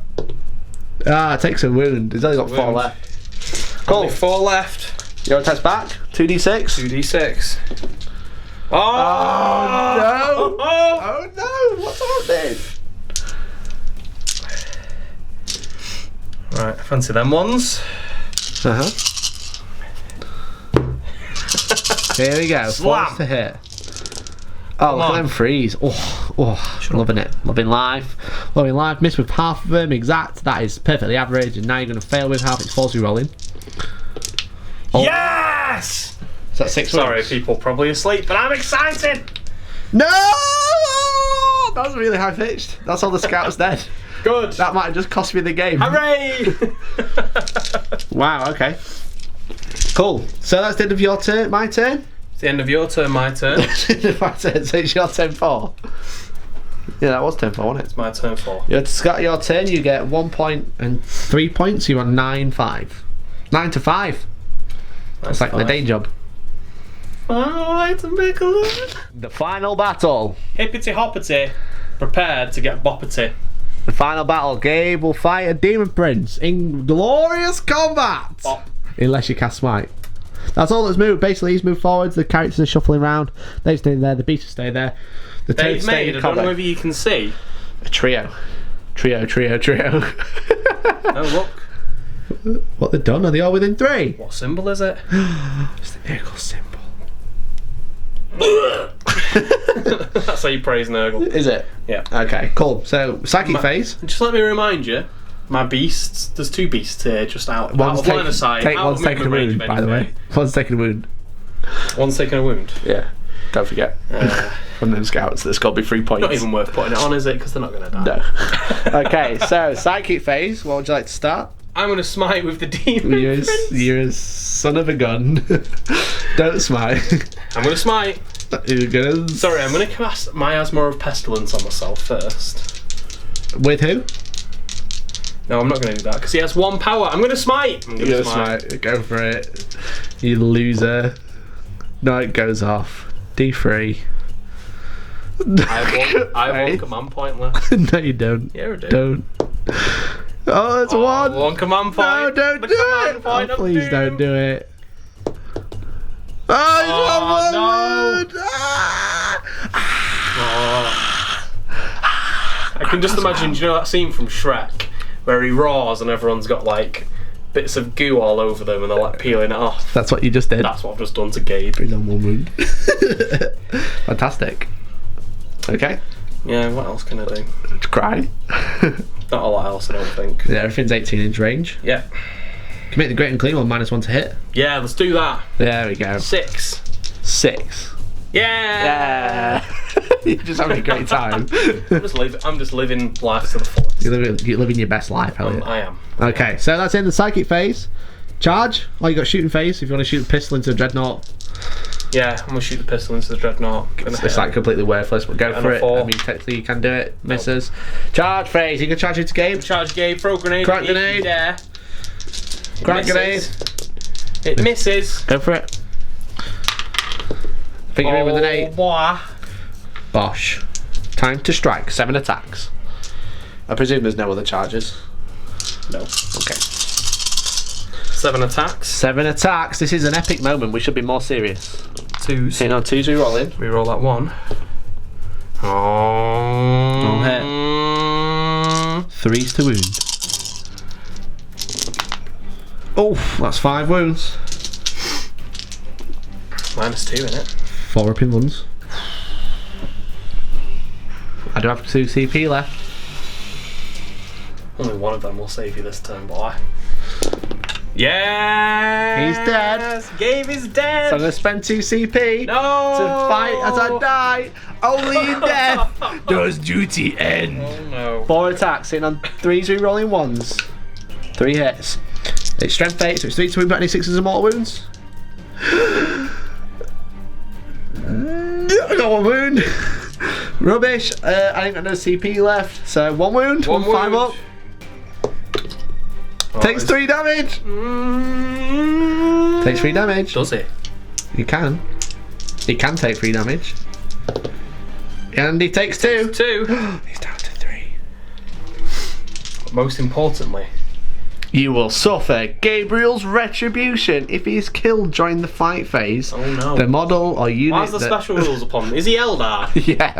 Ah, it takes a wound. He's only got 4 left. Cool. Only 4 left. Your test back. 2d6. 2d6. Oh, no! Oh, Oh no! What's happening? Right, fancy them ones. Here we go. Slam. Force to hit. Oh, look at them freeze. Oh, loving it. Loving life. Loving life. Miss with half of them. Exact. That is perfectly average. And now you're going to fail with half. It's force rolling. Oh. Yes! Is that 6 Sorry, wounds? people probably asleep, but I'm excited. No! That was really high pitched. That's all the scouts dead. Good. That might have just cost me the game. Hooray! Wow, okay. Cool. So that's the end of your turn, my turn? It's the end of your turn, my turn. My turn, so it's your turn 4. Yeah, that was turn 4, wasn't it? It's my turn 4. You start your turn, you get 1 point and 3 points, you're on 9-5. 9 to 5. That's like the day job. I like to make a living. The final battle. Hippity hoppity, prepared to get boppity. The final battle. Gabe will fight a demon prince in glorious combat. Bop. Unless you cast smite. That's all that's moved. Basically, he's moved forwards. The characters are shuffling around. They stay there. The beasts stay there. The They've toads stay made, in I don't know combat. whether you can see. A trio. Trio. Oh, look. What they've done? Are they all within 3? What symbol is it? It's the Nurgle symbol. That's how you praise Nurgle. Is it? Yeah. Okay, cool. So, psychic phase. Just let me remind you, my beasts, there's 2 beasts here just out of line of sight. One's taking a wound, by the way. One's taking a wound. One's taking a wound. Yeah. Don't forget. From them scouts, that's got to be 3 points. Not even worth putting it on, is it? Because they're not going to die. No. Okay, so psychic phase. What would you like to start? I'm going to smite with the demon. You're a son of a gun. Don't smite. I'm going to smite. You're gonna... Sorry, I'm going to cast Miasma of Pestilence on myself first. With who? No, I'm not going to do that because he has 1 power. I'm going to smite. I'm going to smite. Go for it. You loser. No, it goes off. D3. I have one command point left. No, you don't. Yeah, I do. Don't. Oh, that's 1. 1 command point. No, don't The do command it. point Oh, of please doom. don't do it. Oh, he's no. on 1 wound. I can just imagine, do you know that scene from Shrek where he roars and everyone's got like bits of goo all over them and they're like peeling it off? That's what you just did. That's what I've just done to Gabe. He's on 1 wound. Fantastic. Okay. Yeah, what else can I do? Cry. Not a lot else, I don't think. Yeah, everything's 18-inch range. Yeah. Commit the great and clean one, -1 to hit. Yeah, let's do that. There we go. 6. 6. Yeah. You're just having a great time. I'm just living life to the fullest. You're living your best life, Elliot. I am. Okay, so that's in the psychic phase. Charge. Oh, you got shooting phase. If you want to shoot a pistol into a dreadnought. Yeah, I'm gonna shoot the pistol into the dreadnought. It's like completely worthless, but go And for a it. 4. I mean, technically you can do it. Misses. Charge phase. You can charge into game. Charge Gabe, throw grenade. Crack if you grenade. dare. Crack grenade. It misses. Go for it. Figure in with an 8. Boy. Bosh. Time to strike. 7 attacks. I presume there's no other charges. No. Okay. 7 attacks. 7 attacks. This is an epic moment. We should be more serious. 2s. Hitting on 2s, we roll in. We roll that 1. Oh. hit. 3's to wound. Oh, that's 5 wounds. -2 in it. 4 up in ones. I do have 2 CP left. Only one of them will save you this turn, boy. Yeah. He's dead. Gabe is dead. So I'm going to spend 2 CP No. to fight as I die. Only in death does duty end. Oh no. 4 attacks, hitting on 3s, rerolling 1s. 3 hits. It's strength 8, so it's 3 to wound, but any 6s and mortal wounds. I got 1 wound. Rubbish. I ain't got no CP left, so 1 wound. 5 up. Takes 3 damage. Takes 3 damage. Does he? He can. He can take 3 damage. And he takes 2. 2. He's down to 3. Most importantly, You will suffer Gabriel's retribution if he is killed during the fight phase. Oh no. The model or unit. why is the special rules upon? Is he Eldar? Yeah,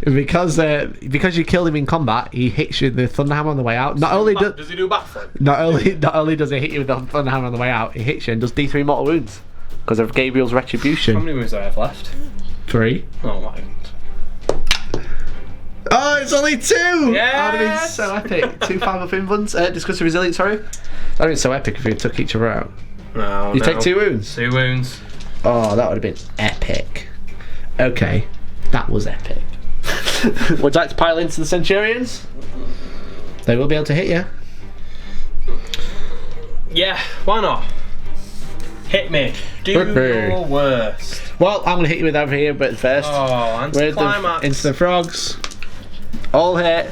because you killed him in combat, he hits you with the Thunderhammer on the way out. Not only does he do a backflip? Not only does he hit you with the Thunderhammer on the way out, he hits you and does D3 mortal wounds because of Gabriel's retribution. How many wounds do I have left? 3. Oh my god. Oh, it's only 2! Yes! That would have been so epic. 2 5-up invulns. Discuss resilience, sorry. That would have been so epic if you took each other out. No, You take 2 wounds? 2 wounds. Oh, that would have been epic. Okay, that was epic. Would you like to pile into the Centurions? They will be able to hit you. Yeah, why not? Hit me. Do Hit me. your worst. Well, I'm going to hit you with over here, but first. Oh, with the, anticlimax. into the frogs. All hit.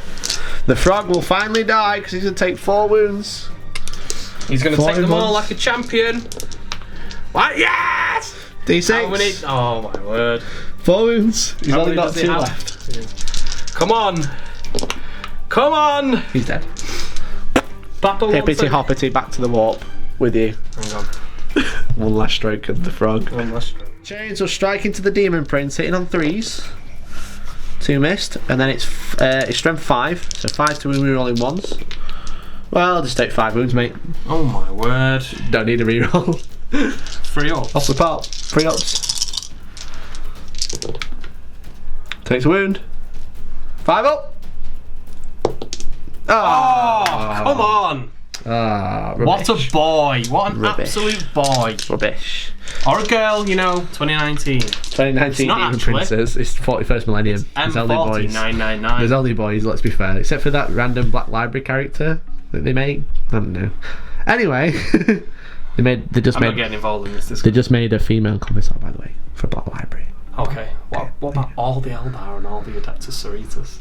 The frog will finally die because he's going to take 4 wounds. He's going to 4 take them all wounds. like a champion. What? Yes! D6. How many? Oh my word. 4 wounds. He's How only many got does 2 he have? left. Come on. Come on. He's dead. Papa wants Hippity it. hoppity back to the warp with you. Hang on. One last stroke of the frog. One last. Chains will strike into the demon prince, hitting on 3s. 2 missed, and then it's strength 5, so 5's to wound rerolling 1s. Well, I'll just take 5 wounds, mate. Oh my word. Don't need a reroll. 3 up. Off the part. 3 ups. Takes a wound. 5 up. Oh, come on. Rubbish. What a boy. What an Rubbish. absolute boy. Rubbish. Or a girl, you know, 2019. 2019 It's not Demon actually. Princes. It's 41st millennium. There's only boys. M40999. There's only boys, let's be fair. Except for that random Black Library character that they make. I don't know. Anyway, they I'm not just getting involved in this. They just made a female commissar, by the way, for Black Library. Okay. What about all the Eldar and all the Adeptus Sororitas?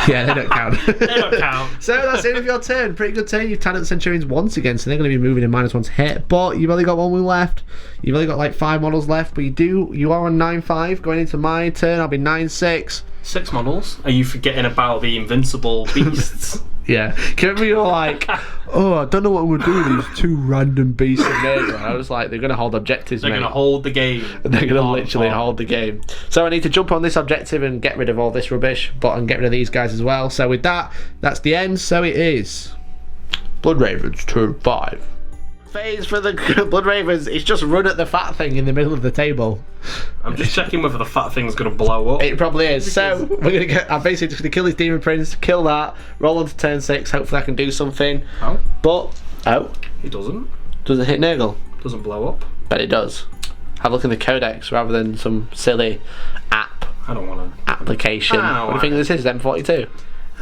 Yeah, they don't count. They don't count. So that's the end of your turn. Pretty good turn. You've tied up the Centurions once again, so they're going to be moving in -1 to hit. But you've only got 1 wound left. You've only got like 5 models left. But you are on 9-5 going into my turn. I'll be 9-6. 6 models? Are you forgetting about the invincible beasts? Yeah. Can you remember you were like, oh, I don't know what we'll do with these 2 random beasts in there. I was like, they're going to hold objectives, They're mate. going to hold the game. They're going to literally on. hold the game. So I need to jump on this objective and get rid of all this rubbish, but and get rid of these guys as well. So with that, that's the end. So it is Blood Ravens turn 5. Phase for the Blood Ravens. It's just run at the fat thing in the middle of the table. I'm just checking whether the fat thing's going to blow up. It probably is. So we're gonna get. I'm basically just gonna kill this demon prince, kill that, roll on to turn 6. Hopefully I can do something. Oh, But it doesn't. doesn't hit Nurgle. Doesn't blow up. Bet it does. Have a look in the codex rather than some silly app I don't want to. application. I don't What do you think this is? M42.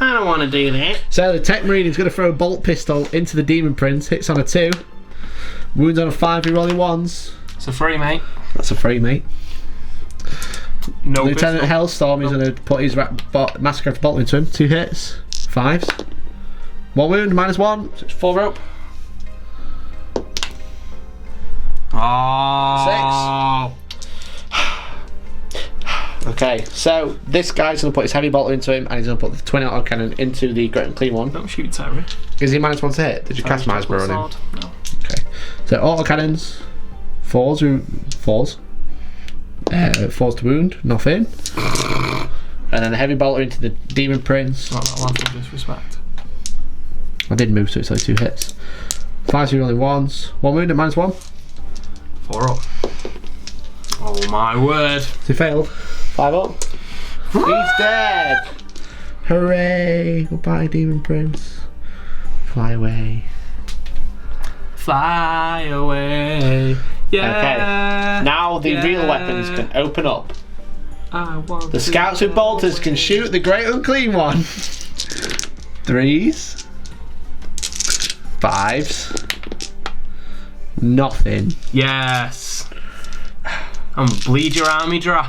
I don't want to do that. So the Tech Marine is going to throw a bolt pistol into the demon prince. Hits on a 2. Wounds on a 5. Rolling 1s. It's a free, mate. That's a 3, mate. No Lieutenant pistol. Hellstorm is going to put his massacre bolt into him. 2 hits. 5s. 1 wound. -1. So it's 4 up. Oh. 6. Okay, so this guy's going to put his heavy bolter into him, and he's going to put the 20 autocannon into the Great and Clean one. Don't shoot, Terry. Is he -1 to hit? Did you cast Miasma on him? No. Okay. So autocannons, 4s, 4s to wound, nothing. And then the heavy bolter into the Demon Prince. Not that laugh of disrespect. I did move, so it's only 2 hits. 5 so only ones. 1 wound at -1. 4 up. Oh my word. He failed. 5 up. He's dead. Hooray! Goodbye, Demon Prince. Fly away. Fly away. Yeah. Okay. Now the real weapons can open up. I want The scouts with bolters can shoot the Great Unclean One. 3s. 5s. Nothing. Yes. And bleed your army dry.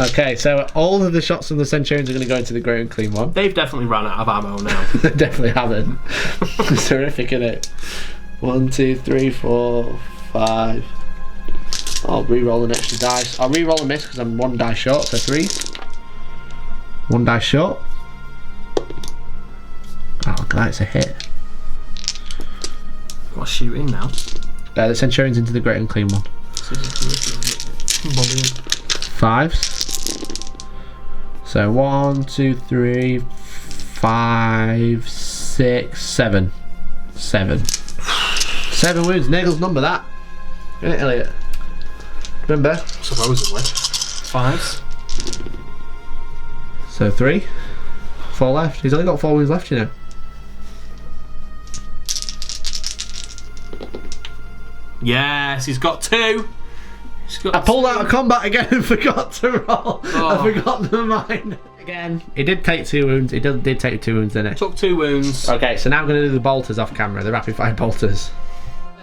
Okay, so all of the shots from the Centurions are going to go into the Great Unclean One. They've definitely run out of ammo now. They definitely haven't. It's horrific, isn't it? 1, 2, 3, 4, 5. I'll re-roll an extra dice. I'll re-roll a miss because I'm 1 die short, so 3. 1 die short. Oh, look at that, it's a hit. What's shooting now? The Centurions into the Great Unclean One. 5s. So 1, 2, 3, 5, 6, 7. 7. 7 wounds. Nagel's number that. Isn't it, Elliot? Remember? Supposedly. 5s. So 3. 4 left. He's only got 4 wounds left, you know. Yes, he's got 2. I pulled out of combat again and forgot to roll. Oh. I forgot the mine. Again. He did take 2 wounds. He did take 2 wounds, didn't he? Took 2 wounds. Okay, so now I'm going to do the bolters off camera, the rapid fire bolters.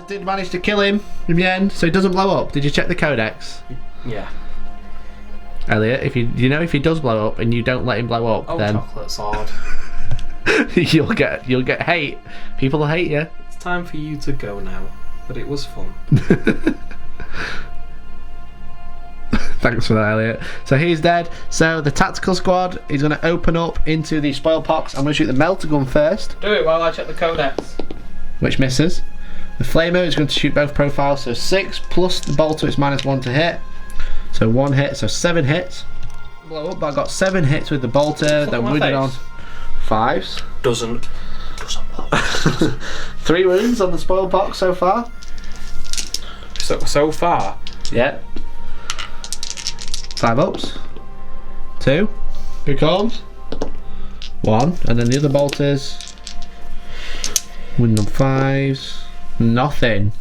Did manage to kill him in the end, so he doesn't blow up. Did you check the codex? Yeah. Elliot, if you know if he does blow up and you don't let him blow up, Oh, then chocolate sword. you'll get hate. People will hate you. It's time for you to go now. But it was fun. Thanks for that, Elliot. So he's dead. So the tactical squad is going to open up into the spoil pox. I'm going to shoot the melter gun first, Do it while I check the codex. which misses. The flamer is going to shoot both profiles, so 6 plus the bolter is -1 to hit. So 1 hit, so 7 hits. Blow up, but I got 7 hits with the bolter. Fuck Then my wounded on face. 5s. Doesn't blow. 3 wounds on the spoil pox so far. So far. Yeah. 5 ups. 2. Here comes. 1. And then the other bolters. Wound on 5s. Nothing.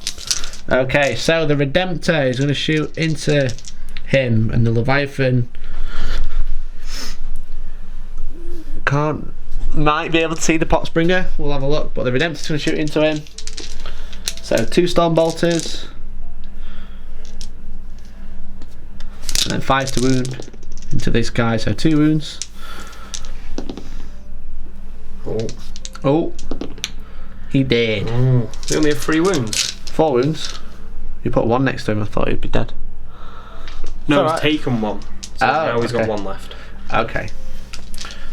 Okay, so the Redemptor is going to shoot into him, and the Leviathan might be able to see the Potspringer. We'll have a look, but the Redemptor's going to shoot into him. So 2 Storm Bolters. And then 5 to wound into this guy, so 2 wounds. Oh. He did. He only had 3 wounds. 4 wounds. You put 1 next to him, I thought he'd be dead. No, It's he's alright. taken 1. So now he's got okay. 1 left. Okay.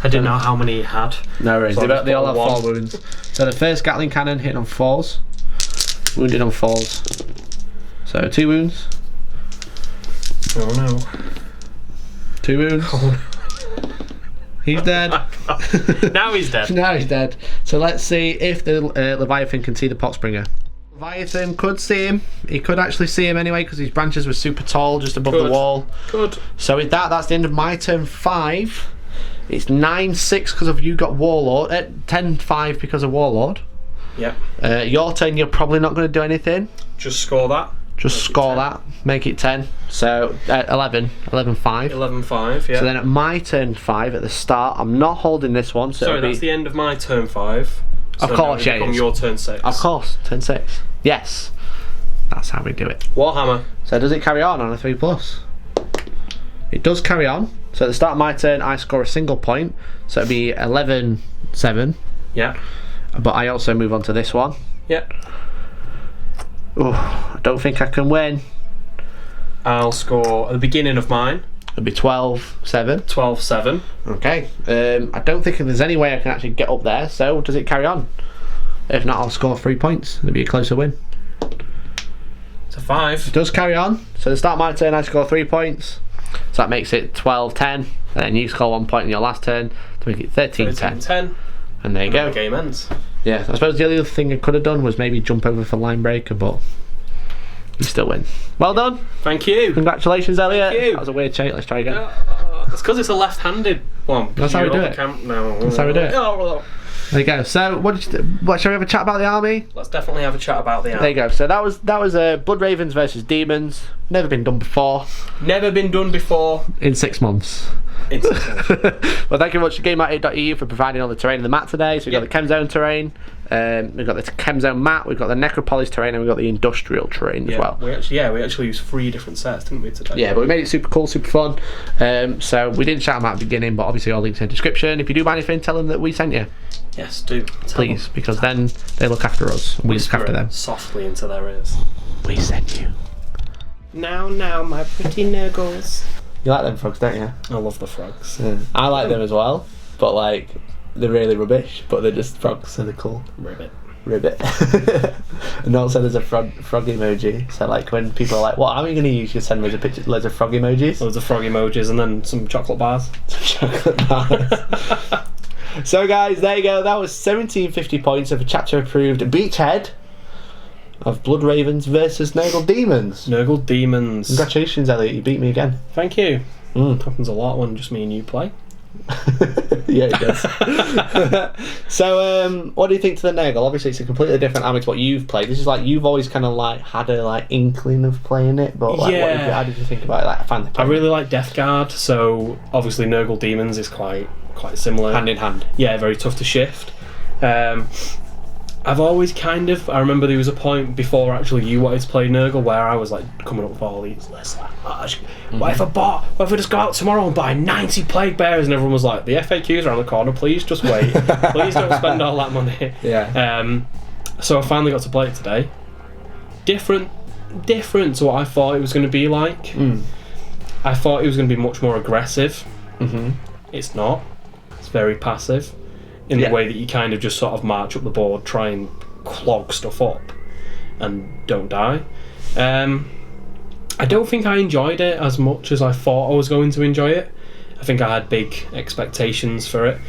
I didn't know how many he had. No worries, So they all have one. 4 wounds. So the first Gatling cannon hitting on 4s. Wounded on 4s. So 2 wounds. Oh no. 2 wounds. He's dead. Now he's dead. Now he's dead. So let's see if the Leviathan can see the Potspringer. Leviathan could see him. He could actually see him anyway because his branches were super tall just above the wall. Good. So with that, that's the end of my turn 5. It's 9-6 because of you got Warlord. 10-5 because of Warlord. Yep. Your turn, you're probably not going to do anything. Just score that. Just Make it score 10. that. Make it 10. So 11. 11-5. 11-5, yeah. So then at my turn 5 at the start, I'm not holding this one. So Sorry, it'll that's be, the end of my turn 5. Of So course, now yeah, it'll become it is. your turn 6. Of course, turn 6. Yes. That's how we do it. Warhammer. So does it carry on a 3+? It does carry on. So at the start of my turn, I score a single point. So it'll be 11-7. Yeah. But I also move on to this one. Yeah. Oh, I don't think I can win. I'll score at the beginning of mine. It'll be 12-7. 12-7. Okay. I don't think there's any way I can actually get up there. So does it carry on? If not, I'll score 3 points. It'll be a closer win. It's a 5. It does carry on. So at the start of my turn, I score 3 points. So that makes it 12-10. And then you score 1 point in your last turn to make it 13-10. 10. And there you go. The game ends. Yeah, I suppose the only other thing I could have done was maybe jump over for line breaker, but you still win. Well done. Thank you. Congratulations, Elliot. Thank you. That was a weird shake. Let's try again. It's because it's a left-handed one. That's how we do it. That's how we do it. There you go. So, shall we have a chat about the army? Let's definitely have a chat about the army. There you go. So that was Blood Ravens versus Demons. Never been done before. Never been done before. In 6 months. In 6 months. Well, thank you very much to GameOut.eu for providing all the terrain in the map today. So we've got the Chem Zone terrain, we've got the Chem Zone map, we've got the Necropolis terrain, and we've got the Industrial terrain as well. We actually used 3 different sets, didn't we, today? Yeah, but we made it super cool, super fun. So we didn't shout them out at the beginning, but obviously all links in the description. If you do buy anything, tell them that we sent you. Yes, do. Please, because then they look after us, and we look after them. Softly into their ears. We sent you. Now, my pretty Nurgles. You like them frogs, don't you? I love the frogs. Yeah. I like them as well, but like they're really rubbish. But they're just frogs, so they're cool. Ribbit. And also there's a frog emoji. So like when people are like, "What are we going to use?" You send loads of frog emojis. Loads of frog emojis, and then some chocolate bars. So guys, there you go. That was 1750 points of a chapter approved Beachhead of Blood Ravens versus Nurgle Daemons. Nurgle Daemons. Congratulations, Elliot. You beat me again. Thank you. Happens a lot when just me and you play. Yeah, it does. So, what do you think to the Nurgle? Obviously, it's a completely different army to what you've played. This is like you've always kind of like had a like inkling of playing it, but like, how did you think about it? Like, I really like Death Guard, so obviously Nurgle Daemons is quite similar. Hand in hand. Yeah, very tough to shift. I've always I remember there was a point before actually you wanted to play Nurgle where I was like coming up with all these lists like, what if I just go out tomorrow and buy 90 Plague Bearers, and everyone was like, the FAQ's around the corner, please just wait. Please don't spend all that money. Yeah. So I finally got to play it today. Different to what I thought it was going to be like. I thought it was going to be much more aggressive. It's not. It's very passive. In the way that you kind of just sort of march up the board, try and clog stuff up, and don't die. I don't think I enjoyed it as much as I thought I was going to enjoy it. I think I had big expectations for it.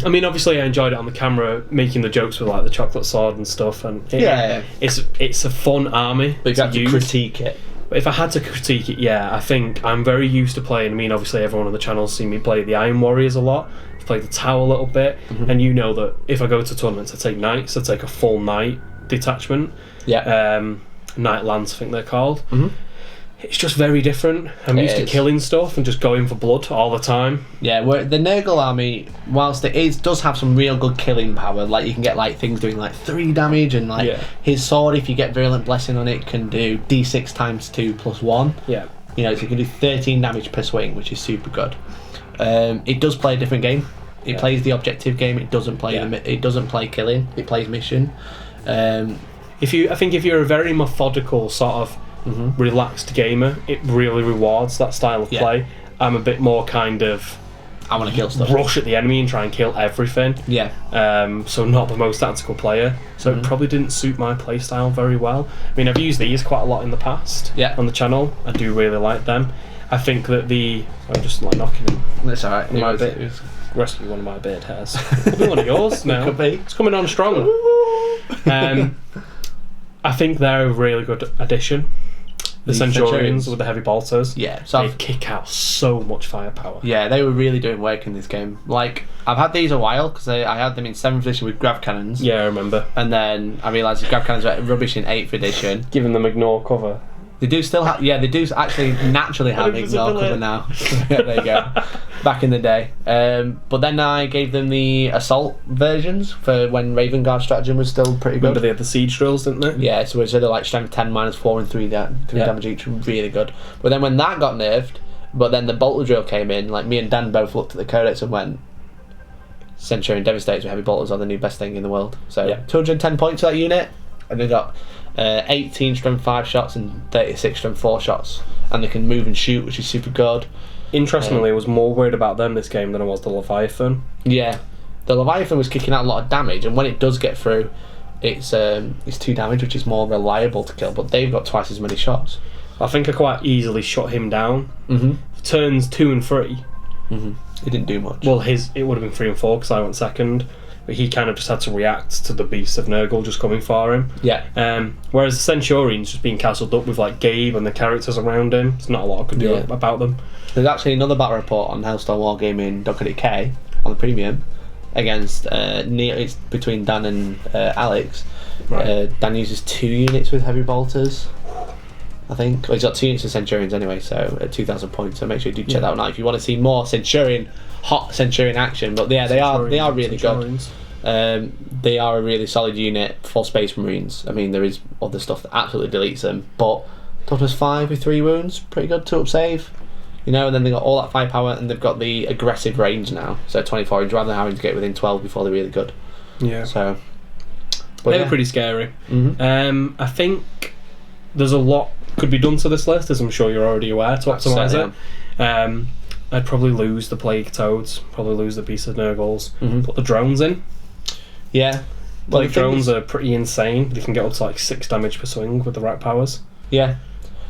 I mean, obviously I enjoyed it on the camera, making the jokes with like the chocolate sword and stuff, and it's a fun army. But you have to critique it. But if I had to critique it, I think I'm very used to playing. I mean, obviously everyone on the channel's seen me play the Iron Warriors a lot. I've played the Tower a little bit, and you know that if I go to tournaments, I take knights. I take a full knight detachment. Knight Lance, I think they're called. It's just very different. I'm used to killing stuff and just going for blood all the time. Yeah, the Nurgle army, whilst it does have some real good killing power, like you can get like things doing like 3 damage, and like his sword, if you get Virulent Blessing on it, can do D6 times 2 plus 1. Yeah. You know, so you can do 13 damage per swing, which is super good. It does play a different game. It plays the objective game. It doesn't play it doesn't play killing. It plays mission. I think if you're a very methodical sort of relaxed gamer, it really rewards that style of play. I'm a bit more kind of I want to kill stuff. Rush at the enemy and try and kill everything. Yeah. So not the most tactical player. So it probably didn't suit my playstyle very well. I mean, I've used these quite a lot in the past on the channel. I do really like them. I think that I'm just like knocking them. That's alright. Rescue one of my beard hairs. Could be one of yours now. Could be. It's coming on strong. I think they're a really good addition. The Centurions with the heavy bolters. Yeah, so they kick out so much firepower. Yeah, they were really doing work in this game. Like, I've had these a while because I had them in 7th edition with grav cannons. Yeah, I remember. And then I realised the grav cannons were rubbish in 8th edition. Giving them ignore cover. They do still have, they do actually naturally have ignore cover now. There you go. Back in the day. But then I gave them the assault versions for when Raven Guard stratagem was still pretty good. Remember they had the siege drills, didn't they? Yeah, so instead of like strength 10 minus 4 and 3 damage each, really good. But then when that got nerfed, but then the bolter drill came in, like me and Dan both looked at the codex and went, Centurion Devastators with heavy bolters are the new best thing in the world. So 210 points for that unit, and they got 18 strength 5 shots and 36 strength 4 shots, and they can move and shoot, which is super good. Interestingly, I was more worried about them this game than I was the Leviathan. Yeah, the Leviathan was kicking out a lot of damage, and when it does get through, it's 2 damage, which is more reliable to kill, but they've got twice as many shots. I think I quite easily shot him down. Turns 2 and 3, He didn't do much. Well, it would have been 3 and 4 because I went second, but he kind of just had to react to the beast of Nurgle just coming for him. Yeah. Whereas the Centurions just being castled up with like Gabe and the characters around him, there's not a lot I could do about them. There's actually another battle report on Hellstorm Wargaming.co.uk on the premium against Neil. It's between Dan and Alex. Right. Dan uses 2 units with heavy bolters, I think. Well, he's got 2 units of Centurions anyway, so at 2,000 points. So make sure you do check that one out if you want to see more hot Centurion action. But yeah, they are really good. They are a really solid unit for Space Marines. I mean, there is other stuff that absolutely deletes them, but toughness 5 with 3 wounds, pretty good 2-up save. You know, and then they've got all that firepower, and they've got the aggressive range now. So 24 range, rather than having to get within 12 before they're really good. Yeah. So they were pretty scary. I think there's a lot could be done to this list, as I'm sure you're already aware, to optimise it. I'd probably lose the Plague Toads, probably lose the Beast of Nurgles, put the drones in. Yeah. Plague drones are pretty insane. They can get up to like 6 damage per swing with the right powers. Yeah.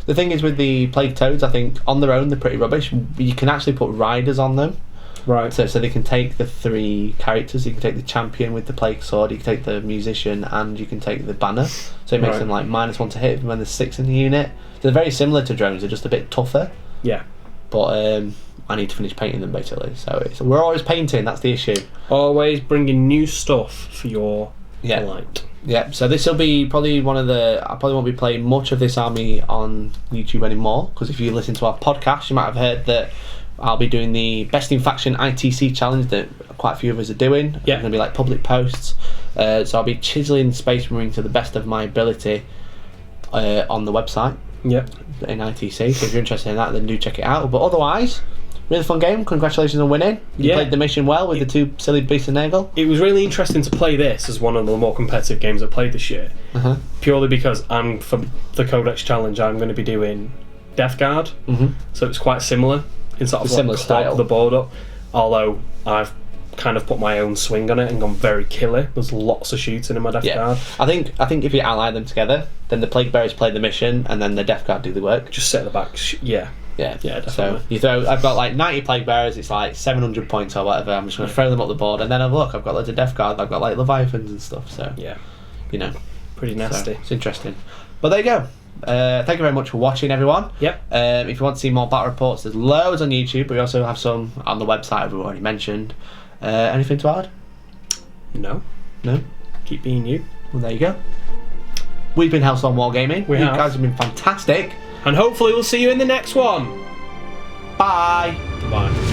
The thing is with the Plague Toads, I think on their own they're pretty rubbish. You can actually put riders on them. Right. So they can take the 3 characters. You can take the champion with the Plague Sword, you can take the musician, and you can take the banner. So it makes them like -1 to hit when there's 6 in the unit. They're very similar to drones, they're just a bit tougher. Yeah. But I need to finish painting them basically. So we're always painting, that's the issue. Always bringing new stuff for your light. Yeah, so this will be probably I probably won't be playing much of this army on YouTube anymore, because if you listen to our podcast, you might have heard that I'll be doing the Best in Faction ITC challenge that quite a few of us are doing. Yeah. It's going to be like public posts. So I'll be chiseling Space Marine to the best of my ability on the website. Yep. In ITC. So if you're interested in that, then do check it out. But otherwise, really fun game. Congratulations on winning. You played the mission well with the 2 silly beasts of Nurgle. It was really interesting to play this as one of the more competitive games I played this year. Purely because for the Codex Challenge, I'm going to be doing Death Guard. So it's quite similar in sort of like similar style. The board up. Although I've kind of put my own swing on it and gone very killer. There's lots of shooting in my Death Guard. I think if you ally them together, then the Plague Bearers play the mission and then the Death Guard do the work. Just sit at the back. Yeah, definitely. So I've got like 90 Plague Bearers, it's like 700 points or whatever. I'm just going to throw them up the board, and then I've got loads of Death Guard, I've got like Leviathans and stuff. So yeah, you know, pretty nasty. So it's interesting. But there you go. Thank you very much for watching, everyone. Yep. If you want to see more battle reports, there's loads on YouTube, but we also have some on the website we've already mentioned. Anything to add? No. Keep being you. Well, there you go. We've been Hellstorm Wargaming. You guys have been fantastic. And hopefully we'll see you in the next one. Bye. Bye.